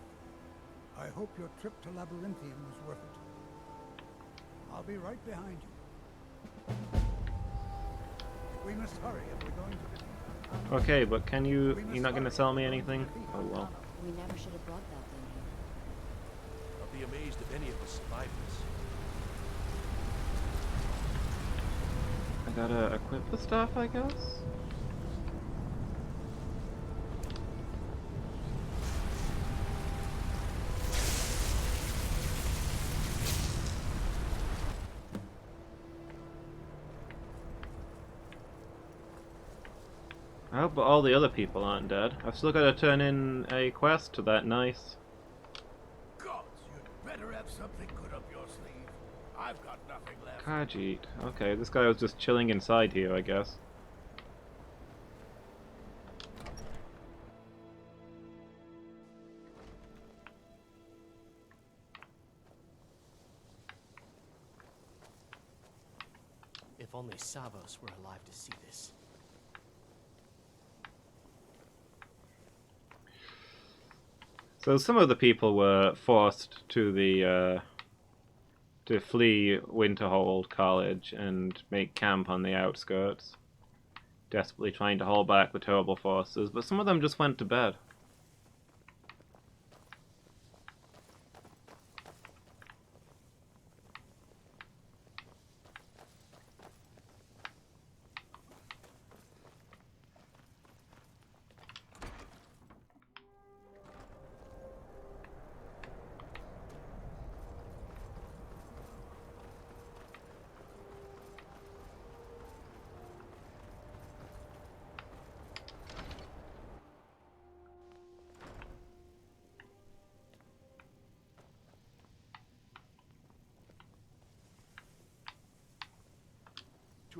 I hope your trip to Labyrinthium was worth it. I'll be right behind you. We must hurry if we're going to defeat Ancano. Okay, but can you... You're not gonna sell me anything? Oh well. We never should have brought that thing here. I'll be amazed if any of us survive this. I gotta equip the stuff, I guess? I hope all the other people aren't dead. I've still gotta turn in a quest to that nice. Gods, you'd better have something good up your sleeve. I've got nothing left. Khajiit. Okay, this guy was just chilling inside here, I guess. If only Savos were alive to see this. So some of the people were forced to the to flee Winterhold College and make camp on the outskirts, desperately trying to hold back the terrible forces, but some of them just went to bed.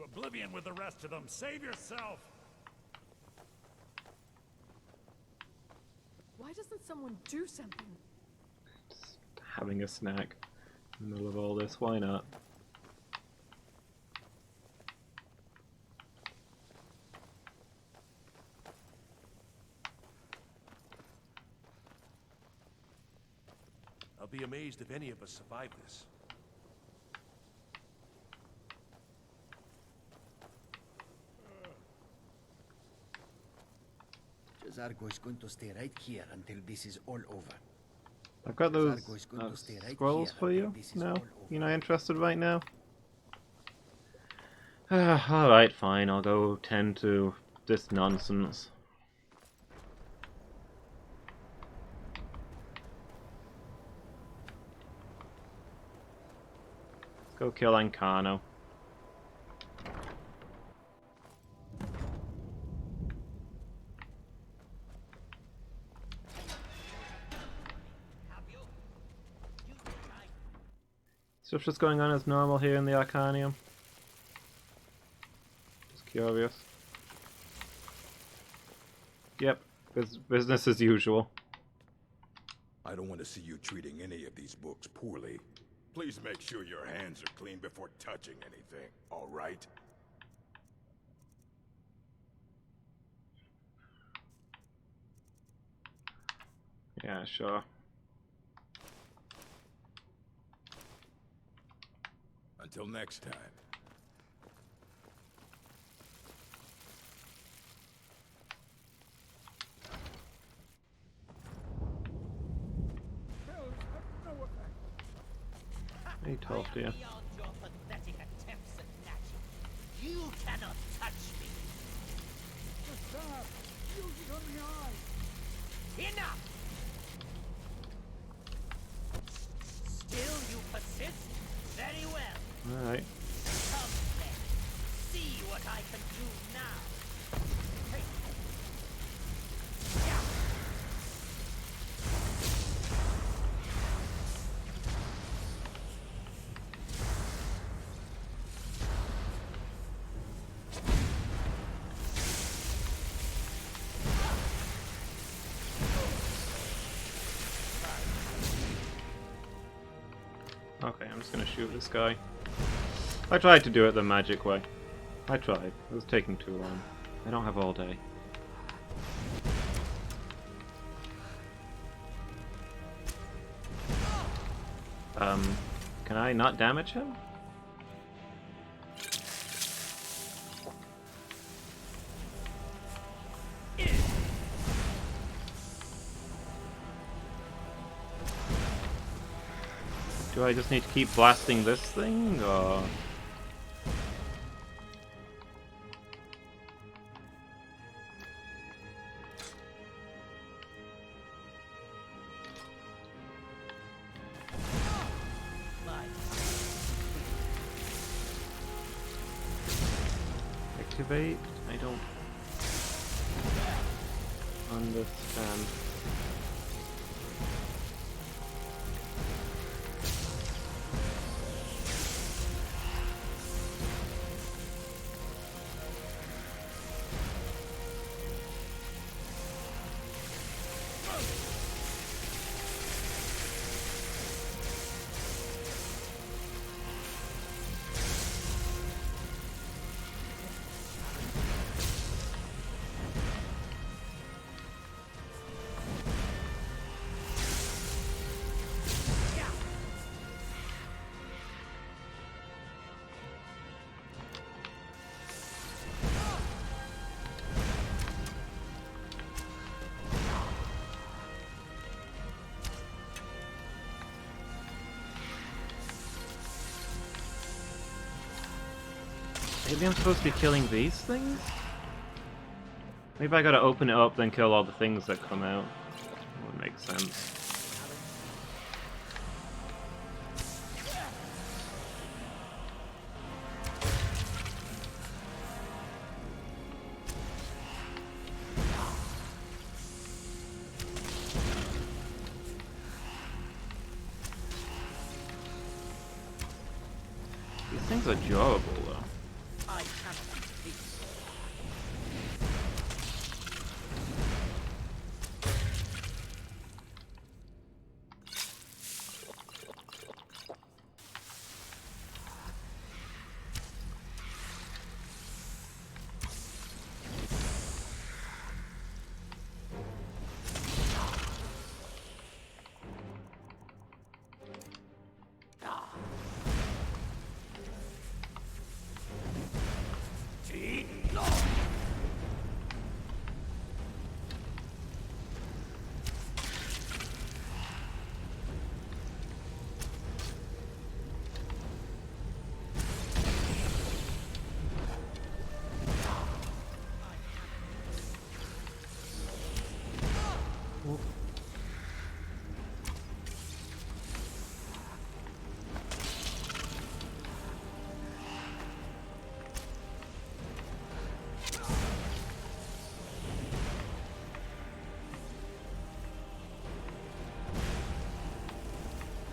oblivion with the rest of them. Save yourself! Why doesn't someone do something? Just having a snack in the middle of all this, why not? I'll be amazed if any of us survive this. Zargo is going to stay right here until this is all over. I've got those scrolls for you now. You're not interested right now? Alright, fine. I'll go tend to this nonsense. Let's go kill Ancano. Stuff just going on as normal here in the Arcanium. Just curious. Yep, business as usual. I don't want to see you treating any of these books poorly. Please make sure your hands are clean before touching anything, all right? Yeah, sure. Until next time. He told you. You cannot touch me. Stop! Use it on the eye! Enough! Still you persist? Very well. Alright. Come then. See what I can do now. Hey. Yeah. Okay, I'm just gonna shoot this guy. I tried to do it the magic way. I tried. It was taking too long. I don't have all day. Can I not damage him? Do I just need to keep blasting this thing, or...? Activate? I don't understand. Maybe I'm supposed to be killing these things? Maybe I gotta open it up, then kill all the things that come out. That would make sense. These things are durable, though. I cannot be defeated.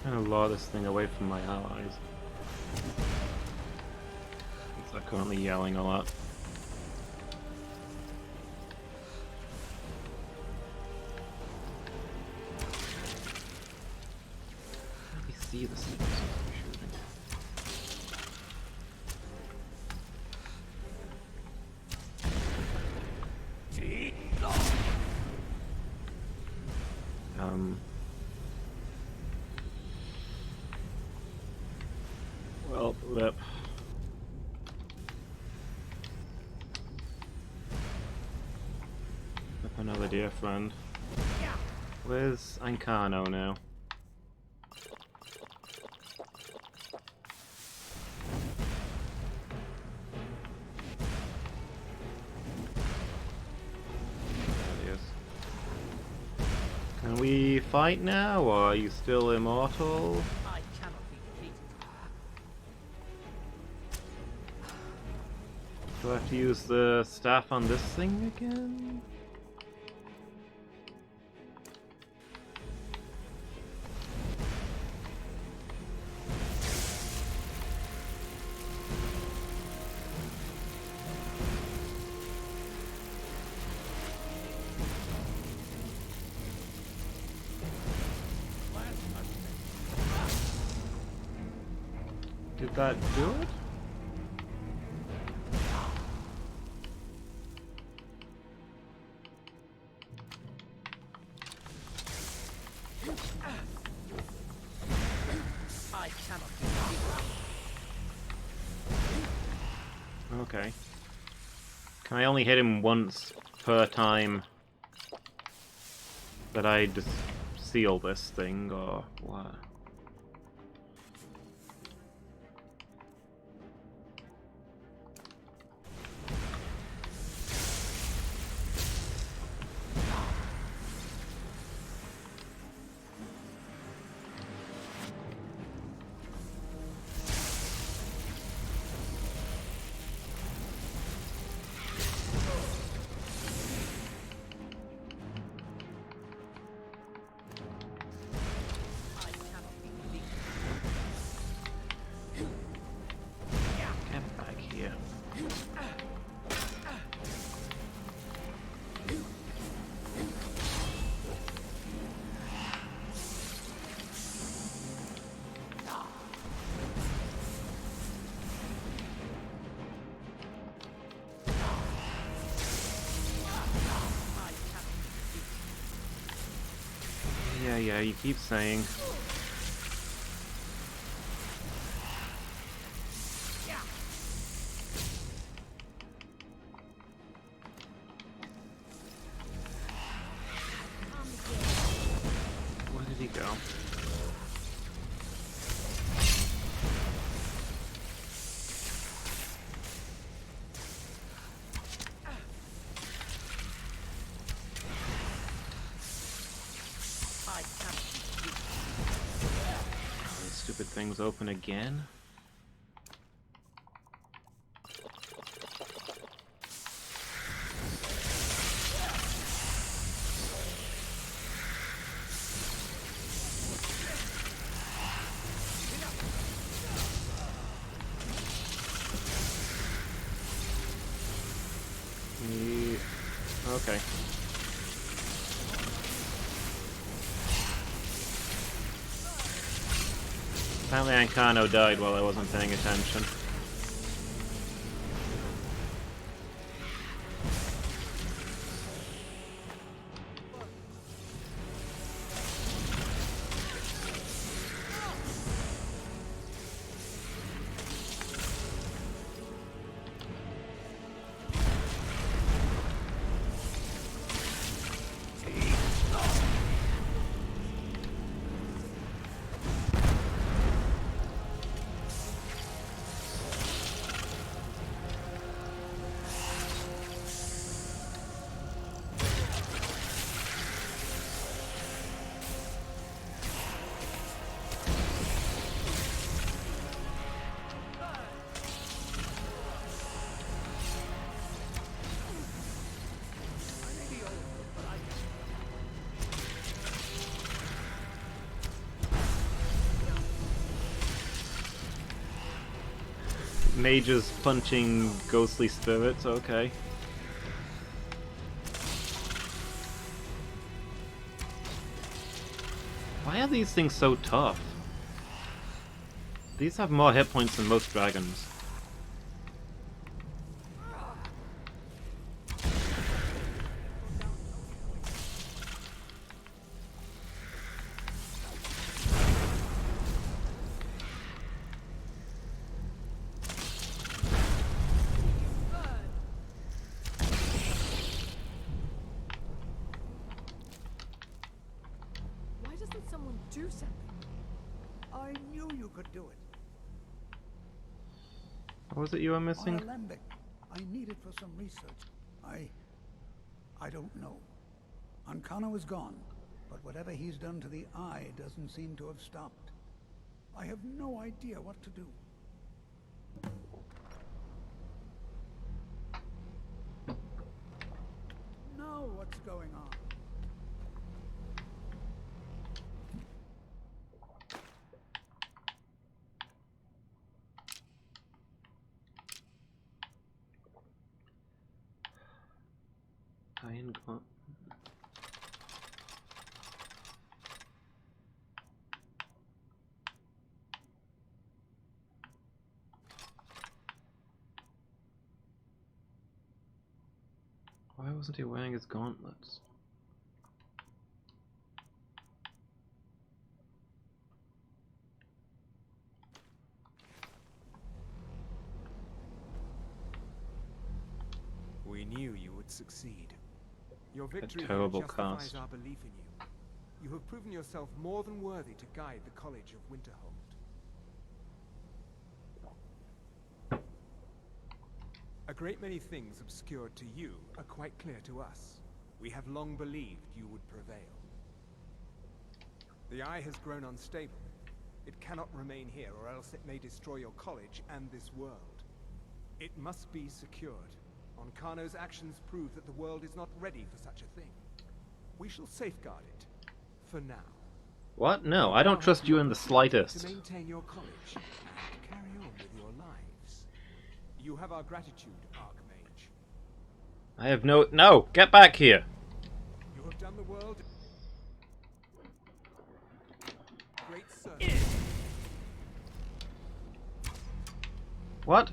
I'm gonna lure this thing away from my allies. They're currently yelling a lot. How do we see this thing? Well, rip. Up another dear friend. Where's Ancano now? There he is. Can we fight now, or are you still immortal? I cannot be defeated. Do I have to use the staff on this thing again? Did that do it? I cannot be defeated. Okay. Can I only hit him once per time that I just seal this thing, or what? Get back here. Yeah, you keep saying. Where did he go? These stupid things open again? Okay. Apparently Ancano died while I wasn't paying attention. Mages punching ghostly spirits, okay. Why are these things so tough? These have more hit points than most dragons. Why doesn't someone do something? I knew you could do it. What was it you were missing? Alembic. I need it for some research. I don't know. Ancano is gone, but whatever he's done to the eye doesn't seem to have stopped. I have no idea what to do. Now what's going on? Iron Gauntlet. Why wasn't he wearing his gauntlets? We knew you would succeed. Your victory terrible here justifies cast. our belief in you. You have proven yourself more than worthy to guide the College of Winterhold. A great many things obscured to you are quite clear to us. We have long believed you would prevail. The Eye has grown unstable. It cannot remain here, or else it may destroy your college and this world. It must be secured. Ancano's actions prove that the world is not ready for such a thing. We shall safeguard it, for now. What? No, I don't trust you in the slightest. To maintain your college and carry on with your lives. You have our gratitude, Archmage. I have no, get back here! You have done the world great service. What?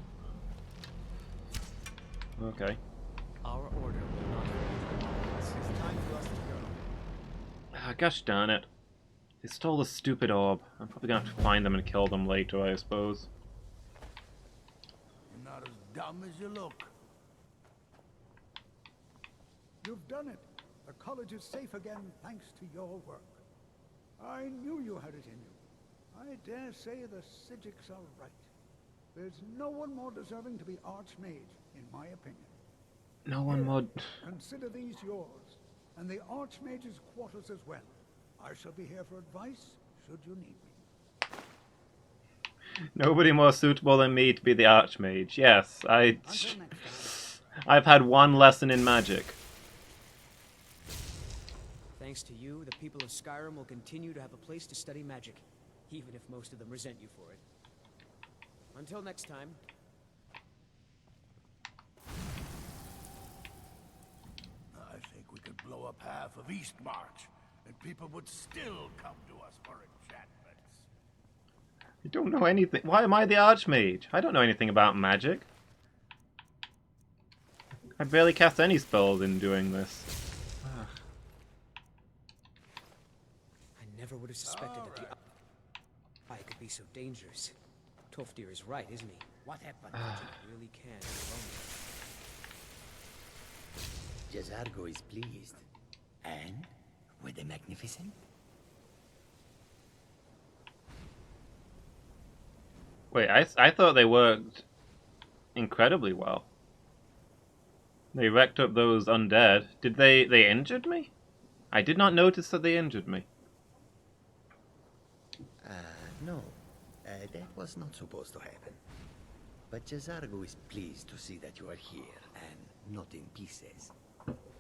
Okay. Our order will not hold. It's time for us to go. Ah, gosh darn it. They stole the stupid orb. I'm probably gonna have to find them and kill them later, I suppose. You're not as dumb as you look. You've done it. The college is safe again thanks to your work. I knew you had it in you. I dare say the Psijics are right. There's no one more deserving to be Archmage, in my opinion. No one would. Consider these yours, and the Archmage's quarters as well. I shall be here for advice, should you need me. Nobody more suitable than me to be the Archmage. Yes, I've had one lesson in magic. Thanks to you, the people of Skyrim will continue to have a place to study magic, even if most of them resent you for it. Until next time. we could blow up half of Eastmarch, and people would still come to us for enchantments. I don't know anything. Why am I the Archmage? I don't know anything about magic. I barely cast any spells in doing this. Ugh. I never would have suspected that the eye could be so dangerous. Toftir is right, isn't he? What happened? Magic really can be lonely. Jazargo is pleased. And were they magnificent? Wait, I thought they worked incredibly well. They wrecked up those undead. Did they injured me? I did not notice that they injured me. No. That was not supposed to happen. But Jazargo is pleased to see that you are here, and not in pieces.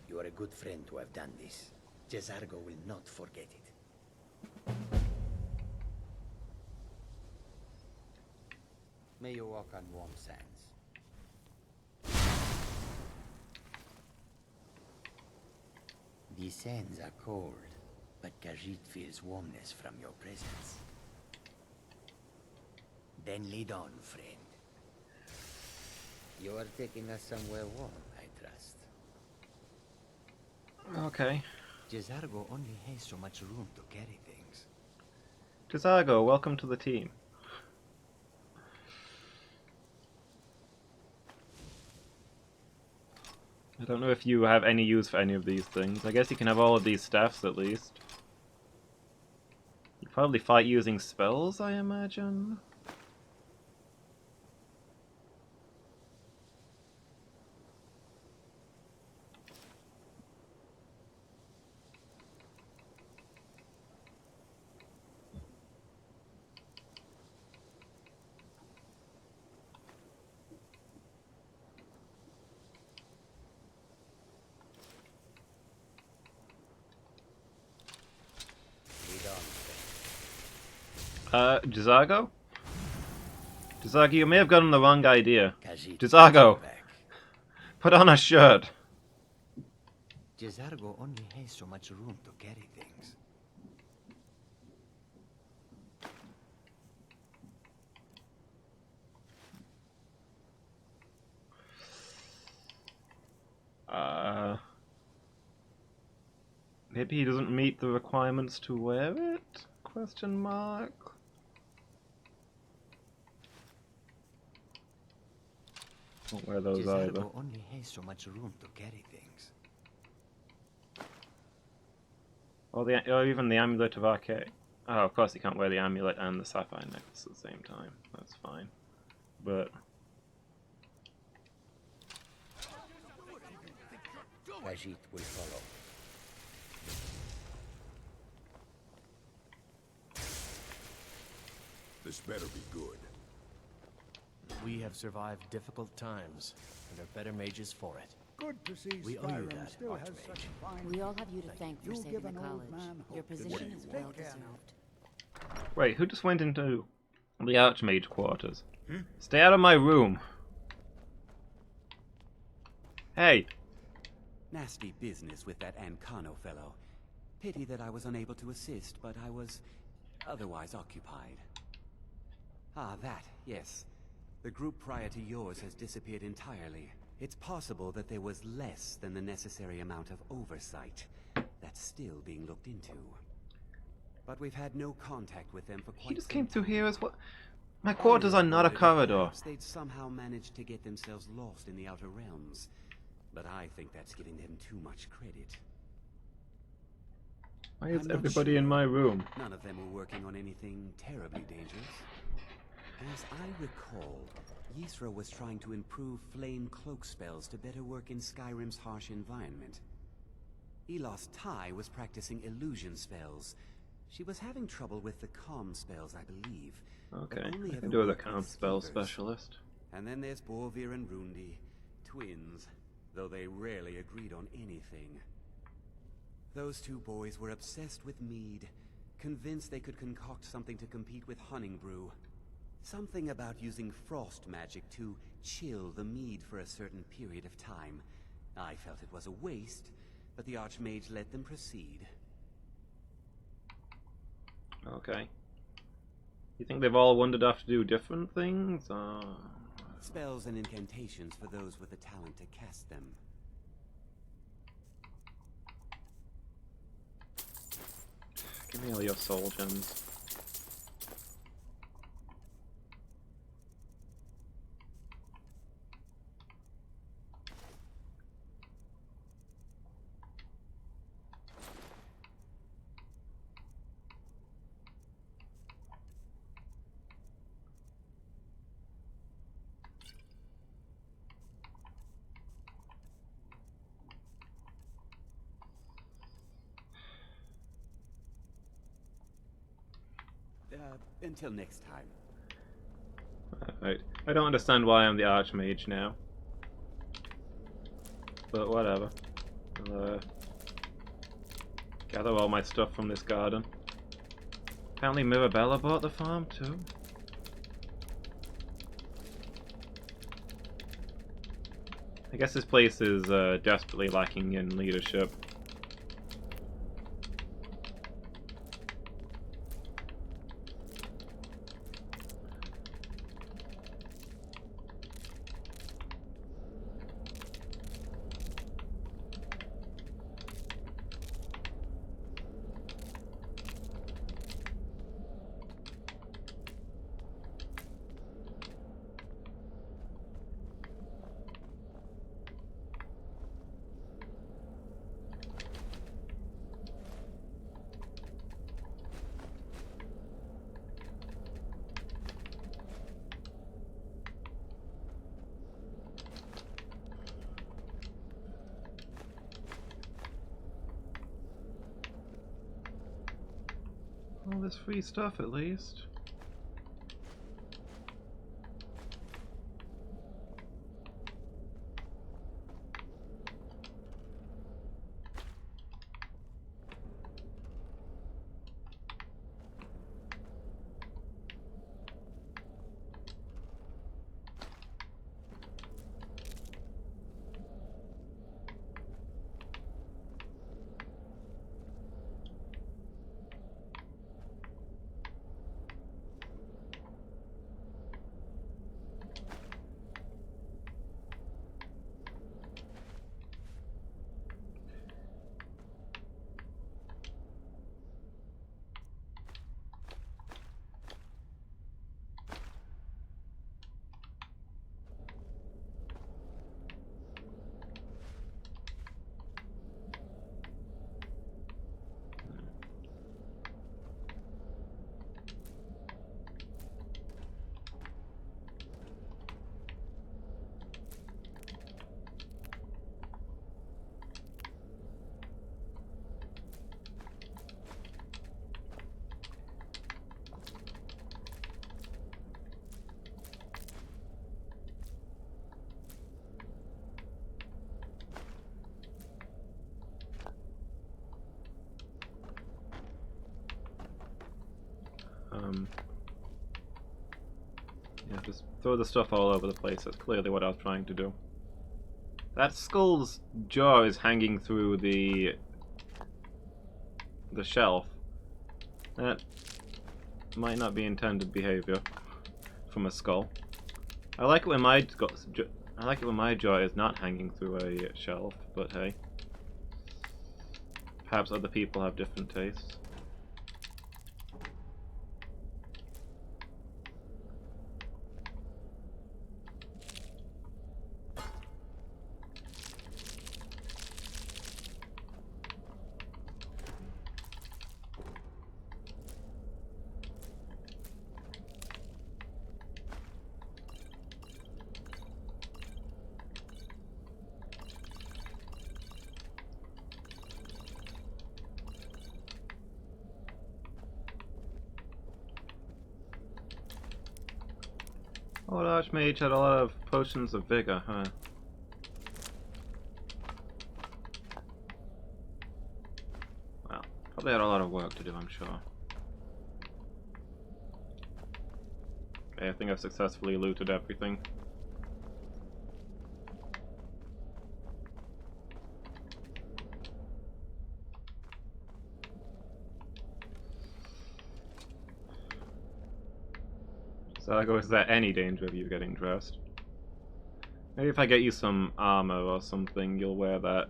You are a good friend to have done this. Jazargo will not forget it. May you walk on warm sands. The sands are cold, but Khajiit feels warmness from your presence. Then lead on, friend. You are taking us somewhere warm, I trust. Okay. Jazargo only has so much room to carry things. Jazargo, welcome to the team. I don't know if you have any use for any of these things. I guess you can have all of these staffs at least. You probably fight using spells, I imagine. Jazargo? Jazargo, you may have gotten the wrong idea. Jazargo! Put on a shirt! Jazargo only has so much room to carry things. Maybe he doesn't meet the requirements to wear it? Question mark. Won't wear those either. Jazargo only has so much room to carry things. Or even the Amulet of Arcade. Oh, of course he can't wear the amulet and the sapphire necklace at the same time. That's fine. But Khajiit will follow. This better be good. We have survived difficult times, and are better mages for it. Good to see We owe you Skyrim that, still has Archmage. such fine... We all have you to thank for You saving give the an old college. man Your hope. position is Take well care deserved. wait, who just went into the Archmage quarters? Stay out of my room. Hey. Nasty business with that Ancano fellow. Pity that I was unable to assist, but I was otherwise occupied. Ah, that, yes. The group prior to yours has disappeared entirely. It's possible that there was less than the necessary amount of oversight. That's still being looked into. But we've had no contact with them for quite some time. He just came through here as well. My quarters are not a corridor. Perhaps they'd somehow managed to get themselves lost in the Outer Realms. But I think that's giving them too much credit. Why is I'm not everybody sure. in my room? None of them were working on anything terribly dangerous. As I recall, Ysra was trying to improve flame cloak spells to better work in Skyrim's harsh environment. Elos Tai was practicing illusion spells. She was having trouble with the calm spells, I believe. Okay, but only I ever can do with a worked with calm spell skeevers. specialist. And then there's Borvir and Rundi, twins, though they rarely agreed on anything. Those two boys were obsessed with mead, convinced they could concoct something to compete with Honningbrew. Something about using frost magic to chill the mead for a certain period of time. I felt it was a waste, but the Archmage let them proceed. Okay. You think they've all wandered off to do different things? Spells and incantations for those with the talent to cast them. Give me all your soul gems. Until next time. Right. I don't understand why I'm the Archmage now. But whatever. I'll gather all my stuff from this garden. Apparently Mirabella bought the farm too. I guess this place is desperately lacking in leadership. All this free stuff at least. Yeah, just throw the stuff all over the place. That's clearly what I was trying to do. That skull's jaw is hanging through the shelf. That might not be intended behavior from a skull. I like it when my jaw is not hanging through a shelf, but hey. Perhaps other people have different tastes. Old Archmage had a lot of potions of vigor, huh? Well, probably had a lot of work to do, I'm sure. Okay, I think I've successfully looted everything. So, is there any danger of you getting dressed? Maybe if I get you some armor or something, you'll wear that.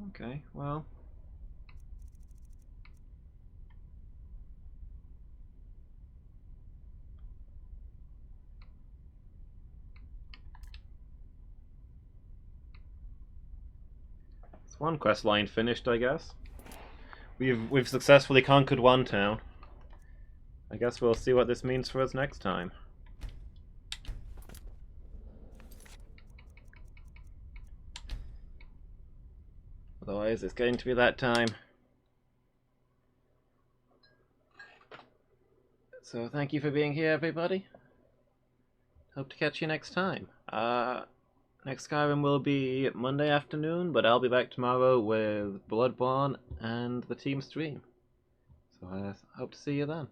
Okay, well. It's one quest line finished, I guess. We've successfully conquered one town. I guess we'll see what this means for us next time. Otherwise, it's going to be that time. So thank you for being here, everybody. Hope to catch you next time. Next Skyrim will be Monday afternoon, but I'll be back tomorrow with Bloodborne and the team stream. So I hope to see you then.